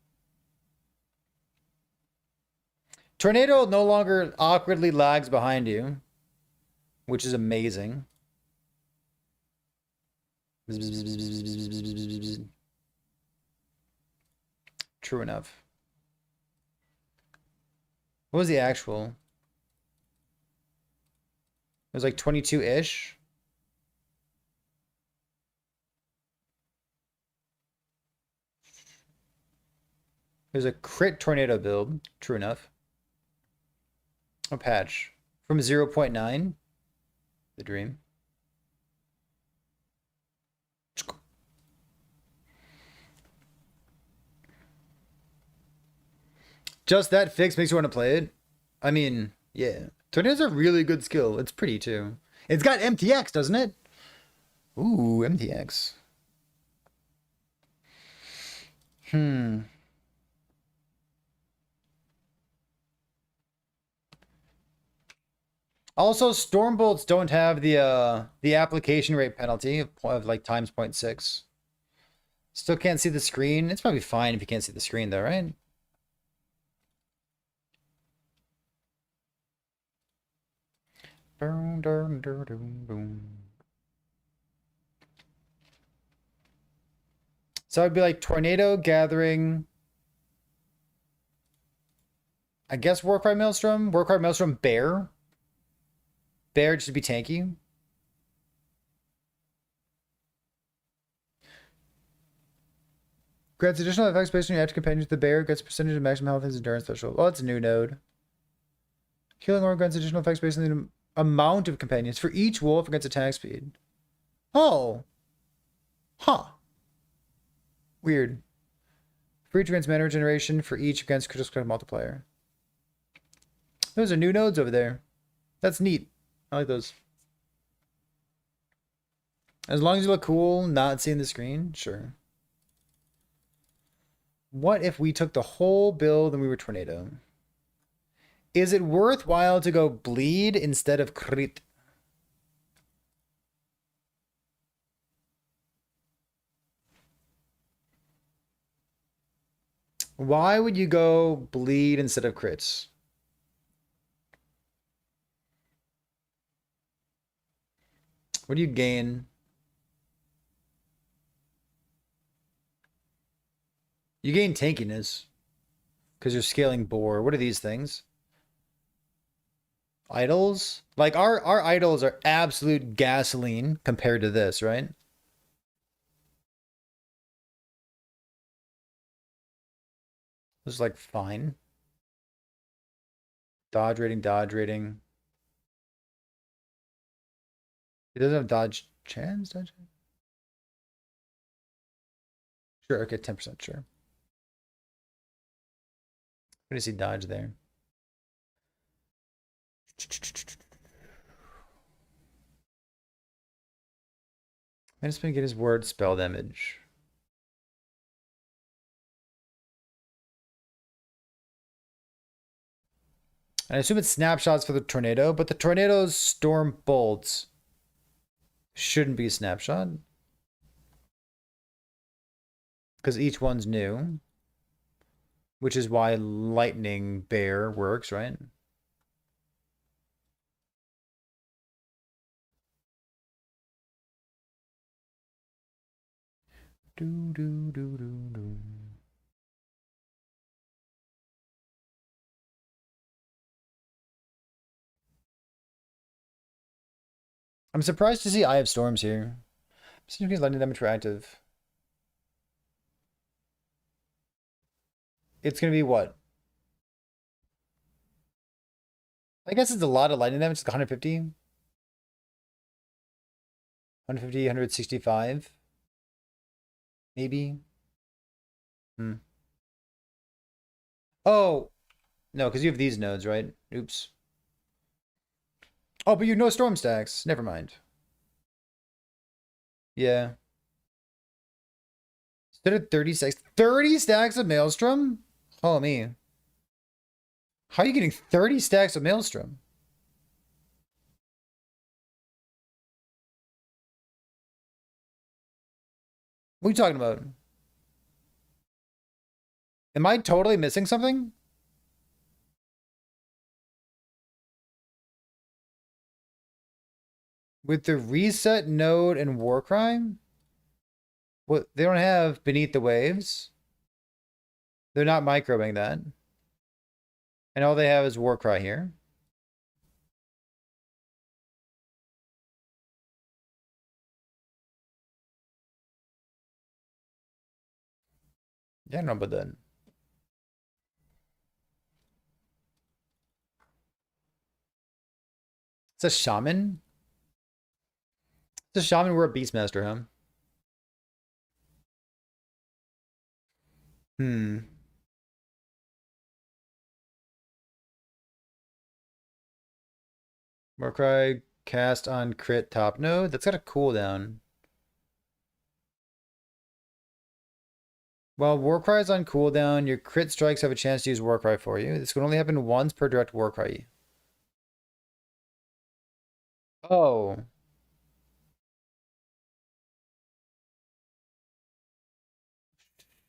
Tornado no longer awkwardly lags behind you, which is amazing. True enough. What was the actual? It was like 22-ish. There's a crit tornado build. True enough. A patch. From 0.9. The dream. Just that fix makes you want to play it? I mean, yeah. Tornado's a really good skill. It's pretty too. It's got MTX, doesn't it? Ooh, MTX. Also, Stormbolts don't have the application rate penalty of like times 0.6. Still can't see the screen. It's probably fine if you can't see the screen though, right? Boom, boom, boom, boom, boom. So it'd be like Tornado, Gathering. I guess Warcry Maelstrom. Warcry Maelstrom, Bear. Bear just to be tanky. Grants additional effects based on your active companions. The bear gets percentage of maximum health and endurance threshold. Oh, that's a new node. Healing Aura grants additional effects based on the amount of companions for each wolf against attack speed. Oh. Huh. Weird. Free grants mana regeneration for each against critical strike multiplier. Those are new nodes over there. That's neat. I like those. As long as you look cool, not seeing the screen, sure. What if we took the whole build and we were Tornado? Is it worthwhile to go bleed instead of crit? Why would you go bleed instead of crits? What do you gain? You gain tankiness because you're scaling boar. What are these things? Idols? Like our idols are absolute gasoline compared to this, right? This is like fine. Dodge rating, dodge rating. It doesn't have dodge chance, dodge. Sure, okay, 10%, sure. What do you see dodge there? I'm just gonna get his word spell damage. And I assume it's snapshots for the tornado, but the tornado's storm bolts shouldn't be a snapshot. Because each one's new. Which is why lightning bear works, right? Do do do do do. I'm surprised to see Eye of Storms here. Significant lightning damage for active. It's gonna be what? I guess it's a lot of lightning damage. It's like 150. 150, 165. Maybe. Hmm. Oh, no, because you have these nodes, right? Oops. Oh, but you have no storm stacks. Never mind. Yeah. Instead of 30 stacks. 30 stacks of Maelstrom? Oh, me. How are you getting 30 stacks of Maelstrom? What are you talking about? Am I totally missing something? With the reset node and Warcry? What, they don't have Beneath the Waves. They're not microing that. And all they have is Warcry here. Yeah, no, but then. It's a shaman? It's a shaman, we're a beastmaster, huh? Hmm. Warcry cast on crit top node. That's got a cooldown. While Warcry is on cooldown, your crit strikes have a chance to use Warcry for you. This can only happen once per direct Warcry. Oh.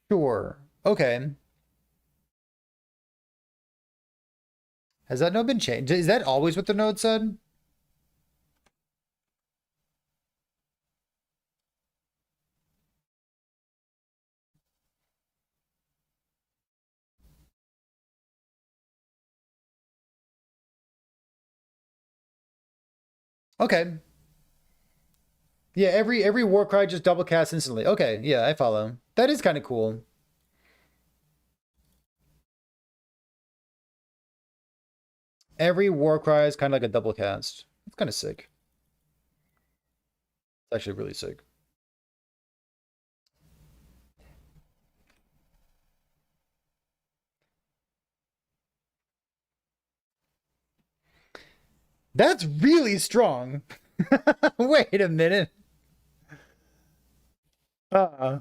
Sure. Okay. Has that node been changed? Is that always what the node said? Okay. Yeah, every Warcry just double cast instantly. Okay, yeah, I follow. That is kind of cool. every Warcry is kind of like a double cast. It's kind of sick. It's actually really sick. That's really strong. Wait a minute. Uh-uh.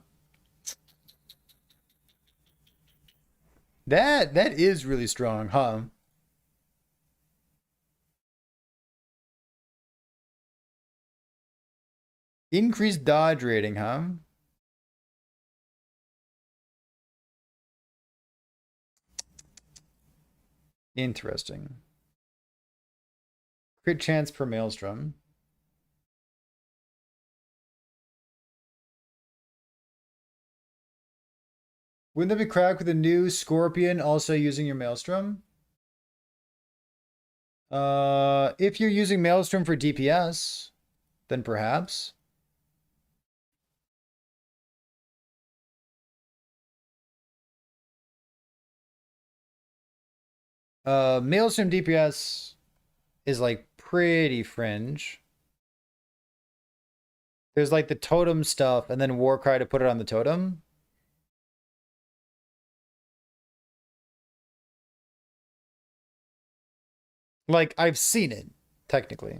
That is really strong, huh? Increased dodge rating, huh? Interesting. Crit chance per Maelstrom. Wouldn't that be cracked with a new Scorpion also using your Maelstrom? If you're using Maelstrom for DPS, then perhaps. Maelstrom DPS is like pretty fringe. There's like the totem stuff and then Warcry to put it on the totem. Like, I've seen it, technically.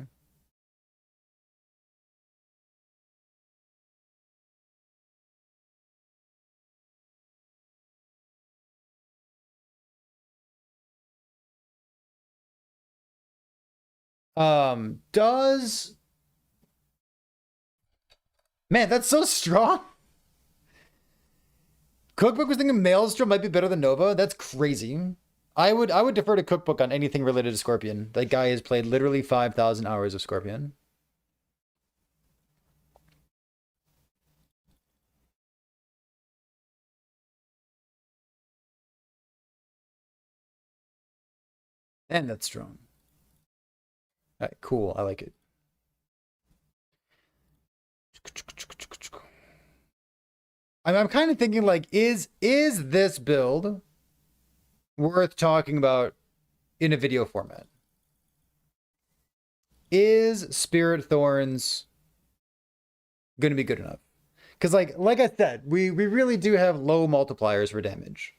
Does... Man, that's so strong. Cookbook was thinking Maelstrom might be better than Nova. That's crazy. I would defer to Cookbook on anything related to Scorpion. That guy has played literally 5,000 hours of Scorpion. And that's strong. All right, cool. I like it. I'm kind of thinking like, is this build worth talking about in a video format? Is Spirit Thorns going to be good enough? Because like I said, we really do have low multipliers for damage.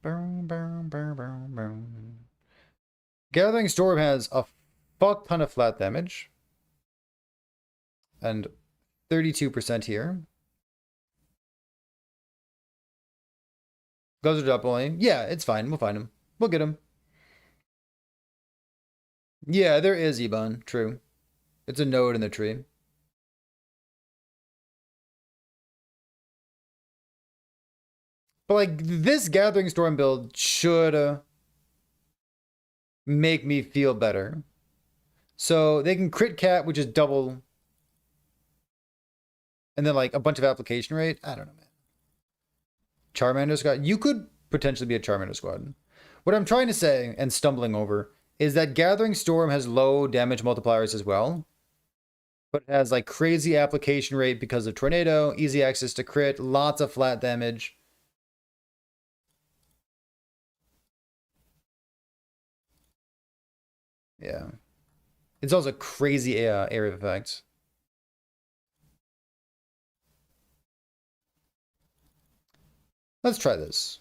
Boom, boom, boom, boom, boom. Gathering Storm has a fuck ton of flat damage. And 32% here. Goes to doubling. Yeah, it's fine. We'll find him. We'll get him. Yeah, there is Ebon. True. It's a node in the tree. But like this Gathering Storm build should make me feel better. So they can crit cat, which is double. And then like a bunch of application rate. I don't know, man. Charmander squad. You could potentially be a Charmander squad. What I'm trying to say and stumbling over is that Gathering Storm has low damage multipliers as well. But it has like crazy application rate because of Tornado, easy access to crit, lots of flat damage. Yeah. It's also crazy area of effects. Let's try this.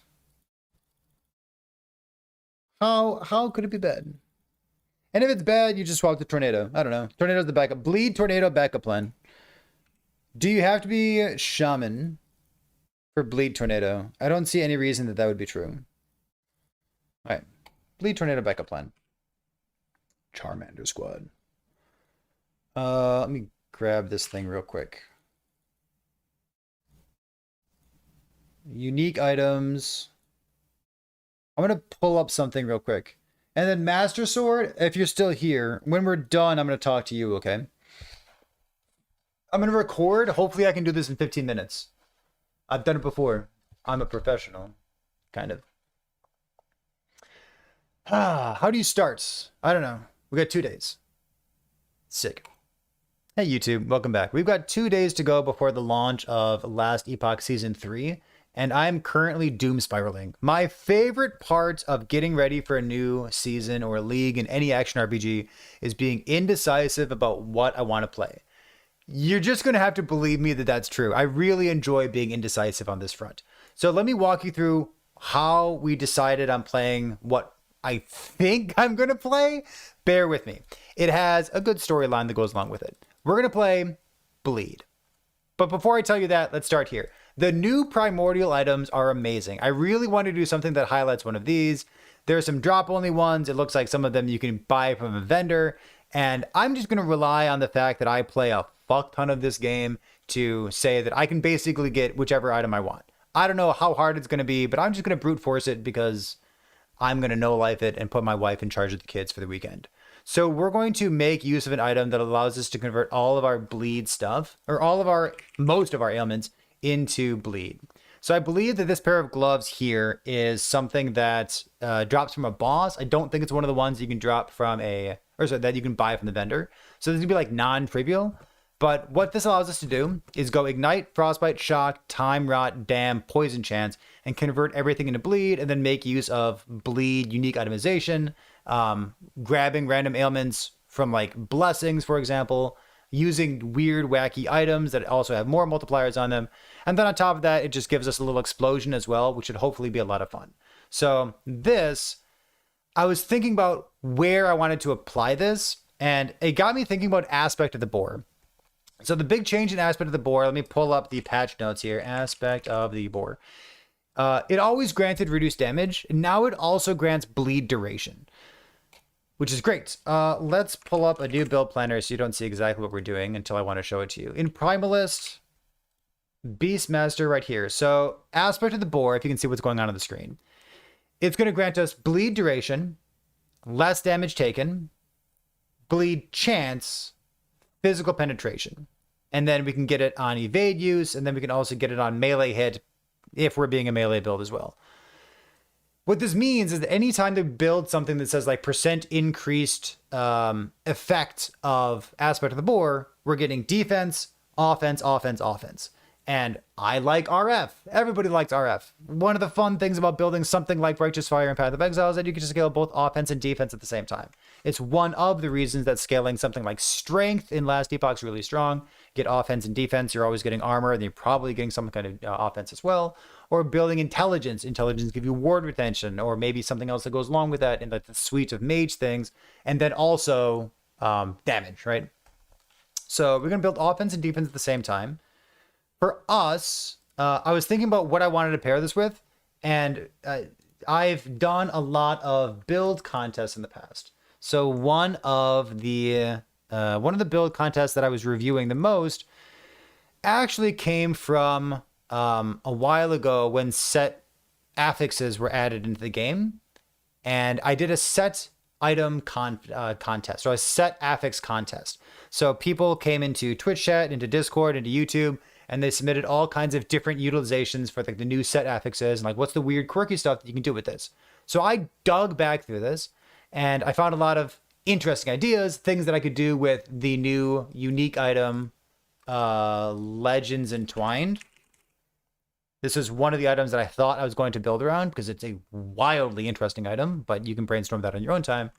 How could it be bad? And if it's bad, you just swap to Tornado. I don't know. Tornado's the backup. Bleed Tornado backup plan. Do you have to be Shaman for Bleed Tornado? I don't see any reason that would be true. All right. Bleed Tornado backup plan. Charmander squad. Let me grab this thing real quick. Unique items. I'm going to pull up something real quick. And then Master Sword, if you're still here, when we're done, I'm going to talk to you, okay? I'm going to record. Hopefully I can do this in 15 minutes. I've done it before. I'm a professional. Kind of. How do you start? I don't know. We got 2 days. Sick. Hey YouTube, welcome back. We've got 2 days to go before the launch of Last Epoch Season 3, and I'm currently doom spiraling. My favorite part of getting ready for a new season or league in any action RPG is being indecisive about what I want to play. You're just going to have to believe me that that's true. I really enjoy being indecisive on this front. So let me walk you through how we decided on playing what I think I'm going to play. Bear with me. It has a good storyline that goes along with it. We're going to play Bleed. But before I tell you that, let's start here. The new primordial items are amazing. I really want to do something that highlights one of these. There are some drop-only ones. It looks like some of them you can buy from a vendor. And I'm just going to rely on the fact that I play a fuck ton of this game to say that I can basically get whichever item I want. I don't know how hard it's going to be, but I'm just going to brute force it because I'm going to no-life it and put my wife in charge of the kids for the weekend. So we're going to make use of an item that allows us to convert all of our bleed stuff, or most of our ailments, into bleed. So I believe that this pair of gloves here is something that drops from a boss. I don't think it's one of the ones you can drop from that you can buy from the vendor. So this is gonna be like non-trivial. But what this allows us to do is go Ignite, Frostbite, Shock, Time Rot, Dam, Poison Chance, and convert everything into bleed, and then make use of bleed unique itemization, grabbing random ailments from like blessings, for example, using weird, wacky items that also have more multipliers on them. And then on top of that, it just gives us a little explosion as well, which should hopefully be a lot of fun. So I was thinking about where I wanted to apply this, and it got me thinking about Aspect of the Boar. So the big change in Aspect of the Boar, let me pull up the patch notes here. Aspect of the Boar. It always granted reduced damage. Now it also grants bleed duration, which is great. Let's pull up a new build planner so you don't see exactly what we're doing until I want to show it to you. In Primalist, Beastmaster right here. So Aspect of the Boar, if you can see what's going on the screen, it's going to grant us bleed duration, less damage taken, bleed chance, physical penetration. And then we can get it on evade use, and then we can also get it on melee hit if we're being a melee build as well. What this means is that anytime they build something that says like % increased effect of Aspect of the Boar, we're getting defense, offense, offense, offense. And I like RF. Everybody likes RF. One of the fun things about building something like Righteous Fire and Path of Exile is that you can scale both offense and defense at the same time. It's one of the reasons that scaling something like Strength in Last Epoch is really strong. Get offense and defense, you're always getting armor, and you're probably getting some kind of offense as well. Or building Intelligence. Intelligence give you ward retention, or maybe something else that goes along with that in like the suite of mage things. And then also damage, right? So we're going to build offense and defense at the same time. For us, I was thinking about what I wanted to pair this with, and I've done a lot of build contests in the past. So one of the build contests that I was reviewing the most actually came from a while ago when set affixes were added into the game, and I did a set item contest, or a set affix contest. So people came into Twitch chat, into Discord, into YouTube, and they submitted all kinds of different utilizations for like the new set affixes and like what's the weird quirky stuff that you can do with this. So I dug back through this and I found a lot of interesting ideas, things that I could do with the new unique item, Legends Entwined. This is one of the items that I thought I was going to build around because it's a wildly interesting item, but you can brainstorm that on your own time.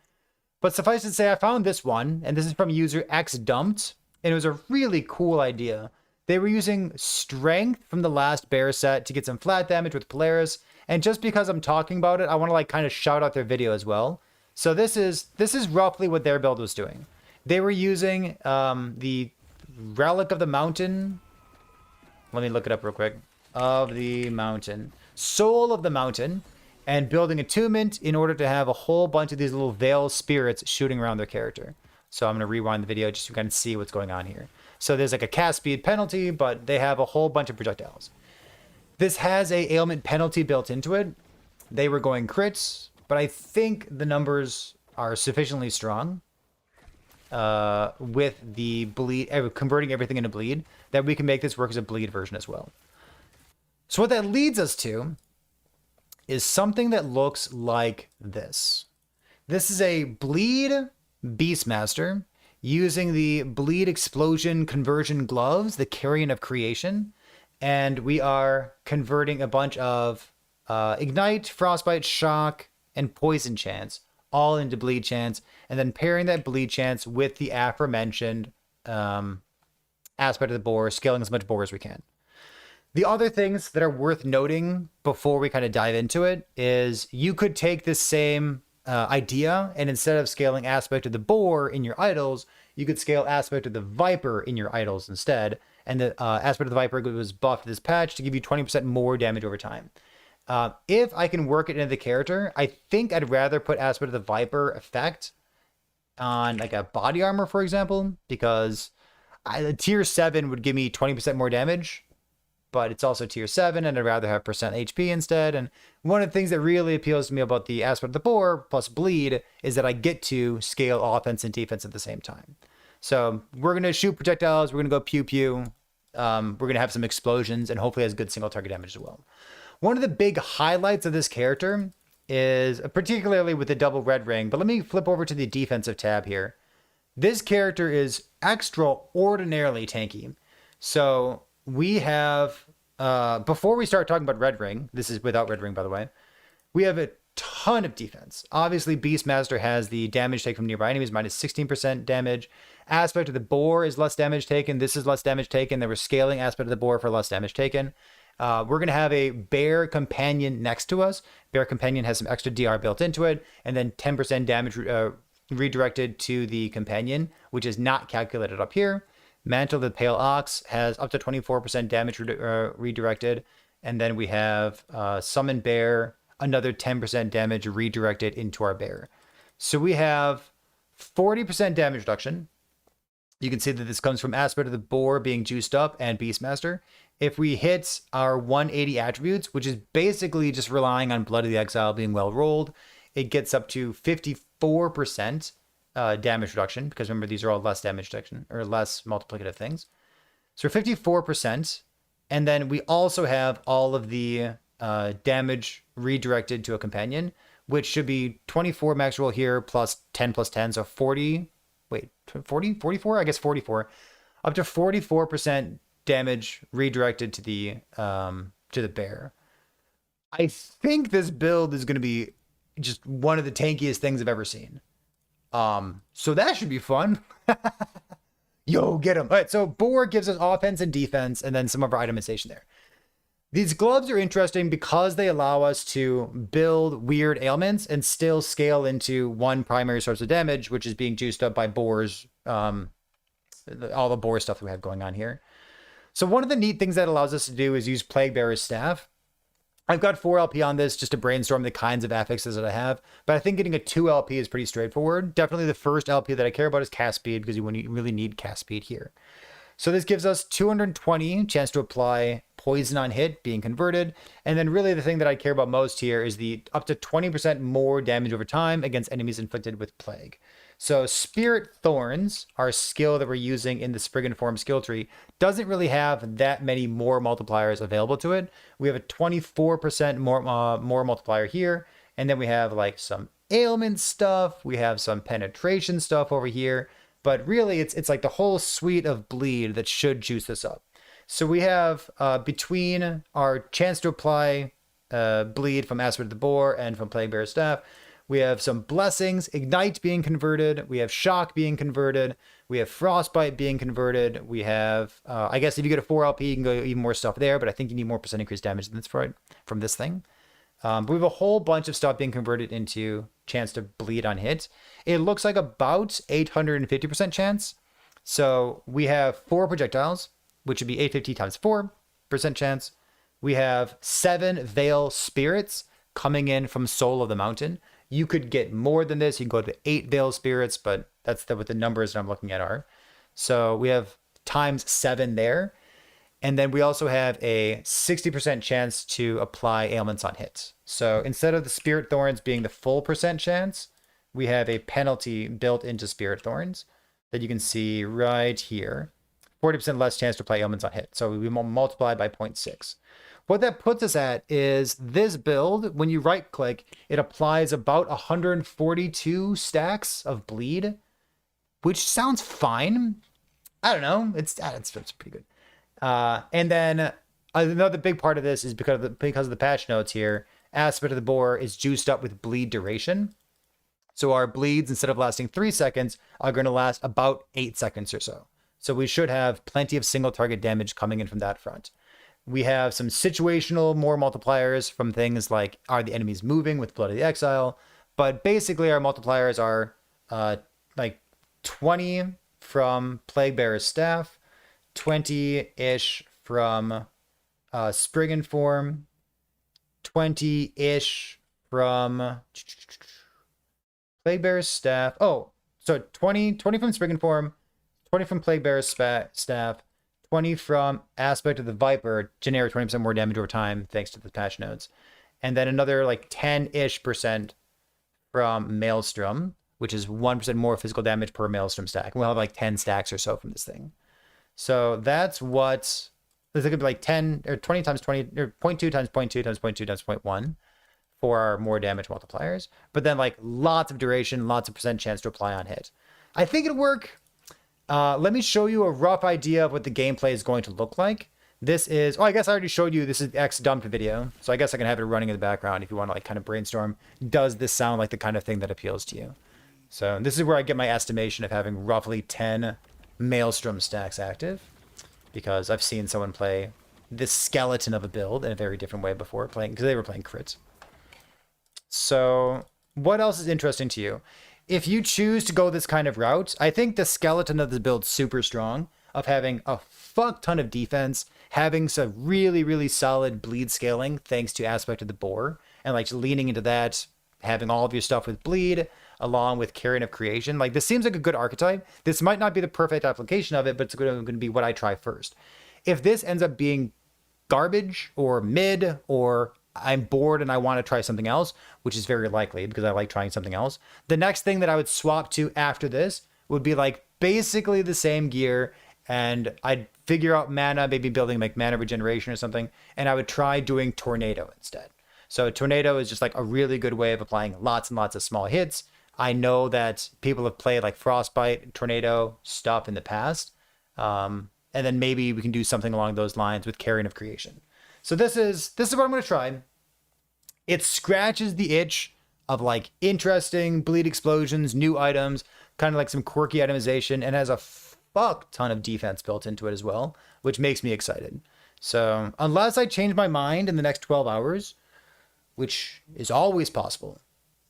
But suffice to say, I found this one, and this is from user X Dumped, and it was a really cool idea. They were using Strength from the last bear set to get some flat damage with Polaris. And just because I'm talking about it, I want to like kind of shout out their video as well. So this is roughly what their build was doing. They were using the Relic of the Mountain. Let me look it up real quick. Of the Mountain. Soul of the Mountain. And building Attunement in order to have a whole bunch of these little veil spirits shooting around their character. So I'm going to rewind the video just so you can see what's going on here. So there's like a cast speed penalty, but they have a whole bunch of projectiles. This has a ailment penalty built into it. They were going crits, but I think the numbers are sufficiently strong with the bleed, converting everything into bleed, that we can make this work as a bleed version as well. So what that leads us to is something that looks like this. This is a bleed Beastmaster. using the Bleed Explosion Conversion Gloves, the Carrion of Creation. And we are converting a bunch of Ignite, Frostbite, Shock, and Poison chants all into Bleed chants, and then pairing that Bleed chants with the aforementioned aspect of the boar, scaling as much boar as we can. The other things that are worth noting before we kind of dive into it is you could take this same idea, and instead of scaling aspect of the boar in your idols, you could scale aspect of the viper in your idols instead. And the aspect of the viper was buffed this patch to give you 20% more damage over time. If I can work it into the character, I think I'd rather put aspect of the viper effect on like a body armor, for example, because tier 7 would give me 20% more damage, but it's also tier 7, and I'd rather have percent HP instead. And one of the things that really appeals to me about the aspect of the boar plus bleed is that I get to scale offense and defense at the same time. So we're going to shoot projectiles, we're going to go pew pew, we're going to have some explosions, and hopefully has good single target damage as well. One of the big highlights of this character is, particularly with the double red ring, but let me flip over to the defensive tab here. This character is extraordinarily tanky. So we have, before we start talking about red ring, this is without red ring by the way, we have a ton of defense. Obviously Beastmaster has the damage taken from nearby enemies minus 16% damage. Aspect of the boar is less damage taken. This is less damage taken. They were scaling aspect of the boar for less damage taken. We're going to have a bear companion next to us. Bear companion has some extra DR built into it, and then 10% damage redirected to the companion, which is not calculated up here. Mantle of the Pale Ox has up to 24% damage redirected. And then we have Summon Bear, another 10% damage redirected into our bear. So we have 40% damage reduction. You can see that this comes from aspect of the boar being juiced up and Beastmaster. If we hit our 180 attributes, which is basically just relying on Blood of the Exile being well rolled, it gets up to 54% damage reduction, because remember, these are all less damage reduction or less multiplicative things. So 54%. And then we also have all of the damage redirected to a companion, which should be 24 max roll here plus 10 plus 10. So 40, wait, 40, 44? I guess 44. Up to 44% damage redirected to the bear. I think this build is going to be just one of the tankiest things I've ever seen. So that should be fun. Yo, get him. All right, so boar gives us offense and defense, and then some of our itemization there. These gloves are interesting because they allow us to build weird ailments and still scale into one primary source of damage, which is being juiced up by boars, all the boar stuff that we have going on here. So one of the neat things that allows us to do is use Plaguebearer's Staff. I've got 4 LP on this just to brainstorm the kinds of affixes that I have, but I think getting a 2 LP is pretty straightforward. Definitely the first LP that I care about is cast speed, because you really need cast speed here. So this gives us 220 chance to apply poison on hit being converted. And then really the thing that I care about most here is the up to 20% more damage over time against enemies inflicted with plague. So Spirit Thorns, our skill that we're using in the Spriggan Form skill tree, doesn't really have that many more multipliers available to it. We have a 24% more multiplier here. And then we have like some ailment stuff. We have some penetration stuff over here. But really, it's like the whole suite of bleed that should juice this up. So we have between our chance to apply bleed from Aspect of the Boar and from Plaguebearer's Staff, we have some blessings, Ignite being converted. We have Shock being converted. We have Frostbite being converted. We have, I guess if you get a 4 LP, you can go even more stuff there, but I think you need more percent increased damage than this from this thing. But we have a whole bunch of stuff being converted into chance to bleed on hit. It looks like about 850% chance. So we have 4 projectiles, which would be 850 times 4% chance. We have 7 Veil Spirits coming in from Soul of the Mountain. You could get more than this. You can go to 8 Veil Spirits, but that's what the numbers that I'm looking at are. So we have times 7 there. And then we also have a 60% chance to apply ailments on hits. So instead of the Spirit Thorns being the full percent chance, we have a penalty built into Spirit Thorns that you can see right here. 40% less chance to apply ailments on hit. So we multiply by 0.6. What that puts us at is this build, when you right click, it applies about 142 stacks of bleed. which sounds fine. I don't know. It's pretty good. And then another big part of this is because of the patch notes here. Aspect of the Boar is juiced up with bleed duration. So our bleeds, instead of lasting 3 seconds, are going to last about 8 seconds or so. So we should have plenty of single target damage coming in from that front. We have some situational more multipliers from things like, are the enemies moving with Blood of the Exile? But basically our multipliers are like 20 from Plaguebearer's Staff, 20-ish from Spriggan Form, 20-ish from Plaguebearer's Staff. Oh, so 20 from Spriggan Form, 20 from Plaguebearer's Staff, 20 from Aspect of the Viper, generic 20% more damage over time, thanks to the patch notes. And then another like 10-ish percent from Maelstrom, which is 1% more physical damage per Maelstrom stack. We'll have like 10 stacks or so from this thing. So that's what, this could be like 10 or 20 times 20, or 0.2 times 0.2 times 0.2 times 0.1 for our more damage multipliers. But then like lots of duration, lots of percent chance to apply on hit. I think it'll work. Let me show you a rough idea of what the gameplay is going to look like. This is, oh, I guess I already showed you, this is X dumped video. So I guess I can have it running in the background if you want to like kind of brainstorm. Does this sound like the kind of thing that appeals to you? So this is where I get my estimation of having roughly 10 Maelstrom stacks active, because I've seen someone play this skeleton of a build in a very different way before, playing because they were playing crits. So what else is interesting to you? If you choose to go this kind of route, I think the skeleton of the build super strong, of having a fuck ton of defense, having some really, really solid bleed scaling thanks to Aspect of the Boar, and like leaning into that, having all of your stuff with bleed, along with Carrion of Creation. Like this seems like a good archetype. This might not be the perfect application of it, but it's going to be what I try first. If this ends up being garbage or mid, or I'm bored and I want to try something else, which is very likely because I like trying something else, the next thing that I would swap to after this would be like basically the same gear, and I'd figure out mana, maybe building like mana regeneration or something, and I would try doing Tornado instead. So Tornado is just like a really good way of applying lots and lots of small hits. I know that people have played like Frostbite, Tornado stuff in the past. And then maybe we can do something along those lines with Carrion of Creation. So this is what I'm going to try. It scratches the itch of like interesting bleed explosions, new items, kind of like some quirky itemization, and has a fuck ton of defense built into it as well, which makes me excited. So unless I change my mind in the next 12 hours, which is always possible,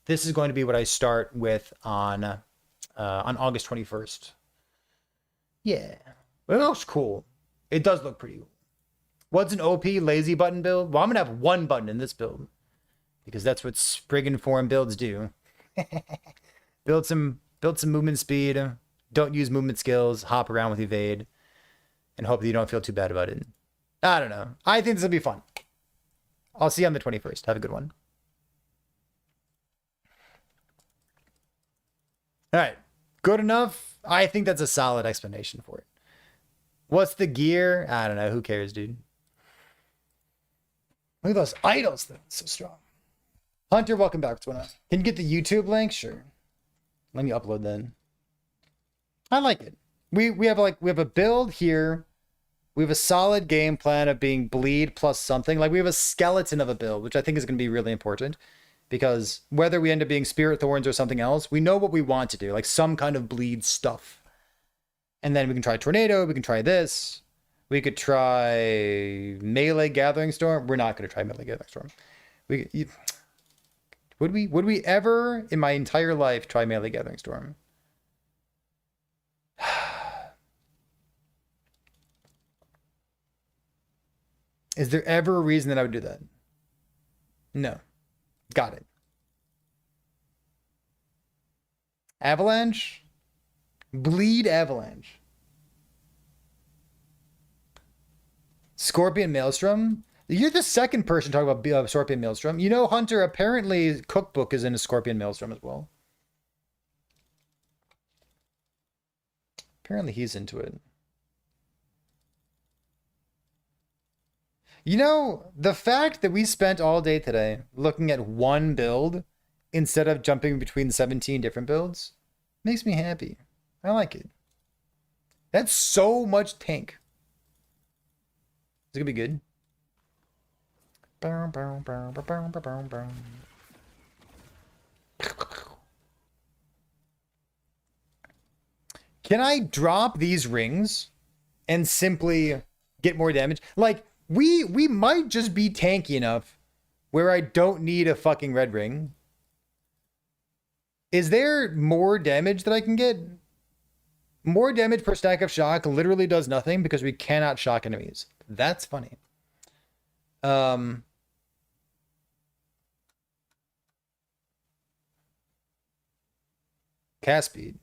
this is going to be what I start with on August 21st. Yeah, it looks cool. It does look pretty cool. What's an OP lazy button build? Well, I'm gonna have one button in this build because that's what Spriggan Form builds do. build some movement speed. Don't use movement skills. Hop around with evade, and hope that you don't feel too bad about it. I don't know. I think this will be fun. I'll see you on the 21st. Have a good one. All right. Good enough? I think that's a solid explanation for it. What's the gear? I don't know. Who cares, dude? Look at those idols, though. So strong. Hunter, welcome back. What's going on? Can you get the YouTube link? Sure. Let me upload then. I like it. We have a build here. We have a solid game plan of being bleed plus something. Like we have a skeleton of a build, which I think is going to be really important. Because whether we end up being Spirit Thorns or something else, we know what we want to do, like some kind of bleed stuff. And then we can try Tornado, we can try this. We could try Melee Gathering Storm. We're not going to try Melee Gathering Storm. Would we ever in my entire life try Melee Gathering Storm? Is there ever a reason that I would do that? No. Got it. Avalanche? Bleed Avalanche. Scorpion Maelstrom? You're the second person talking about Scorpion Maelstrom. You know, Hunter, apparently Cookbook is in a Scorpion Maelstrom as well. Apparently he's into it. You know, the fact that we spent all day today looking at one build instead of jumping between 17 different builds makes me happy. I like it. That's so much tank. It's gonna be good. Can I drop these rings and simply get more damage? Like, we might just be tanky enough where I don't need a fucking red ring. Is there more damage that I can get? More damage per stack of shock literally does nothing because we cannot shock enemies. That's funny. Cast speed.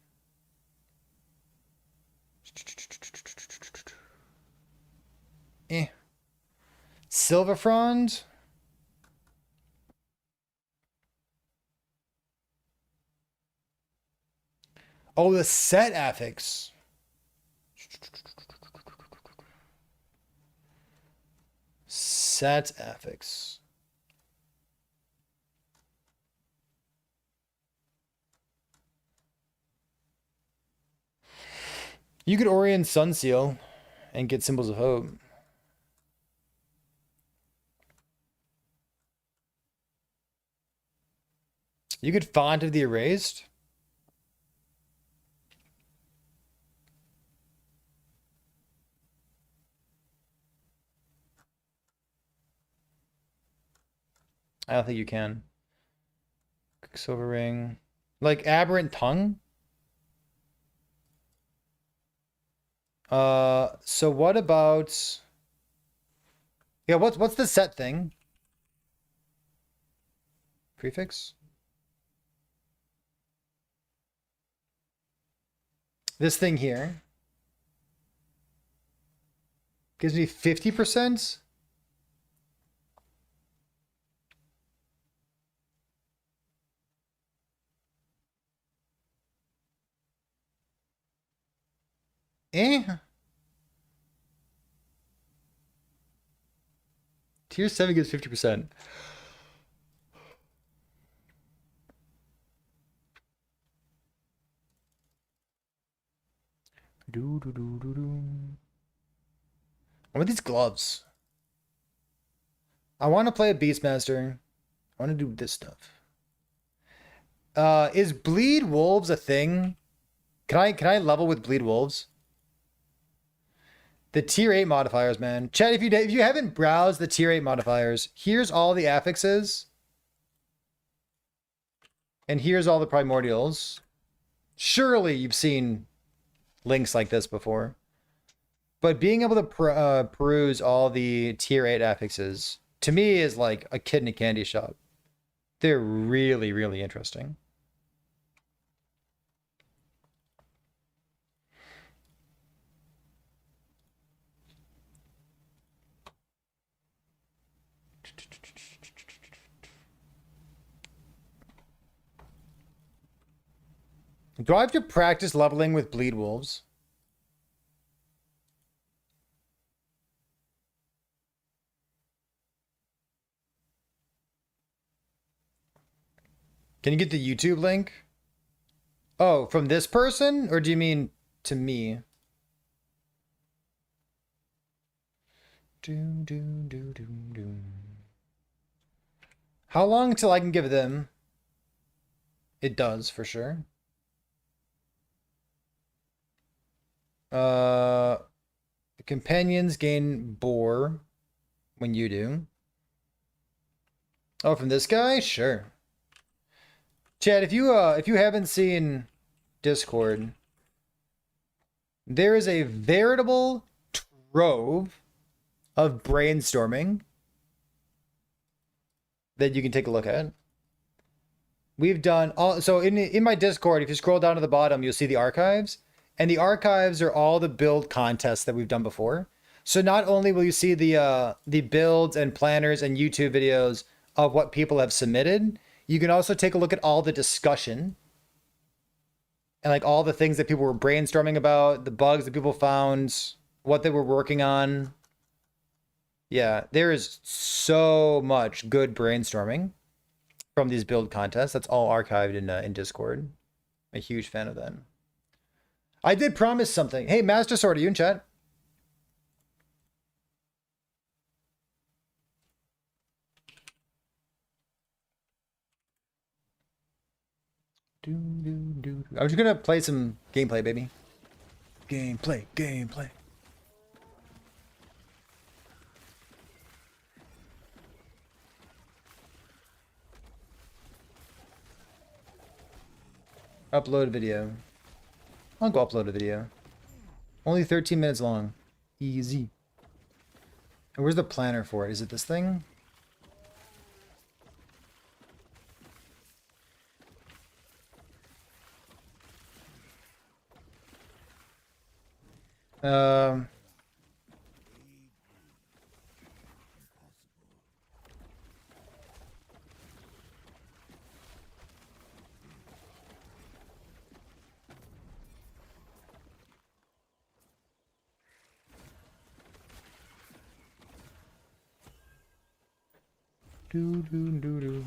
Silver Frond. Oh, the set affix. Set affix. You could orient Sunseal and get Symbols of Hope. You could Font of the Erased. I don't think you can. Silver Ring. Like Aberrant Tongue? So what about... Yeah, what's the set thing? Prefix? This thing here gives me 50%. Tier 7 gives 50%. What are these gloves? I want to play a Beastmaster. I want to do this stuff. Is Bleed Wolves a thing? Can I level with Bleed Wolves? The tier 8 modifiers, man. Chat, if you haven't browsed the tier 8 modifiers, here's all the affixes. And here's all the primordials. Surely you've seen links like this before. But being able to peruse all the tier 8 affixes, to me, is like a kid in a candy shop. They're really, really interesting. Do I have to practice leveling with Bleed Wolves? Can you get the YouTube link? Oh, from this person? Or do you mean to me? How long till I can give them? It does, for sure. The companions gain Boar when you do. Oh, from this guy? Sure. Chad, if you haven't seen Discord, there is a veritable trove of brainstorming that you can take a look at. We've done all, so in my Discord, if you scroll down to the bottom, you'll see the archives. And the archives are all the build contests that we've done before. So not only will you see the builds and planners and YouTube videos of what people have submitted, you can also take a look at all the discussion and like all the things that people were brainstorming about, the bugs that people found, what they were working on. Yeah, there is so much good brainstorming from these build contests. That's all archived in Discord. I'm a huge fan of that. I did promise something. Hey, Master Sword, are you in chat? I was gonna play some gameplay, baby. Gameplay. Upload video. I'll go upload a video. Only 13 minutes long. Easy. And where's the planner for it? Is it this thing? Um... Do, do, do, do.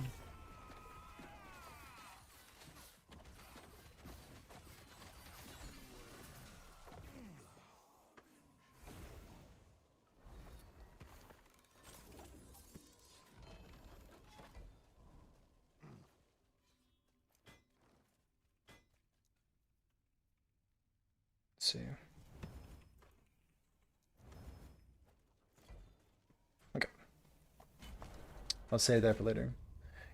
Let's see. Okay. I'll save that for later.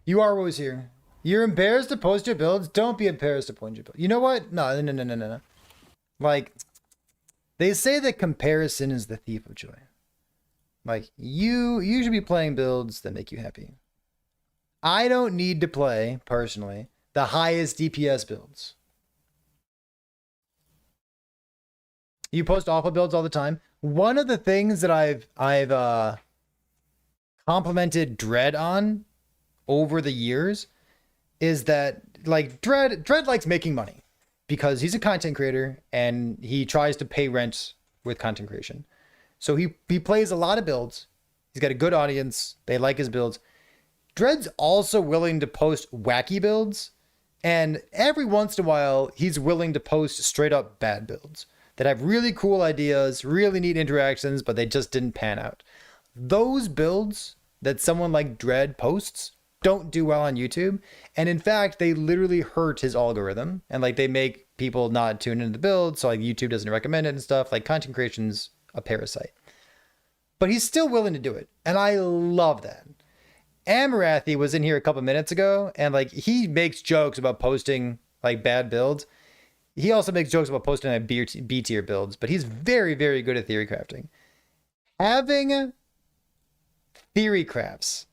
You are always here. You're embarrassed to post your builds? Don't be embarrassed to point your build. You know what? No. Like, they say that comparison is the thief of joy. Like, you should be playing builds that make you happy. I don't need to play, personally, the highest DPS builds. You post awful builds all the time. One of the things that I've complimented Dread on over the years is that, like, Dread likes making money because he's a content creator and he tries to pay rent with content creation. So he plays a lot of builds. He's got a good audience. They like his builds. Dread's also willing to post wacky builds, and every once in a while he's willing to post straight up bad builds that have really cool ideas, really neat interactions, but they just didn't pan out. Those builds that someone like Dread posts don't do well on YouTube. And in fact, they literally hurt his algorithm. And like they make people not tune into the build. So like YouTube doesn't recommend it and stuff. Like content creation's a parasite. But he's still willing to do it. And I love that. Amarathi was in here a couple minutes ago. And like he makes jokes about posting like bad builds. He also makes jokes about posting like B tier builds. But he's very, very good at theory crafting. Having theory crafts,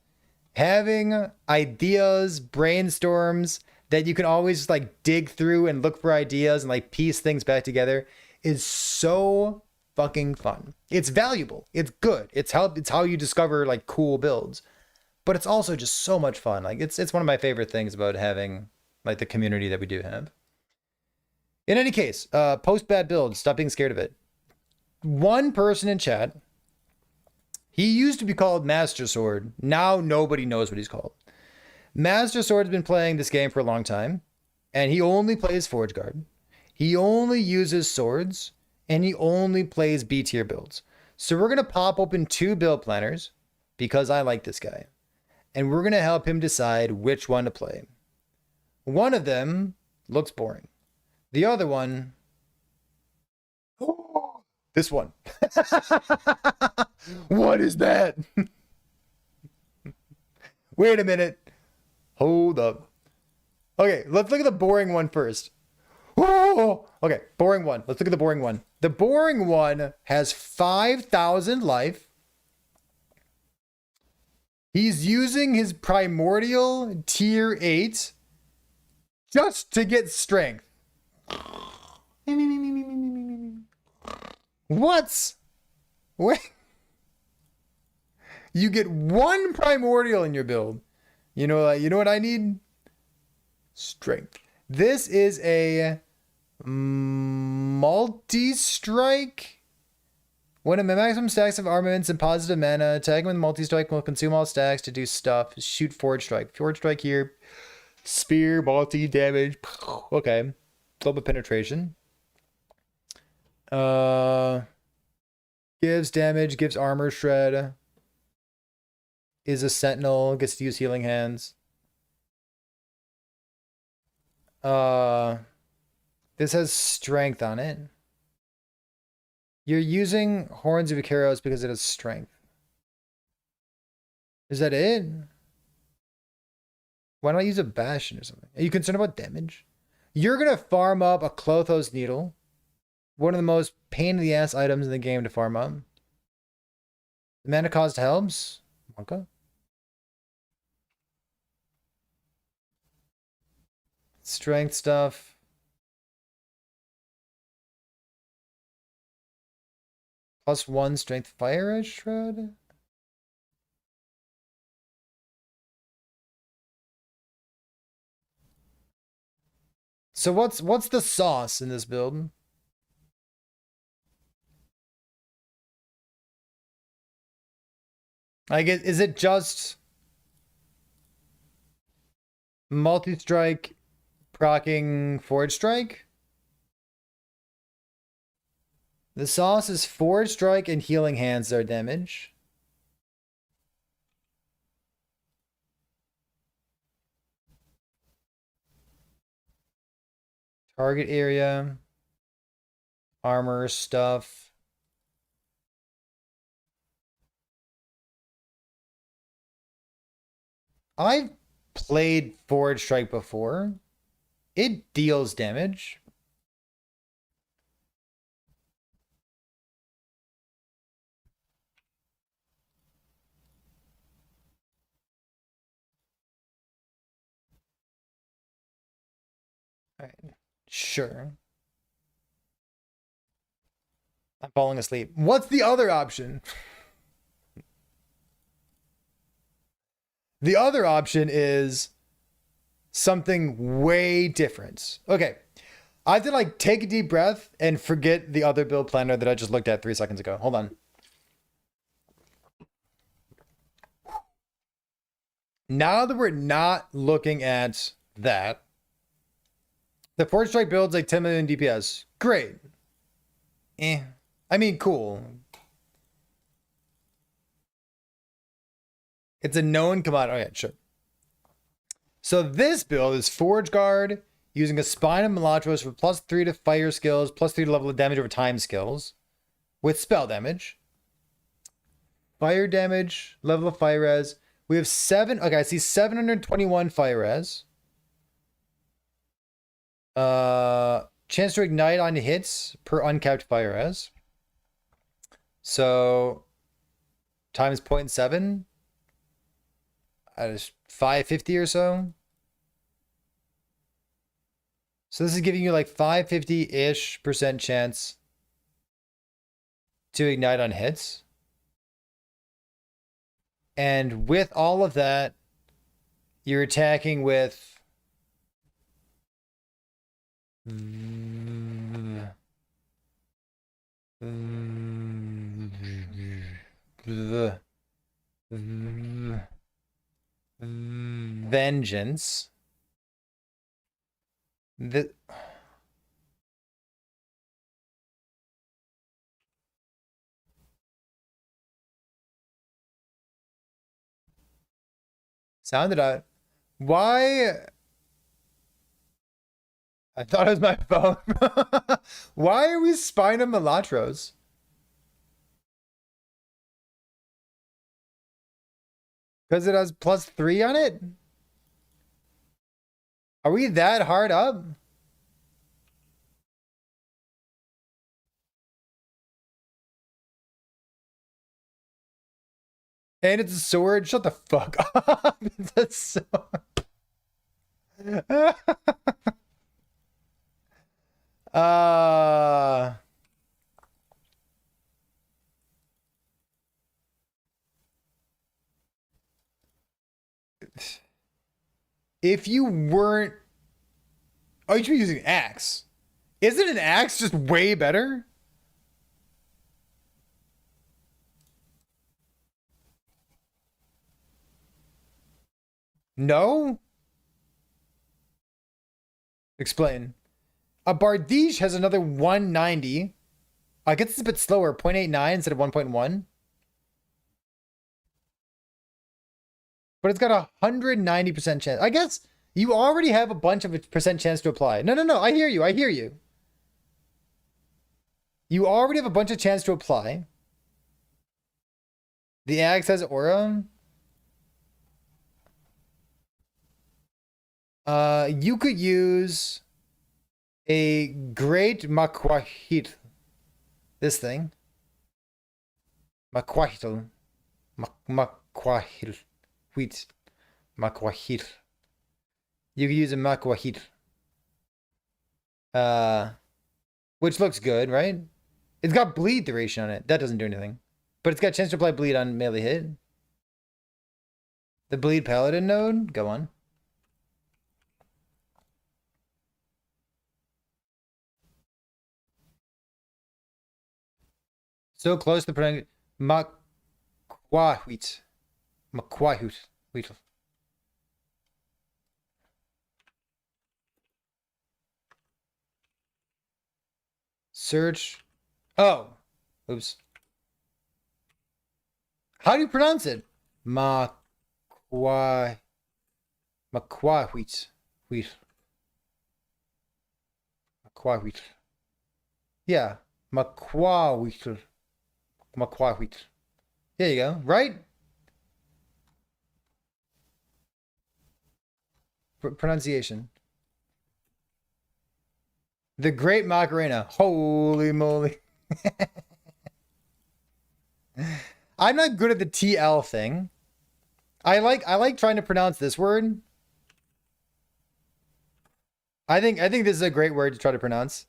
having ideas, brainstorms that you can always like dig through and look for ideas and like piece things back together is so fucking fun. It's valuable. It's good. It's how you discover like cool builds. But it's also just so much fun. Like it's one of my favorite things about having like the community that we do have. In any case, post bad builds, stop being scared of it. One person in chat, he used to be called Master Sword. Now nobody knows what he's called. Master Sword has been playing this game for a long time, and he only plays Forge Guard. He only uses swords, and he only plays B tier builds. So we're going to pop open 2 build planners because I like this guy. And we're going to help him decide which one to play. One of them looks boring. The other one... This one. What is that? Wait a minute. Hold up. Okay, let's look at the boring one first. Oh, okay, boring one. Let's look at the boring one. The boring one has 5,000 life. He's using his primordial tier 8 just to get strength. What? Wait. You get 1 primordial in your build. You know what I need? Strength. This is a multi-strike. When a maximum stacks of armaments and positive mana, attacking with multi-strike will consume all stacks to do stuff. Shoot forward strike. Forward strike here. Spear, multi-damage. Okay. Global penetration. Gives damage, gives armor shred. Is a sentinel, gets to use healing hands. This has strength on it. You're using Horns of Icaros because it has strength. Is that it? Why not use a Bastion or something? Are you concerned about damage? You're gonna farm up a Clothos Needle. One of the most pain in the ass items in the game to farm up. The mana cost helps. Monka. Strength stuff. +1 strength fire edge shred. So what's the sauce in this build? I guess, is it just multi-strike proccing Forge Strike? The sauce is Forge Strike and Healing Hands are damage. Target area. Armor stuff. I've played Forge Strike before. It deals damage. All right. Sure. I'm falling asleep. What's the other option? The other option is something way different. Okay. I have to like take a deep breath and forget the other build planner that I just looked at 3 seconds ago. Hold on. Now that we're not looking at that, the Forge Strike build's like 10 million DPS. Great. I mean, cool. It's a known commodity. Oh, yeah, sure. So this build is Forge Guard using a Spine of Malatros for +3 to fire skills, +3 to level of damage over time skills with spell damage. Fire damage, level of fire res. We have 7. Okay, I see 721 fire res. Chance to ignite on hits per uncapped fire res. So times 0.7. That is 550 or so. So this is giving you like 550-ish% chance to ignite on hits. And with all of that, you're attacking with vengeance. Sounded out. Why? I thought it was my phone. Why are we Spine of Malatros? Because it has +3 on it? Are we that hard up? And it's a sword? Shut the fuck up. It's a sword. uh if you weren't, oh, you should be using axe. Isn't an axe just way better? No? Explain. A Bardiche has another 190 I guess it's a bit slower, 0.89 instead of 1.1. But it's got a 190% chance. I guess you already have a bunch of a percent chance to apply. No. I hear you. I hear you. You already have a bunch of chance to apply. The Axe has aura. You could use a great Makwahit. This thing. Makwahil. Makwahil. Wheat. Makwahil. You could use a Makwahil. Which looks good, right? It's got bleed duration on it. That doesn't do anything. But it's got a chance to apply bleed on melee hit. The bleed paladin node? Go on. So close to putting Makwahit. Makwahut. Weedle. Search. Oh. Oops. How do you pronounce it? Makwahit. Makwahit. Makwahit. Yeah. Makwahit. Makwahit. There you go. Right? Pronunciation. The Great Macarena. Holy moly. I'm not good at the TL thing. I like trying to pronounce this word. I think this is a great word to try to pronounce.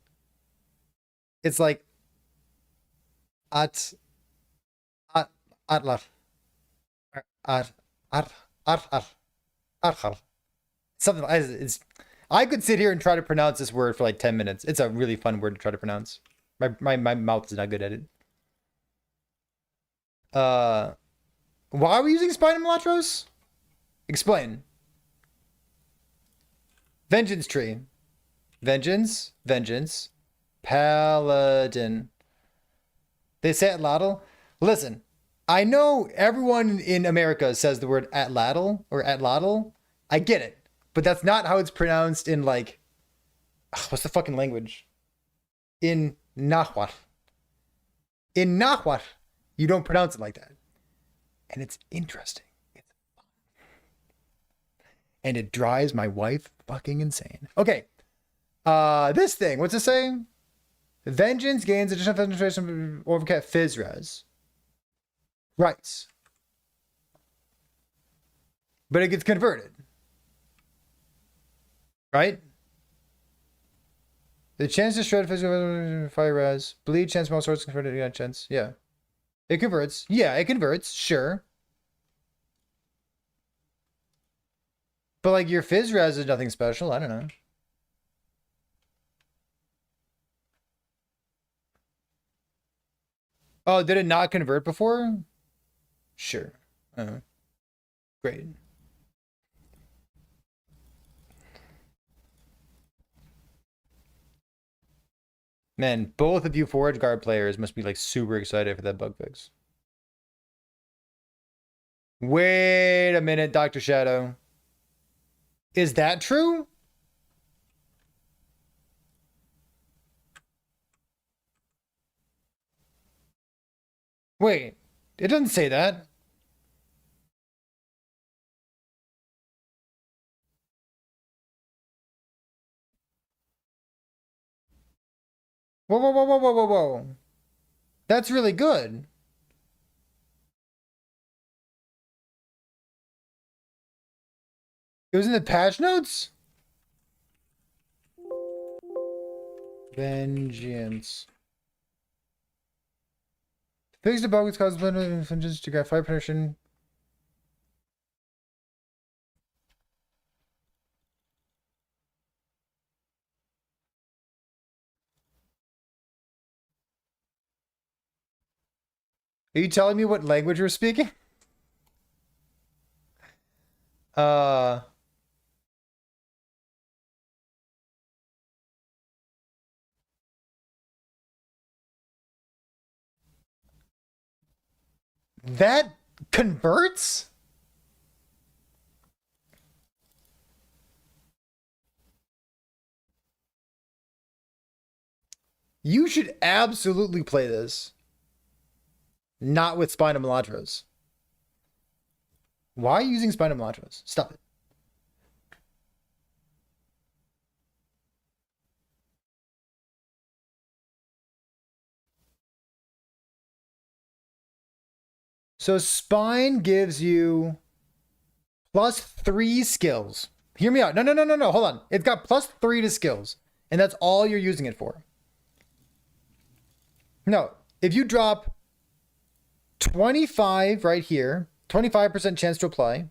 It's like atlar. Something like it's. I could sit here and try to pronounce this word for like 10 minutes. It's a really fun word to try to pronounce. My mouth is not good at it. Why are we using Spine and Melatros? Explain. Vengeance tree. Vengeance. Paladin. They say Atlatl. Listen, I know everyone in America says the word Atlatl or Atlatl. I get it. But that's not how it's pronounced in like, what's the fucking language? In Nahuatl. In Nahuatl, you don't pronounce it like that. And it's interesting. It's fun. And it drives my wife fucking insane. Okay. This thing, what's it saying? Vengeance gains additional concentration overcat Fizzres. Right. But it gets converted. Right? The chance to shred physical fire res. Bleed chance small swords converted. Yeah, chance. Yeah. It converts. Yeah, it converts. Sure. But like your fizz res is nothing special. I don't know. Oh, did it not convert before? Sure. Great. Man, both of you Forge Guard players must be like super excited for that bug fix. Wait a minute, Dr. Shadow. Is that true? Wait, it doesn't say that. Whoa. That's really good. It was in the patch notes? Vengeance. Fix the bug which causes vengeance to get fire penetration. Are you telling me what language you're speaking? Uh That converts? You should absolutely play this. Not with Spina Melatros. Why are you using Spina Melatros? Stop it. So Spine gives you +3 skills. Hear me out. No. Hold on. It's got +3 to skills. And that's all you're using it for. No. If you drop 25 right here, 25% chance to apply.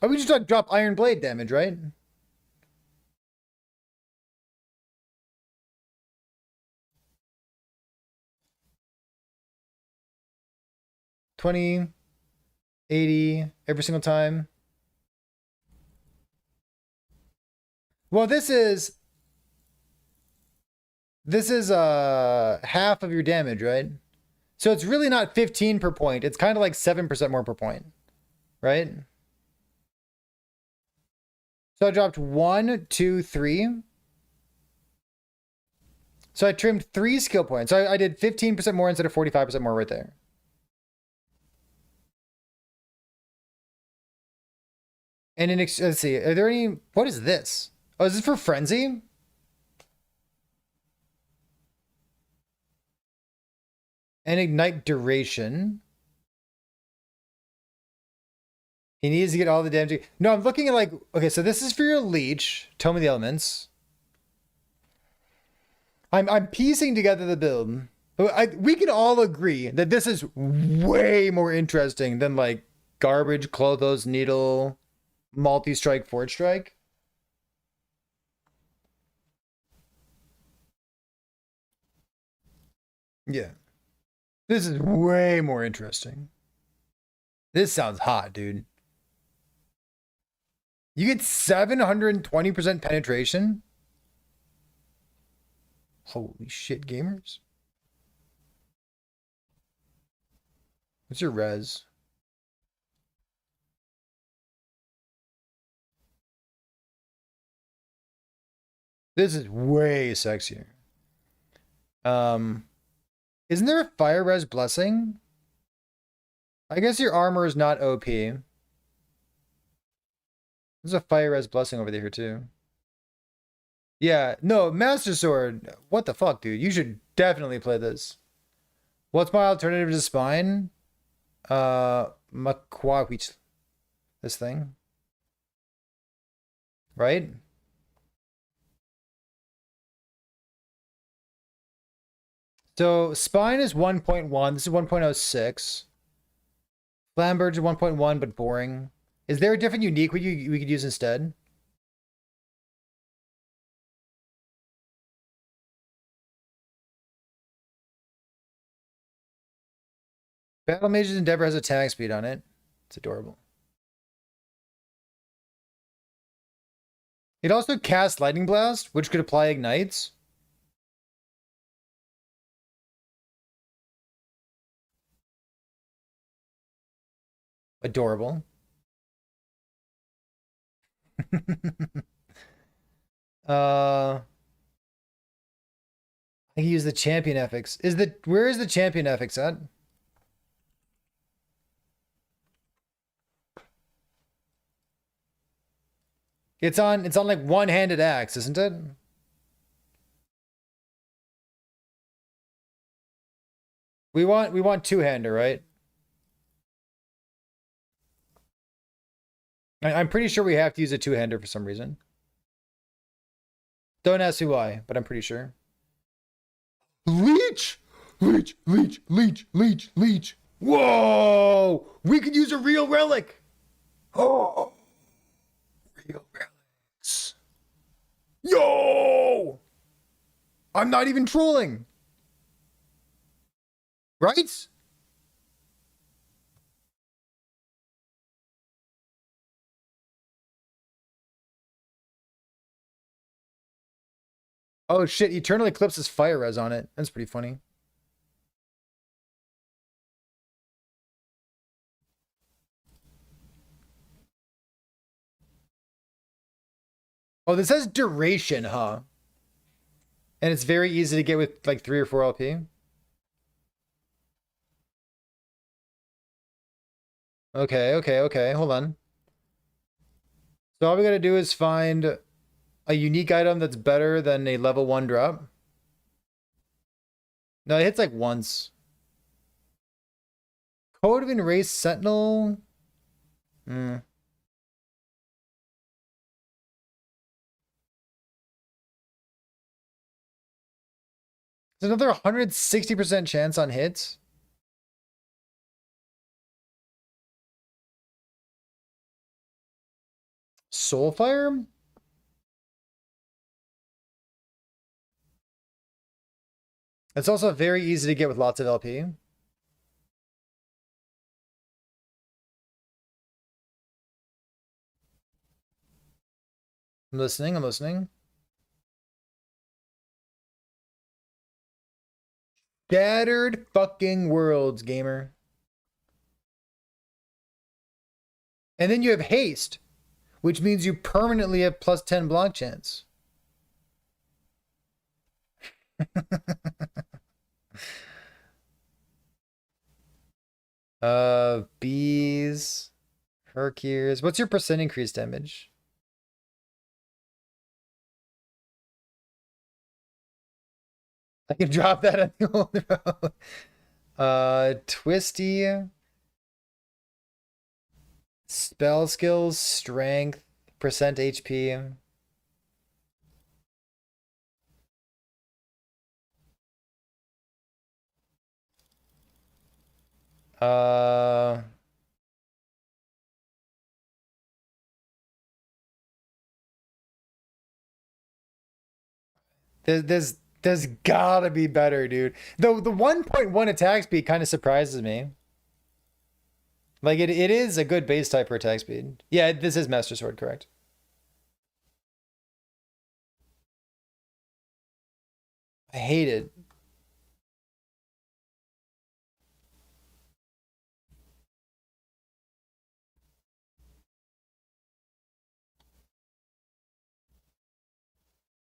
Oh, we just drop Iron Blade damage, right? $20, $80 every single time. Well, this is half of your damage, right? So it's really not 15 per point. It's kind of like 7% more per point, right? So I dropped 1, 2, 3. So I trimmed 3 skill points. So I did 15% more instead of 45% more right there. And let's see, are there any, what is this? Oh, is this for Frenzy? And Ignite Duration. He needs to get all the damage. No, I'm looking at like, okay, so this is for your Leech, Tome of the Elements. I'm piecing together the build. We can all agree that this is way more interesting than like Garbage, Clothos, Needle, Multi-Strike, Forge Strike. Yeah. This is way more interesting. This sounds hot, dude. You get 720% penetration? Holy shit, gamers. What's your res? This is way sexier. Isn't there a fire res blessing? I guess your armor is not OP. There's a fire res blessing over there too. Yeah, no, Master Sword. What the fuck, dude? You should definitely play this. What's my alternative to Spine? Makwawich. This thing. Right? So Spine is 1.1. This is 1.06. Flamberge is 1.1, but boring. Is there a different unique we could use instead? Battle Mage's Endeavor has attack speed on it. It's adorable. It also casts Lightning Blast, which could apply ignites. Adorable. I can use the champion ethics. Where is the champion ethics at? It's on like one-handed axe, isn't it? We want two-hander, right? I'm pretty sure we have to use a two-hander for some reason. Don't ask me why, but I'm pretty sure. Leech! Leech, leech, leech, leech, leech. Whoa! We could use a real relic! Oh! Real relics. Yo! I'm not even trolling. Right? Oh shit, Eternal Eclipse has fire res on it. That's pretty funny. Oh, this has duration, huh? And it's very easy to get with like 3 or 4 LP. Okay, okay, okay. Hold on. So all we gotta do is find a unique item that's better than a level 1 drop. No, it hits like once. Code of Enraged Sentinel. Hmm. There's another 160% chance on hits. Soulfire? It's also very easy to get with lots of LP. I'm listening, I'm listening. Scattered fucking worlds, gamer. And then you have haste, which means you permanently have plus 10 block chance. Bees, Hercules. What's your percent increase damage? I can drop that on the old road. Twisty. Spell skills, strength, percent HP. Uh, there's gotta be better, dude. Though the 1.1 attack speed kind of surprises me. Like it is a good base type for attack speed. Yeah, this is Master Sword, correct? I hate it.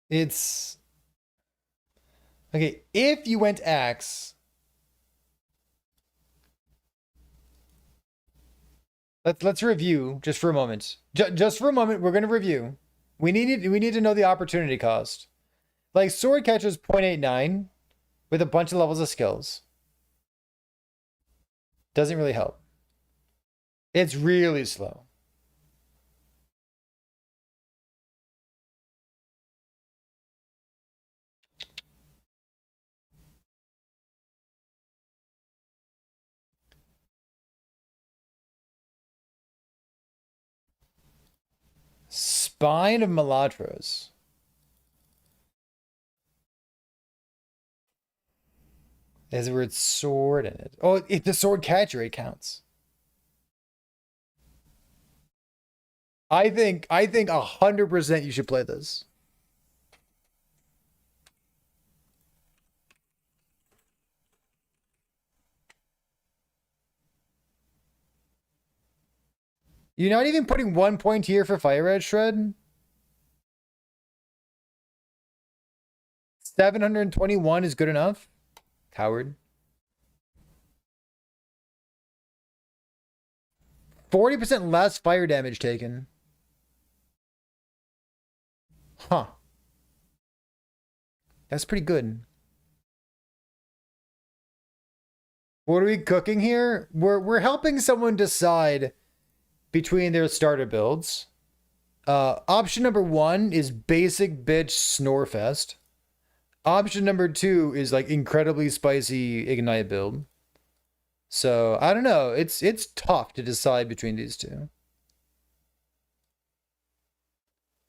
It's okay. If you went axe, let's review just for a moment. Just for a moment, we're gonna review. We need to know the opportunity cost. Like sword catcher's 0.89 with a bunch of levels of skills. Doesn't really help. It's really slow. Spine of Malatros. There's the word sword in it. Oh, if the sword catcher, it counts. I think 100% you should play this. You're not even putting 1 point here for Fire Red Shred? 721 is good enough? Coward. 40% less fire damage taken. Huh. That's pretty good. What are we cooking here? We're helping someone decide between their starter builds. Option number 1 is basic bitch Snorefest. Option number 2 is like incredibly spicy Ignite build. So I don't know. It's tough to decide between these two.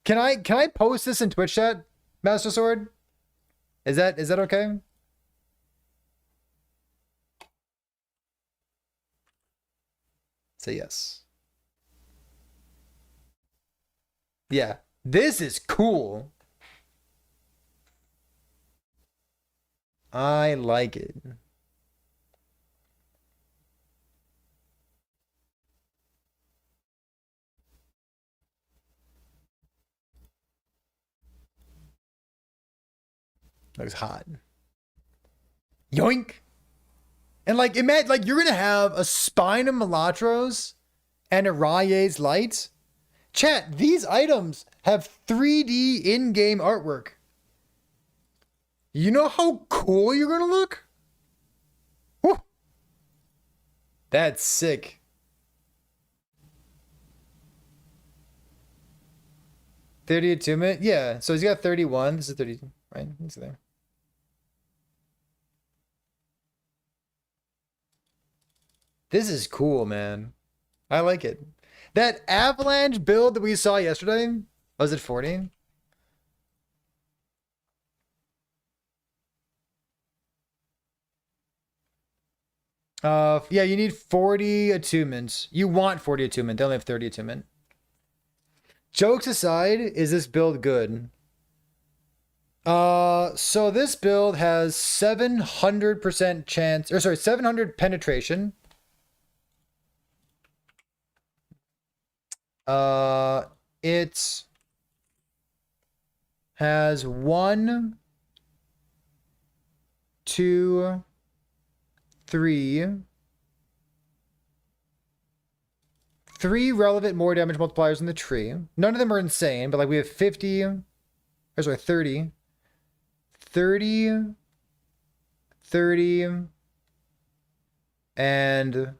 Can I post this in Twitch chat, Master Sword? Is that okay? Say yes. Yeah. This is cool. I like it. Looks hot. Yoink. And like, imagine, like, you're gonna have a Spine of Malatros and a Raye's Light. Chat, these items have 3D in-game artwork. You know how cool you're gonna look? Woo. That's sick. 30 attunement? Yeah, so he's got 31. This is 30, right? He's there. This is cool, man. I like it. That Avalanche build that we saw yesterday, was it 40? Yeah, you need 40 attunements. You want 40 attunement. They only have 30 attunement. Jokes aside, is this build good? So this build has 700% chance, or sorry, 700 penetration. It has 1, 2, 3 relevant more damage multipliers in the tree. None of them are insane, but like we have 50, or sorry, 30, 30, 30, and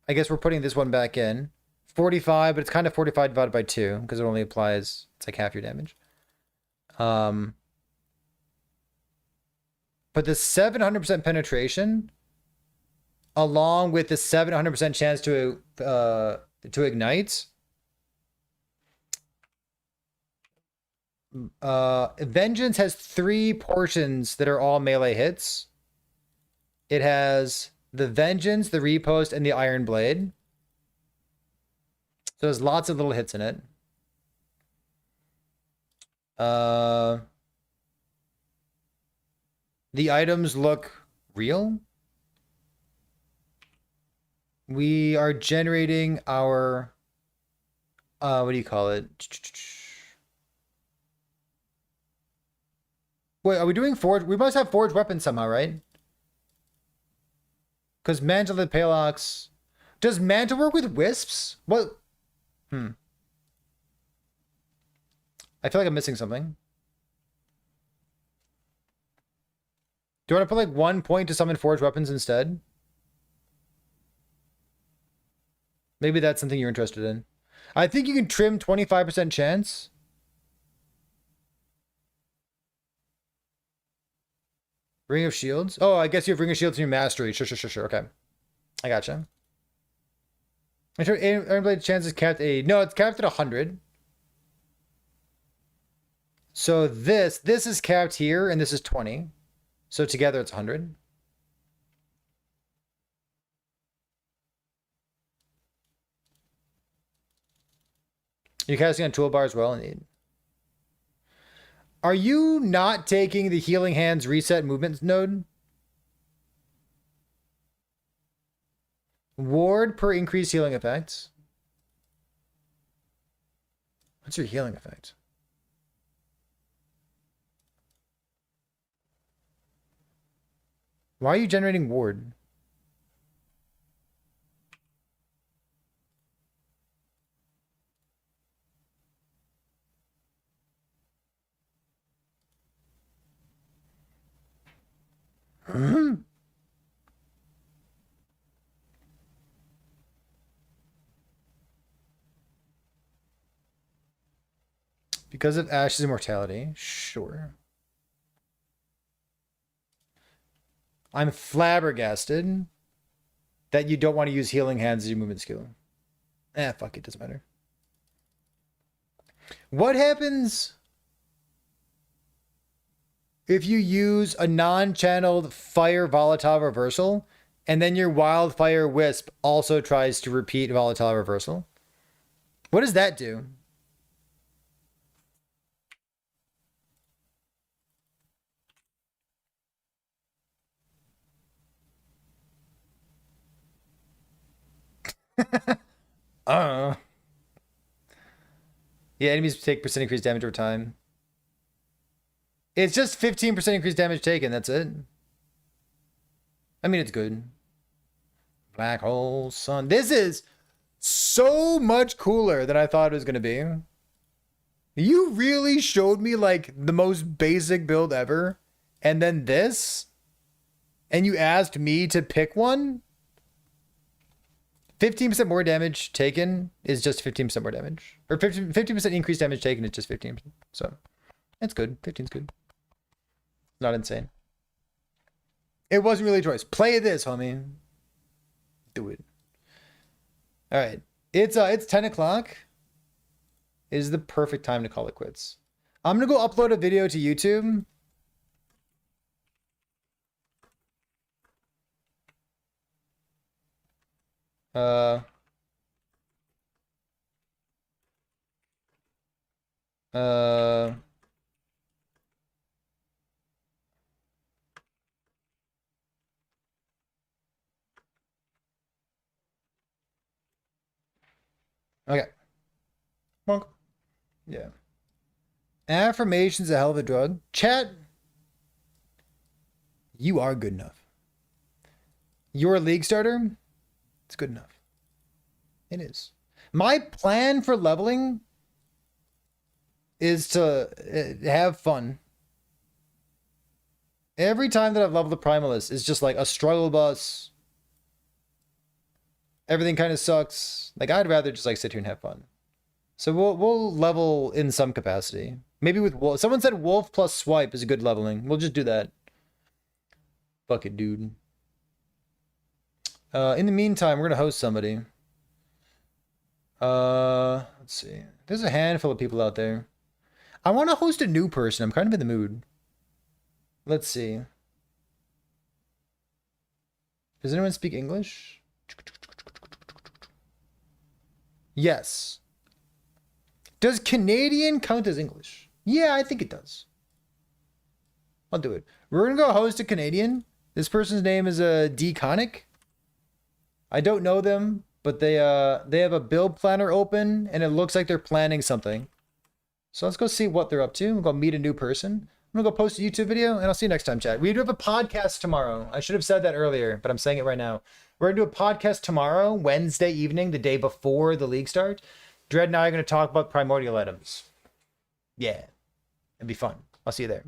I guess we're putting this one back in. 45, but it's kind of 45 divided by 2 because it only applies, it's like half your damage. But the 700% penetration, along with the 700% chance to ignite, Vengeance has 3 portions that are all melee hits. It has the Vengeance, the Repost, and the Iron Blade. So there's lots of little hits in it. The items look real. We are generating our what do you call it? Wait, are we doing forge? We must have forged weapons somehow, right? Because Mantle of the Palox. Does Mantle work with wisps? What? I feel like I'm missing something. Do you want to put like 1 point to summon forged weapons instead? Maybe that's something you're interested in. I think you can trim 25% chance. Ring of Shields? Oh, I guess you have Ring of Shields in your mastery. Sure. Okay. I gotcha. Iron Blade chance is capped at no, it's capped at 100. So this is capped here, and this is 20. So together it's 100. You're casting on toolbar as well, indeed. Are you not taking the Healing Hands reset movement node? Ward per increased healing effects. What's your healing effect? Why are you generating ward? Because of Ash's immortality, sure. I'm flabbergasted that you don't want to use Healing Hands as your movement skill. Fuck it, doesn't matter. What happens if you use a non-channeled Fire Volatile Reversal and then your Wildfire Wisp also tries to repeat Volatile Reversal? What does that do? Yeah, enemies take percent increased damage over time. It's just 15% increased damage taken. That's it. I mean, it's good. Black hole sun. This is so much cooler than I thought it was going to be. You really showed me like the most basic build ever. And then this. And you asked me to pick one. 15% more damage taken is just 15% more damage. Or 50% increased damage taken is just 15%. So, it's good. 15's good. Not insane. It wasn't really a choice. Play this, homie. Do it. All right. It's 10 o'clock. It is the perfect time to call it quits. I'm going to go upload a video to YouTube. Uh, okay. Monk. Yeah. Affirmation's a hell of a drug. Chat. You are good enough. You're a league starter. It's good enough. It is. My plan for leveling is to have fun. Every time that I've leveled the Primalist, it's just like a struggle bus. Everything kind of sucks. Like, I'd rather just like sit here and have fun. So we'll level in some capacity. Maybe with Wolf. Someone said Wolf plus Swipe is a good leveling. We'll just do that. Fuck it, dude. In the meantime, we're gonna host somebody. Let's see. There's a handful of people out there. I want to host a new person. I'm kind of in the mood. Let's see. Does anyone speak English? Yes. Does Canadian count as English? Yeah, I think it does. I'll do it. We're gonna go host a Canadian. This person's name is D-Conic. I don't know them, but they have a build planner open, and it looks like they're planning something. So let's go see what they're up to. We'll go meet a new person. I'm gonna go post a YouTube video, and I'll see you next time, chat. We do have a podcast tomorrow. I should have said that earlier, but I'm saying it right now. We're gonna do a podcast tomorrow, Wednesday evening, the day before the league starts. Dread and I are gonna talk about primordial items. Yeah, it'd be fun. I'll see you there.